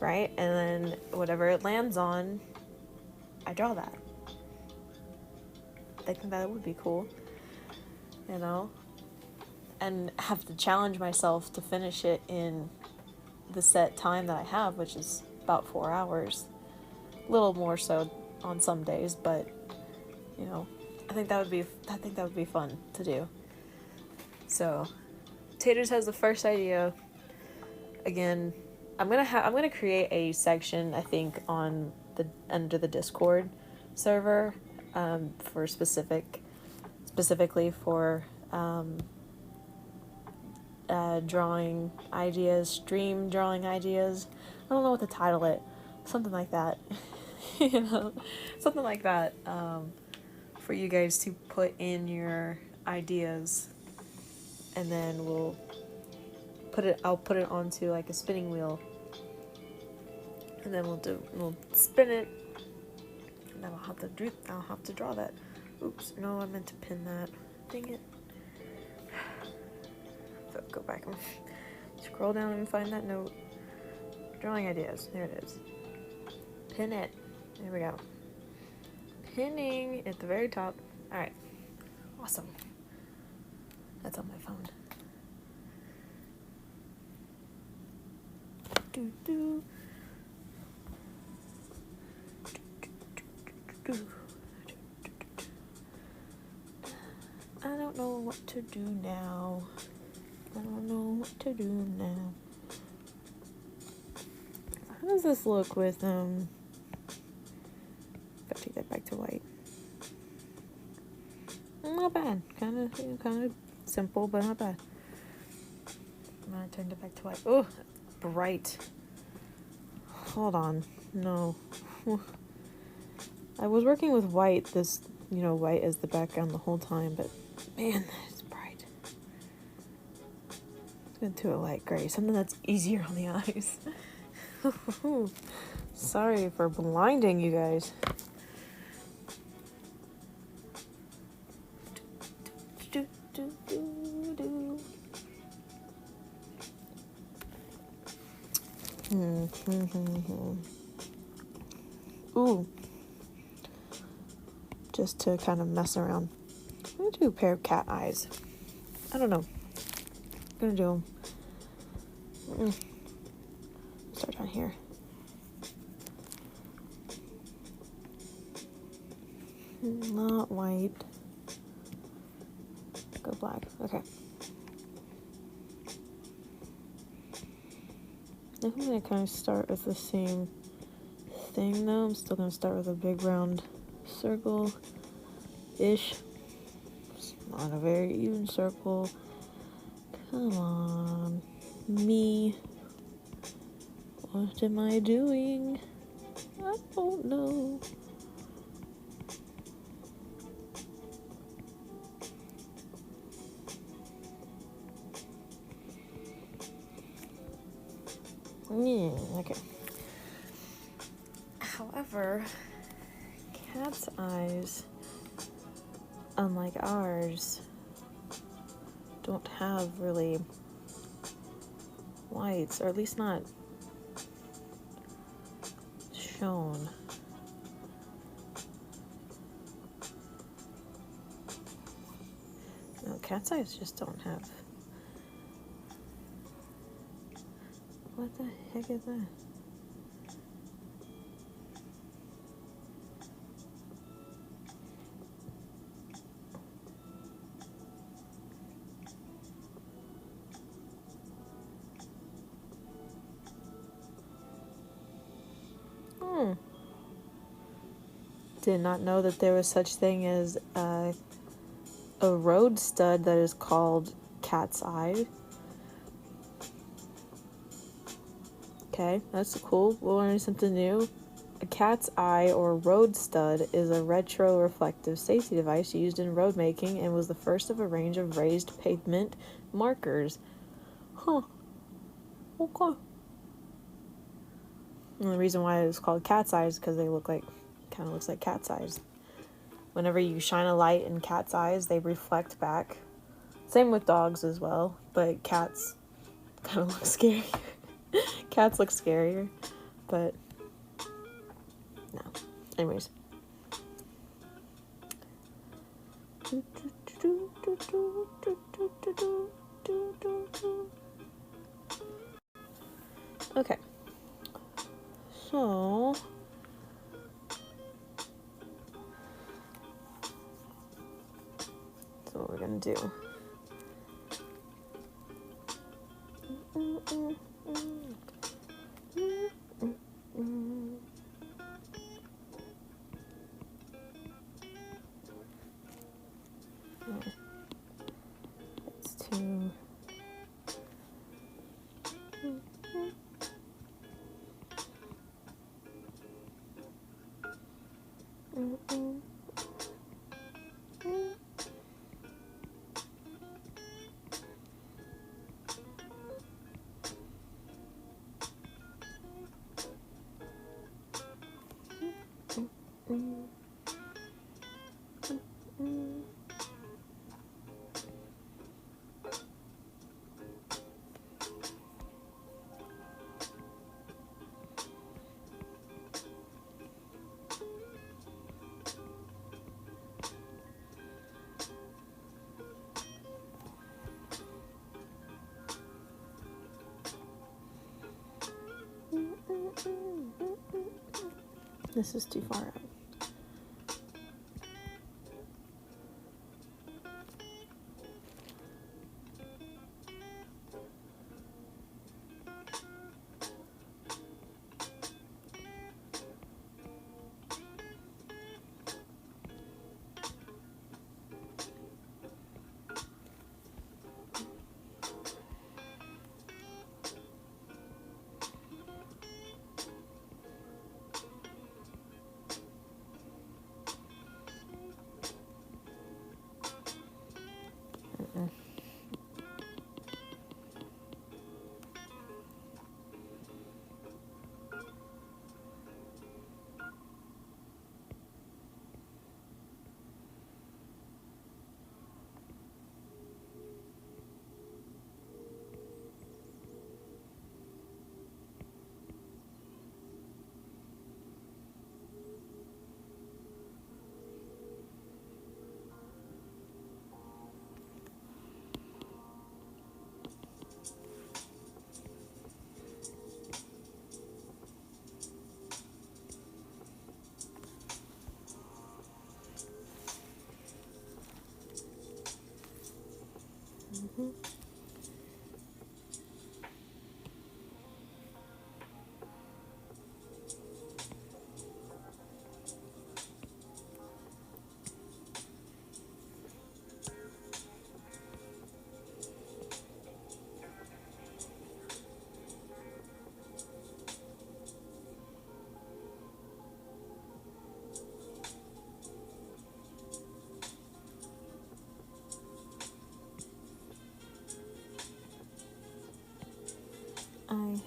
right? And then whatever it lands on, I draw that. I think that would be cool, you know? And have to challenge myself to finish it in the set time that I have, which is about 4 hours. A little more so on some days, but you know, I think that would be fun to do. So, Taters has the first idea. Again, I'm gonna create a section, I think, on under the Discord server, for specifically for drawing ideas, stream drawing ideas. I don't know what to title it. Something like that. You know, something like that, for you guys to put in your ideas, and then I'll put it onto like a spinning wheel, and then we'll spin it, and then I'll have to draw that. Oops, no, I meant to pin that. Dang it. So go back and scroll down and find that note. Drawing ideas. There it is. Pin it. There we go. Pinning at the very top. Alright. Awesome. That's on my phone. Do. don't know what to do now. I don't know what to do now. How does this look with, gotta take that back to white. Not bad. Kind of simple, but not bad. I'm gonna turn it back to white. Oh, bright. Hold on. No. I was working with white, this, white as the background the whole time, but man, it's bright. Let's go to a light gray, something that's easier on the eyes. Sorry for blinding you guys. Ooh. Just to kind of mess around. I'm gonna do a pair of cat eyes. I don't know. I'm gonna do them. Start down here. Not white. Go black. Okay. I think I'm gonna kind of start with the same thing though. I'm still gonna start with a big round circle-ish. It's not a very even circle. Come on. Me. What am I doing? I don't know. Yeah, okay. However, cat's eyes, unlike ours, don't have really whites, or at least not shown. No, cat's eyes just don't have. What the heck is that? Did not know that there was such thing as a road stud that is called cat's eye. Okay, that's cool. We're learning something new. A cat's eye or road stud is a retro-reflective safety device used in road making and was the first of a range of raised pavement markers. Huh. Okay. And the reason why it was called cat's eyes is because they kind of looks like cat's eyes. Whenever you shine a light in cat's eyes, they reflect back. Same with dogs as well, but cats kind of look scary. Cats look scarier, but no. Anyways. Okay. So that's what we're gonna do. It's too. This is too far out.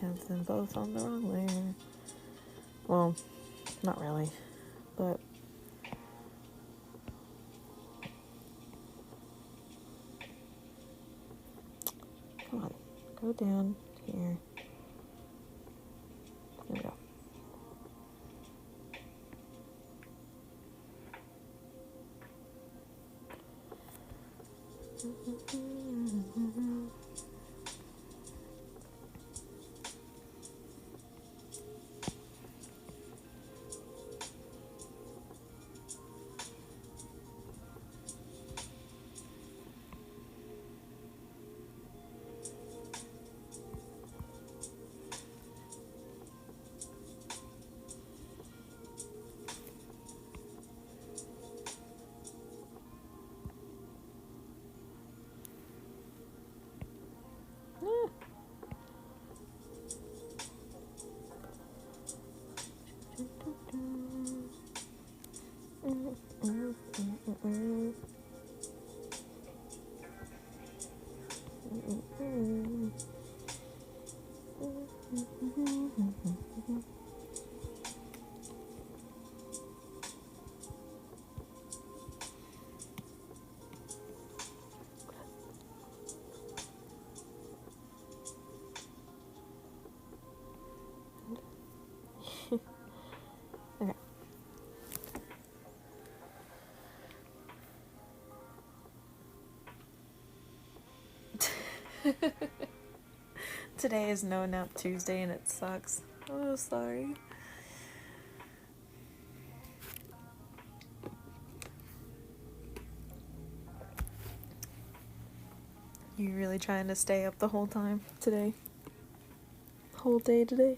have them both on the wrong layer. Well, not really, but come on, go down here. There we go. Okay. Today is No Nap Tuesday and it sucks. Oh, sorry. You really trying to stay up the whole time today? Whole day today?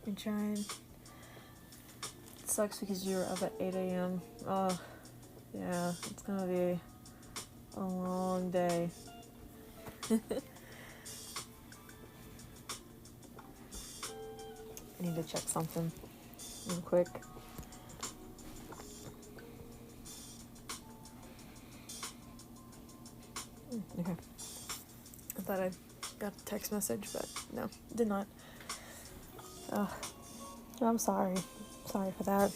You're trying. It sucks because you were up at 8 a.m. Oh, yeah, it's gonna be a long day. I need to check something real quick. Okay. I thought I got a text message, but no, did not. Oh, I'm sorry. Sorry for that.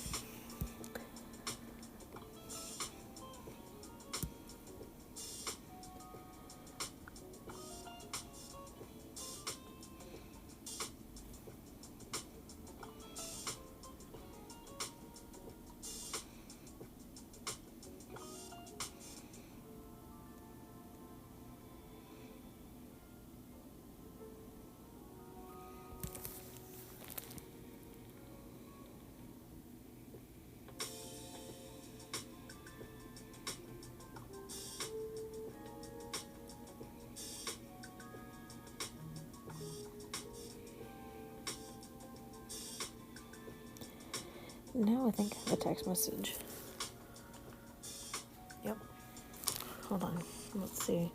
Now I think I have a text message. Yep. Hold on. Let's see.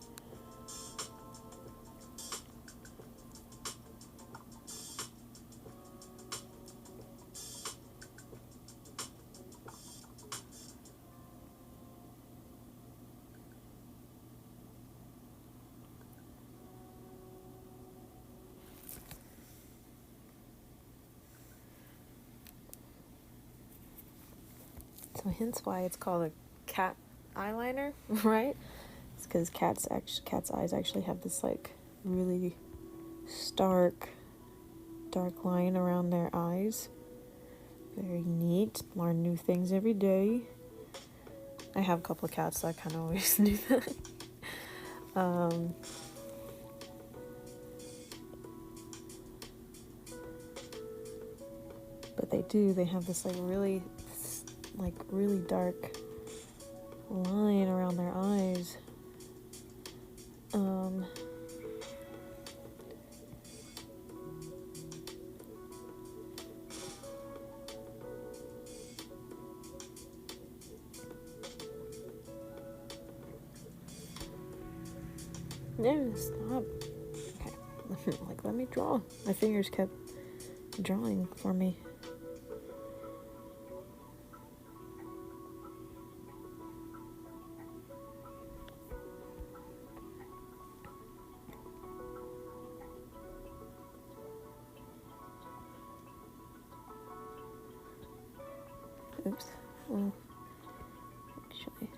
So hence why it's called a cat eyeliner, right? It's because cat's eyes actually have this like really stark, dark line around their eyes. Very neat. Learn new things every day. I have a couple of cats, so I kind of always do that. But they have this like really dark line around their eyes. No, stop. Okay. Like, let me draw. My fingers kept drawing for me. Oops. Well, actually.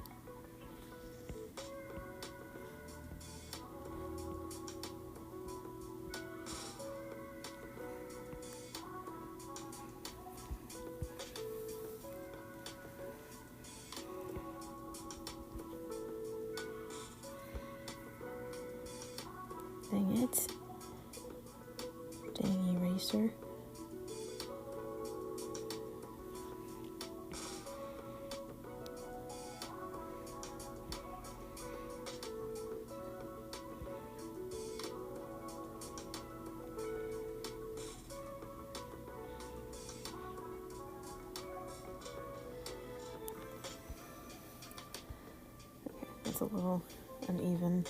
Dang it. Dang eraser. It's a little uneven.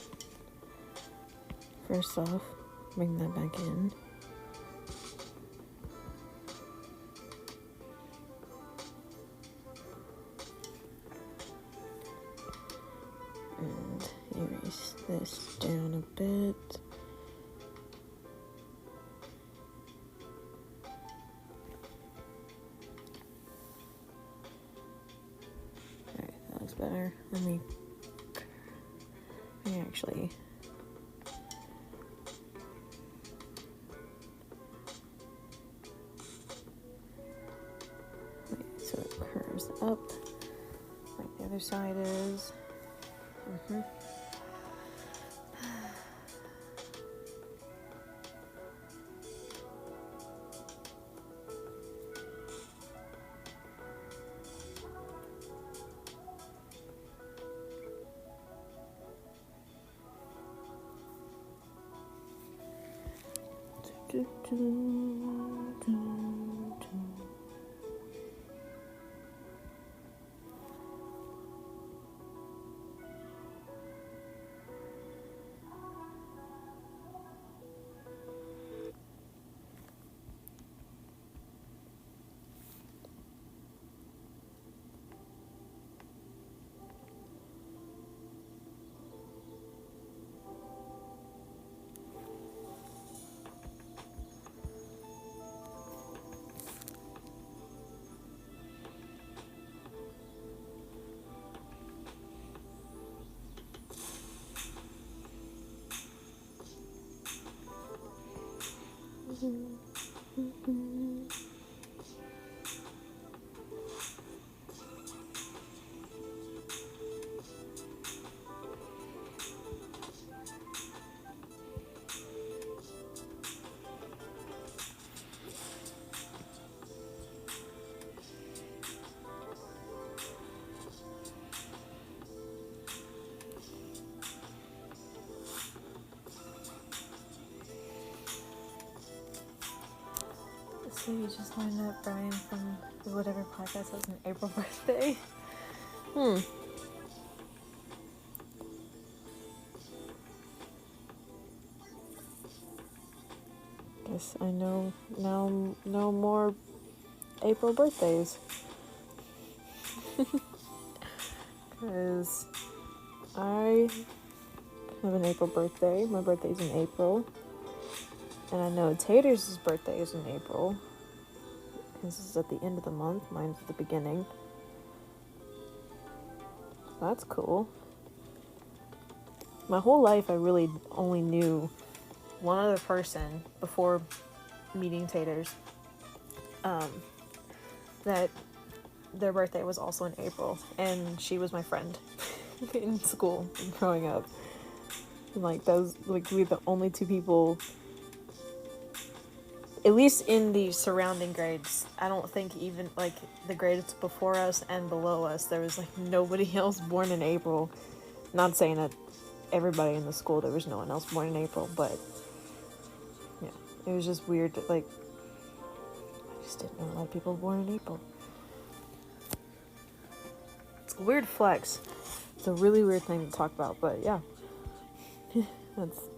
First off, bring that back in. And erase this down a bit. Alright, that looks better. Let me actually so it curves up like the other side is. So you just learned that Brian from whatever podcast has an April birthday? Guess I know now no more April birthdays. Because I have an April birthday. My birthday's in April. And I know Tater's birthday is in April. This is at the end of the month. Mine's at the beginning. That's cool. My whole life I really only knew one other person before meeting Taters. That their birthday was also in April. And she was my friend in school growing up. And like those, like we were the only two people, at least in the surrounding grades. I don't think even like the grades before us and below us, there was like nobody else born in April. Not saying that everybody in the school, there was no one else born in April, but yeah, it was just weird that, like, I just didn't know a lot of people born in April. It's a weird flex. It's a really weird thing to talk about, but yeah. That's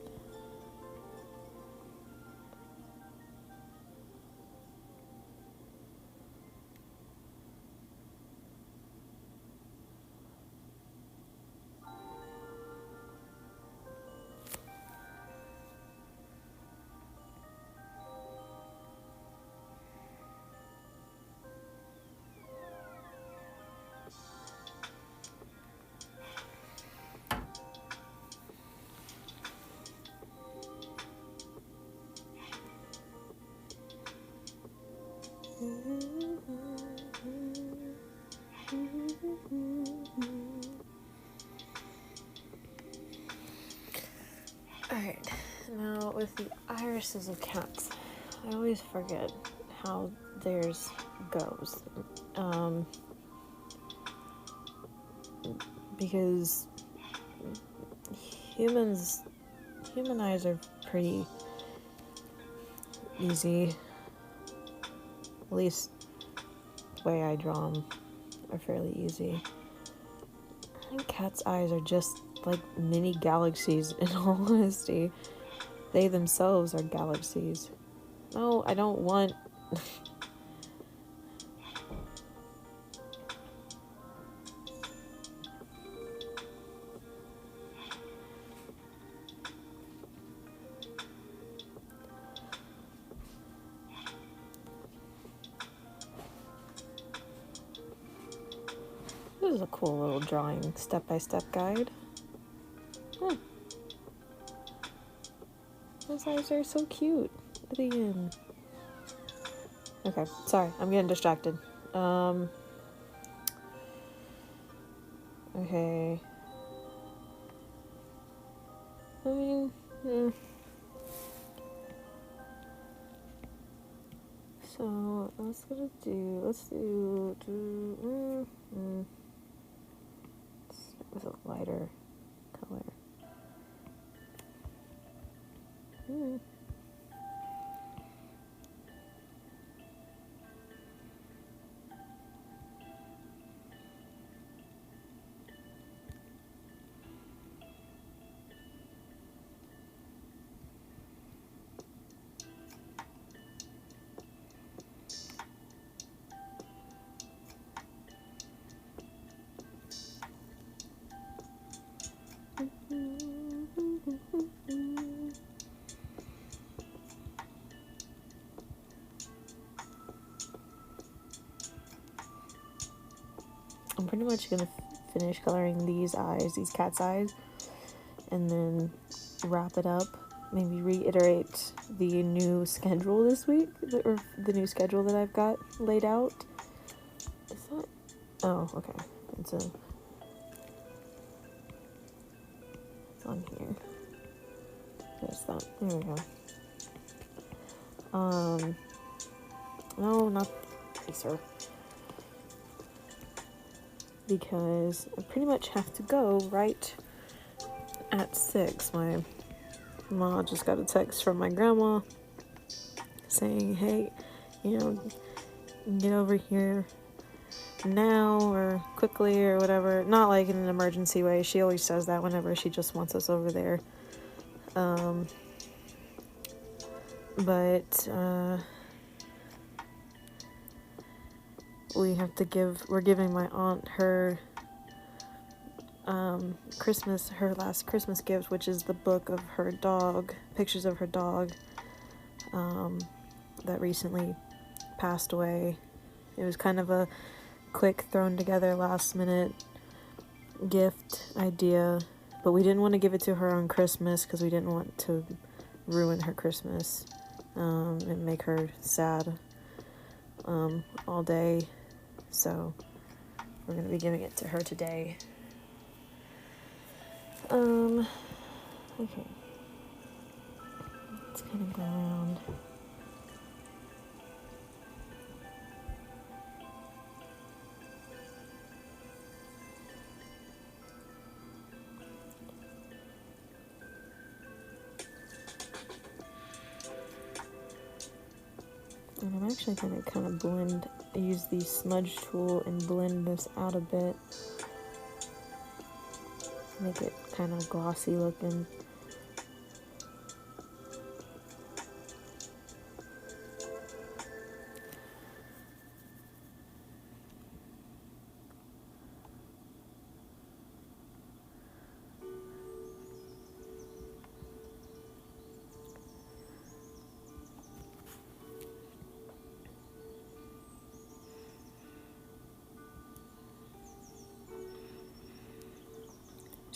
alright. Now with the irises of cats, I always forget how theirs goes. Because human eyes are pretty easy. At least the way I draw them are fairly easy. I think cats' eyes are just like mini galaxies, in all honesty. They themselves are galaxies. No, I don't want... This is a cool little drawing, step-by-step guide. Those eyes are so cute at the end. Okay, sorry, I'm getting distracted. Okay. I mean, So, let's do with a lighter color. I'm pretty much gonna finish coloring these eyes, these cat's eyes, and then wrap it up. Maybe reiterate the new schedule this week, or the new schedule that I've got laid out. Is that? Oh, okay. It's on here. There's that. There we go. No, not tracer. Because I pretty much have to go right at 6. My mom just got a text from my grandma saying, hey, get over here now or quickly or whatever. Not like in an emergency way. She always says that whenever she just wants us over there. But we're giving my aunt her her last Christmas gift, which is the book of her dog, pictures of her dog, that recently passed away. It was kind of a quick thrown together last minute gift idea, but we didn't want to give it to her on Christmas because we didn't want to ruin her Christmas and make her sad all day. So we're going to be giving it to her today. Okay. Let's kind of go around. And I'm actually going to kind of use the smudge tool and blend this out a bit. Make it kind of glossy looking.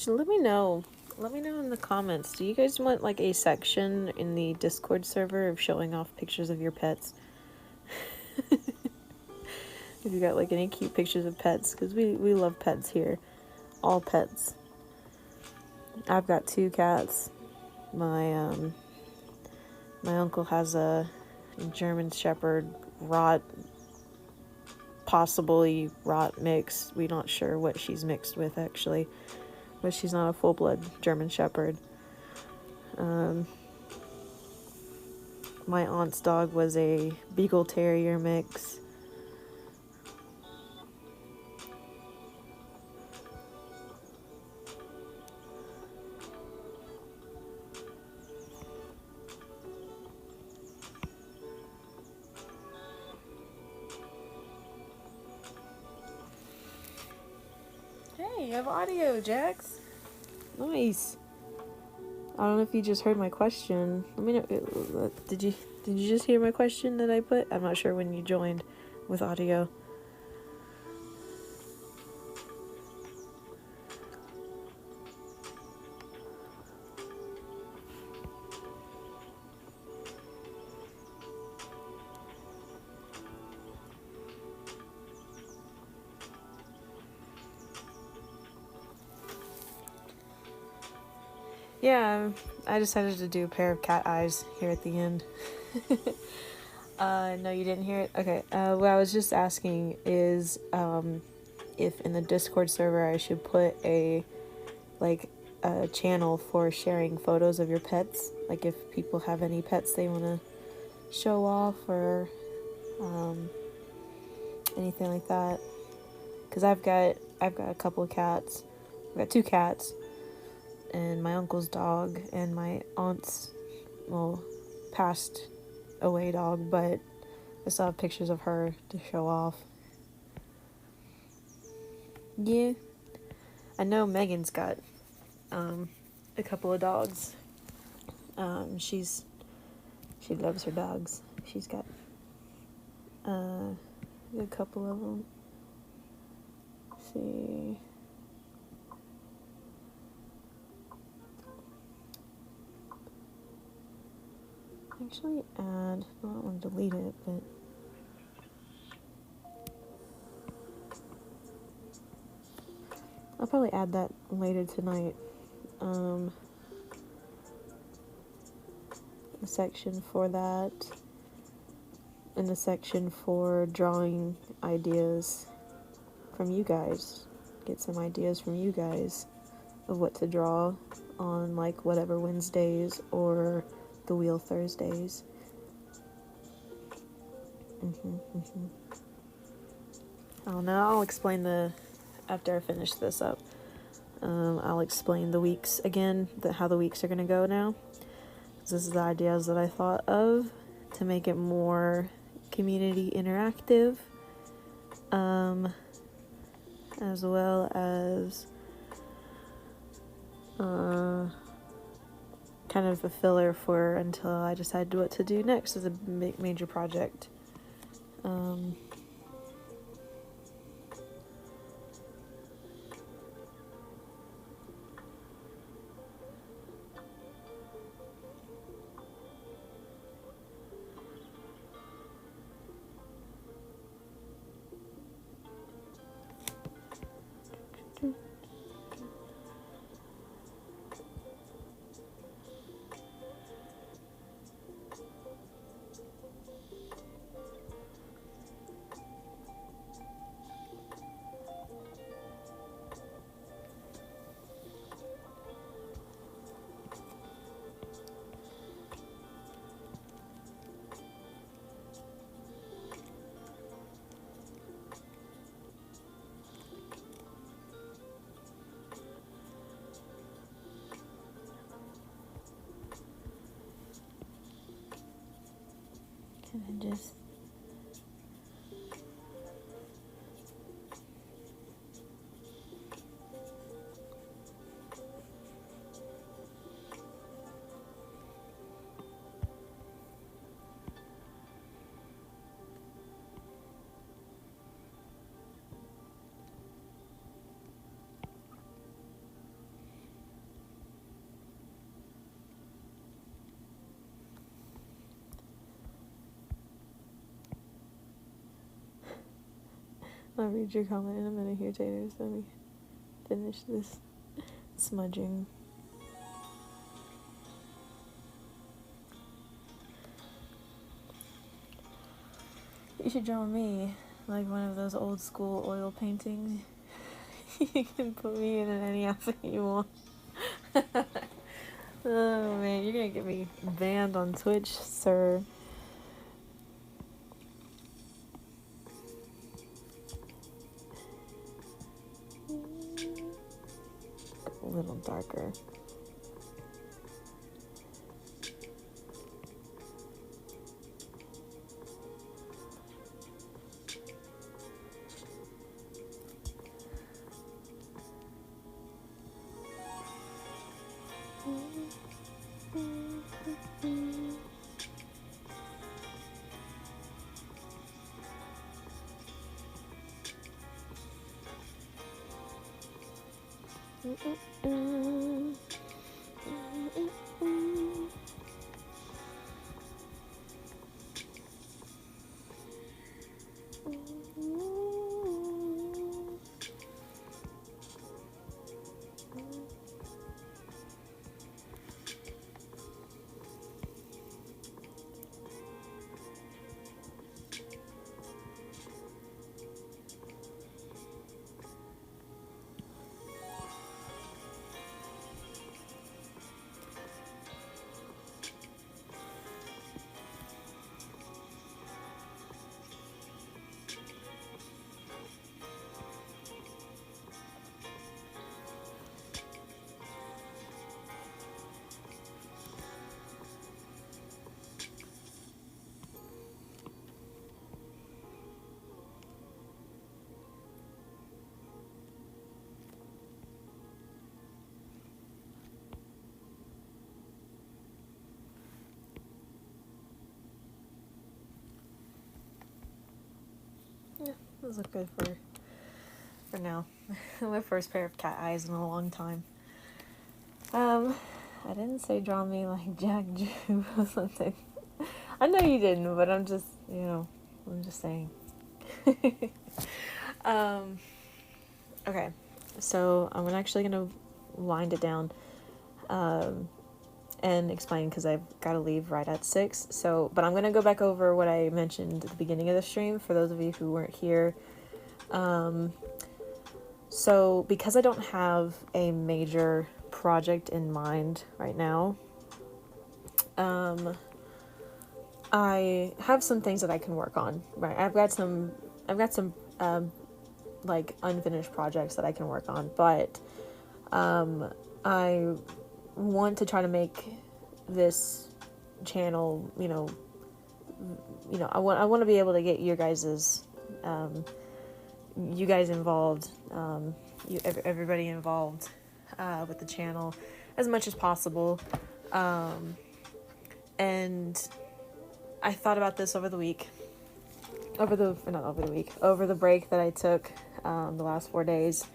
Let me know. Let me know in the comments. Do you guys want like a section in the Discord server of showing off pictures of your pets? If you got like any cute pictures of pets, because we love pets here. All pets. I've got 2 cats. My uncle has a German Shepherd possibly rot mix. We're not sure what she's mixed with actually, but she's not a full-blood German Shepherd. My aunt's dog was a Beagle Terrier mix. Hey, you have audio, Jax. Nice. I don't know if you just heard my question. Let me know. Did you just hear my question that I put? I'm not sure when you joined with audio. Yeah, I decided to do a pair of cat eyes here at the end. No, you didn't hear it? Okay, what I was just asking is, if in the Discord server I should put a channel for sharing photos of your pets. Like if people have any pets they want to show off or anything like that. Because I've got a couple of cats. I've got 2 cats. And my uncle's dog and my aunt's, well, passed away dog, but I still have pictures of her to show off. Yeah. I know Megan's got a couple of dogs. She loves her dogs. She's got a couple of them. Let's see. Actually add, I don't want to delete it, but I'll probably add that later tonight. A section for that, and a section for drawing ideas from you guys. Get some ideas from you guys of what to draw on like whatever Wednesdays or the Wheel Thursdays. Oh no, I'll explain after I finish this up. I'll explain the weeks again, how the weeks are gonna go now. This is the ideas that I thought of to make it more community interactive, as well as kind of a filler for until I decide what to do next as a major project. I'll read your comment in a minute here, Taylor. So let me finish this smudging. You should draw me like one of those old school oil paintings. You can put me in any outfit you want. Oh man, you're gonna get me banned on Twitch, sir. A little darker. Yeah, those look good for now. My first pair of cat eyes in a long time. I didn't say draw me like Jack Jew or something. I know you didn't, but I'm just, I'm just saying. Okay, so I'm actually gonna wind it down, and explain because I've got to leave right at 6. So, but I'm gonna go back over what I mentioned at the beginning of the stream for those of you who weren't here. So because I don't have a major project in mind right now, I have some things that I can work on. Right, I've got some like unfinished projects that I can work on, but I want to try to make this channel, I want to be able to get you guys involved, everybody involved with the channel as much as possible. And I thought about this over the break that I took, the last 4 days.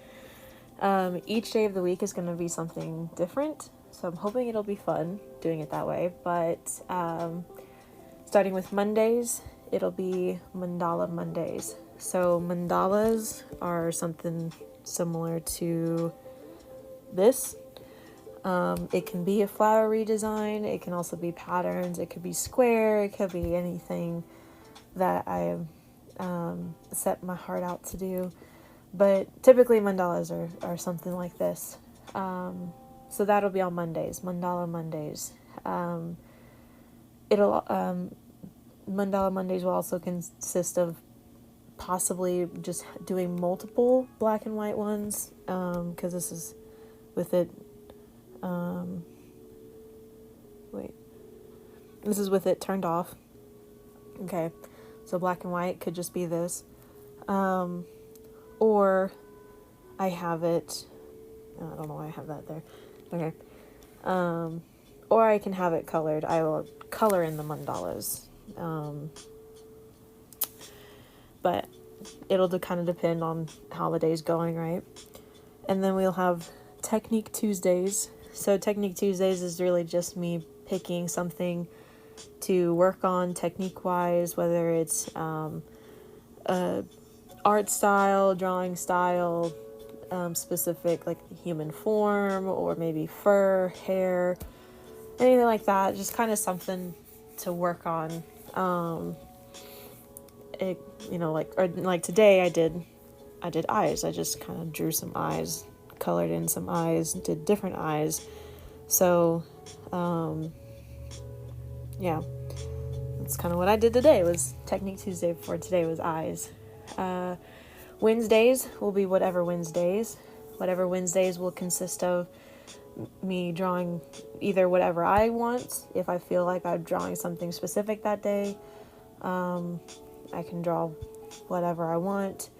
Each day of the week is going to be something different, so I'm hoping it'll be fun doing it that way. But starting with Mondays, it'll be Mandala Mondays. So mandalas are something similar to this. It can be a flower redesign, it can also be patterns, it could be square, it could be anything that I set my heart out to do. But typically mandalas are something like this. So that'll be on Mondays, Mandala Mondays. Mandala Mondays will also consist of possibly just doing multiple black and white ones, because this is with it. This is with it turned off. Okay, so black and white could just be this, or I have it. I don't know why I have that there. Okay, or I can have it colored. I will color in the mandalas, but it'll kind of depend on how the day's going, right? And then we'll have Technique Tuesdays. So Technique Tuesdays is really just me picking something to work on technique-wise, whether it's art art style, drawing style, specific, like human form, or maybe fur, hair, anything like that. Just kind of something to work on. It, like today I did eyes. I just kind of drew some eyes, colored in some eyes, did different eyes. So, yeah, that's kind of what I did today. Was Technique Tuesday for today was eyes. Wednesdays will be whatever Wednesdays. Whatever Wednesdays will consist of me drawing either whatever I want. If I feel like I'm drawing something specific that day, I can draw whatever I want.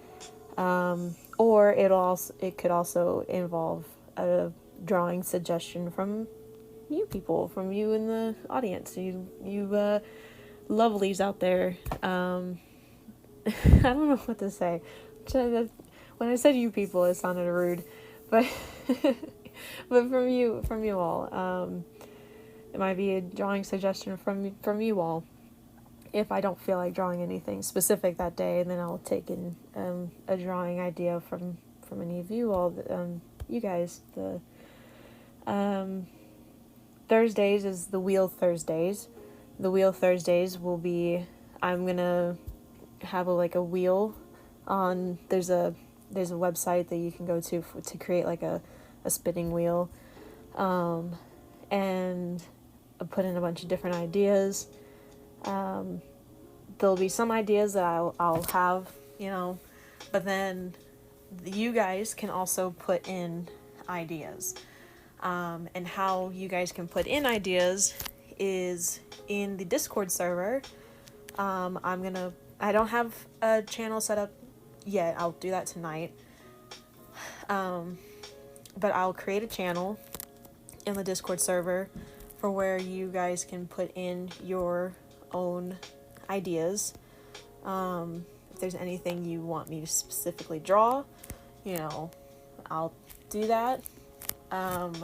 Or it could also involve a drawing suggestion from you people, from you in the audience, you lovelies out there. I don't know what to say. When I said you people, it sounded rude, but but from you all, it might be a drawing suggestion from you all. If I don't feel like drawing anything specific that day, and then I'll take in a drawing idea from any of you all. You guys, the Thursdays is the Wheel Thursdays. The Wheel Thursdays will be, I'm gonna have a wheel on. There's a website that you can go to create like a spinning wheel, and I put in a bunch of different ideas. There'll be some ideas that I'll have, but then you guys can also put in ideas. And how you guys can put in ideas is in the Discord server. I don't have a channel set up yet. I'll do that tonight. But I'll create a channel in the Discord server for where you guys can put in your own ideas. If there's anything you want me to specifically draw, I'll do that. I'll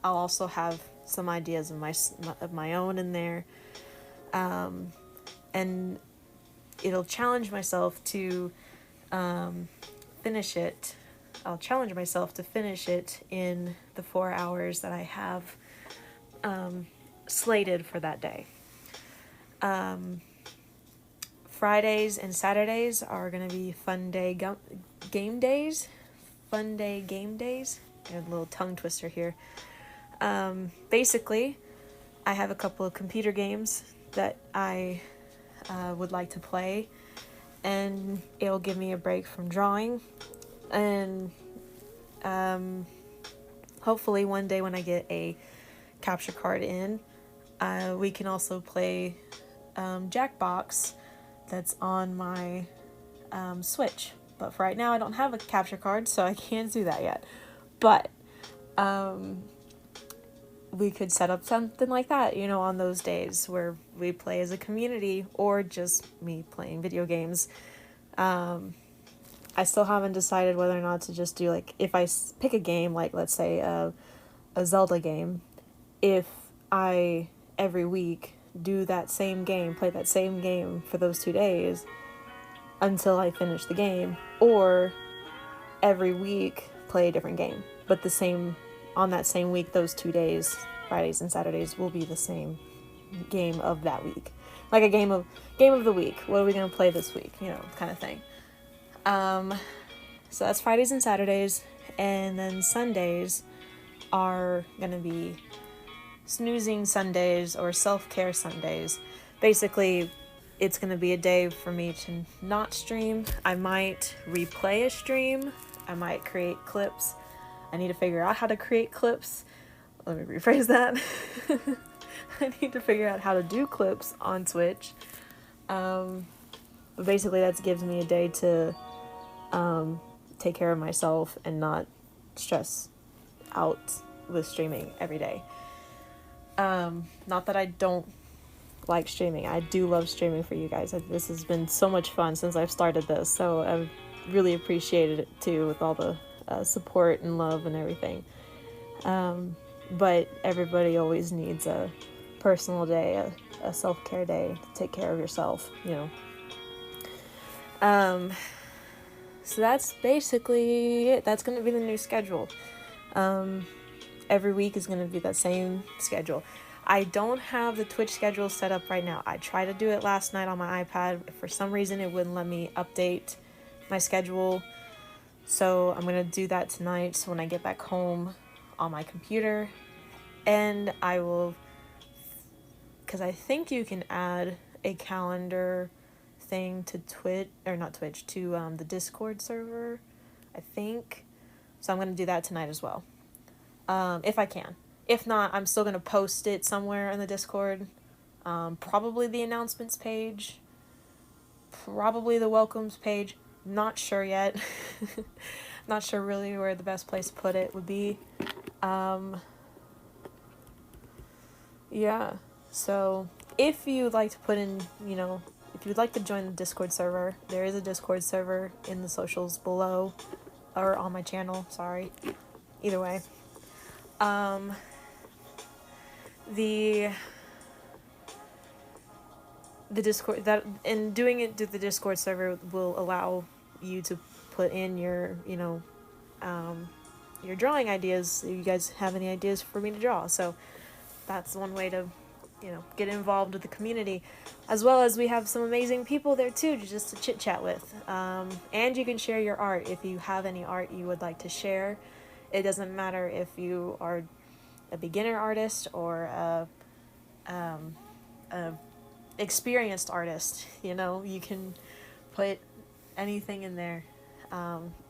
also have some ideas of my own in there. And it'll challenge myself to finish it. I'll challenge myself to finish it in the 4 hours that I have slated for that day. Fridays and Saturdays are going to be fun day game days. Fun day game days. A little tongue twister here. Basically, I have a couple of computer games that I would like to play, and it'll give me a break from drawing. And hopefully one day when I get a capture card in, we can also play Jackbox that's on my Switch. But for right now, I don't have a capture card, so I can't do that yet. But we could set up something like that, on those days where we play as a community, or just me playing video games. I still haven't decided whether or not to just do, if I pick a game, let's say a Zelda game, if I every week do that same game, play that same game for those 2 days until I finish the game, or every week play a different game, but on that same week, those 2 days, Fridays and Saturdays, will be the same game of that week, like a game of the week. What are we going to play this week, kind of thing. So that's Fridays and Saturdays, and then Sundays are going to be snoozing Sundays or self-care Sundays. Basically, it's going to be a day for me to not stream. I might replay a stream. I might create clips. I need to figure out how to create clips. Let me rephrase that. I need to figure out how to do clips on Twitch. But basically, that gives me a day to take care of myself and not stress out with streaming every day. Not that I don't like streaming. I do love streaming for you guys. This has been so much fun since I've started this, so I've really appreciated it too, with all the support and love and everything. But everybody always needs a personal day, a self-care day to take care of yourself, so that's basically it. That's going to be the new schedule. Every week is going to be that same schedule. I don't have the Twitch schedule set up right now. I tried to do it last night on my iPad. For some reason, it wouldn't let me update my schedule. So I'm going to do that tonight. So when I get back home on my computer, and I will, because I think you can add a calendar thing to Twitch, or not Twitch, to the Discord server, I think. So I'm going to do that tonight as well. If I can. If not, I'm still going to post it somewhere in the Discord. Probably the announcements page. Probably the welcomes page. Not sure yet. Not sure really where the best place to put it would be. Yeah. So if you'd like to put in, if you'd like to join the Discord server, there is a Discord server in the socials below. Or on my channel, sorry. Either way. The Discord, that, and doing it to the Discord server will allow you to put in your drawing ideas. If you guys have any ideas for me to draw, so that's one way to get involved with the community, as well as we have some amazing people there too, just to chit chat with. And you can share your art if you have any art you would like to share. It doesn't matter if you are a beginner artist or a experienced artist. You can put anything in there,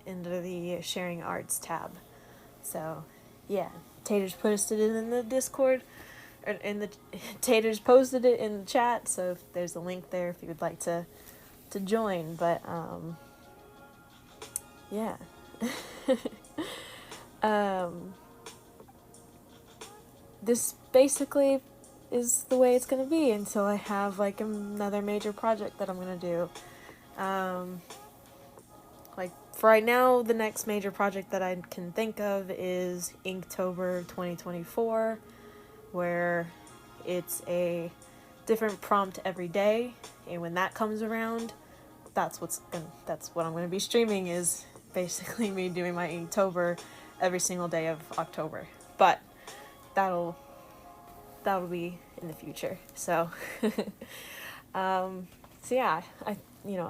into the sharing arts tab. So yeah, Tater's posted it in the Discord, or Tater's posted it in the chat, so if there's a link there if you would like to join. But yeah. This basically is the way it's gonna be until I have like another major project that I'm gonna do. Like for right now, the next major project that I can think of is Inktober 2024, where it's a different prompt every day, and when that comes around, that's what I'm gonna be streaming, is basically me doing my Inktober every single day of October. But that'll be in the future. So so yeah, I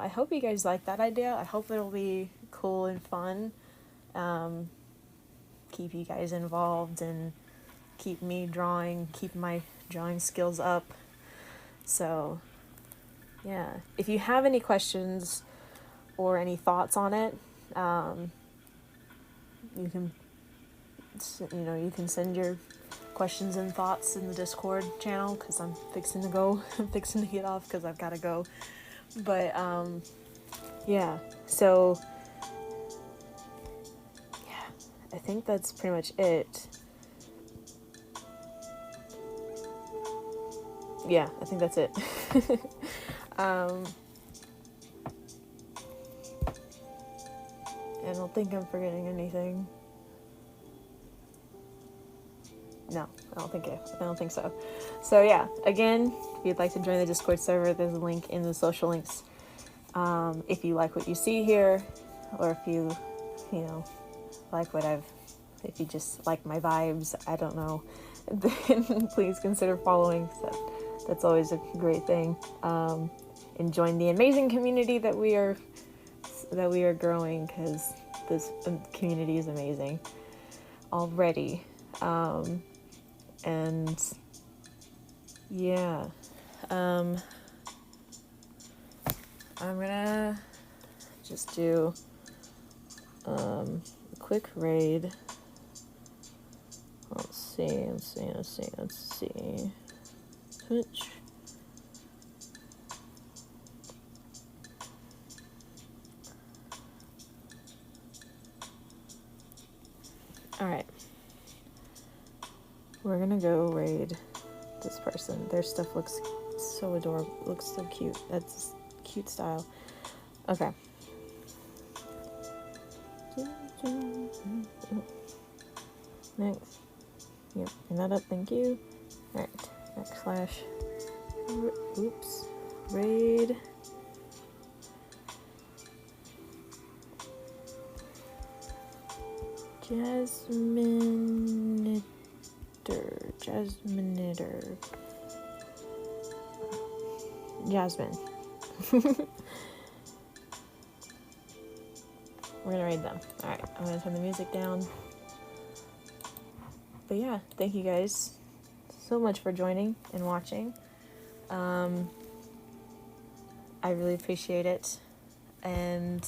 hope you guys like that idea. I hope it'll be cool and fun. Keep you guys involved and keep me drawing, keep my drawing skills up. So yeah, if you have any questions or any thoughts on it, you can send your questions and thoughts in the Discord channel, because I'm fixing to get off because I've got to go. But yeah, so yeah, I think that's pretty much it. Yeah, I think that's it. I don't think I'm forgetting anything. No, I don't think so. So yeah, again, if you'd like to join the Discord server, there's a link in the social links. If you like what you see here, or if you like if you just like my vibes, I don't know, then please consider following. That's always a great thing. And join the amazing community that we are growing, because this community is amazing already. And yeah, I'm gonna just do a quick raid. Let's see. Twitch. Alright. We're gonna go raid this person. Their stuff looks so adorable. Looks so cute. That's cute style. Okay. Next. Yep, bring that up, thank you. Alright. Raid. Jasminator. Jasminator. Jasmine. We're gonna read them. Alright, I'm gonna turn the music down. But yeah, thank you guys so much for joining and watching. I really appreciate it. And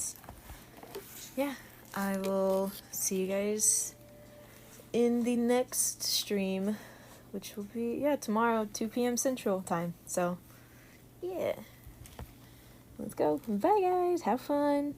yeah, I will see you guys in the next stream, which will be, yeah, tomorrow, 2 p.m. Central Time. So, yeah. Let's go. Bye, guys. Have fun.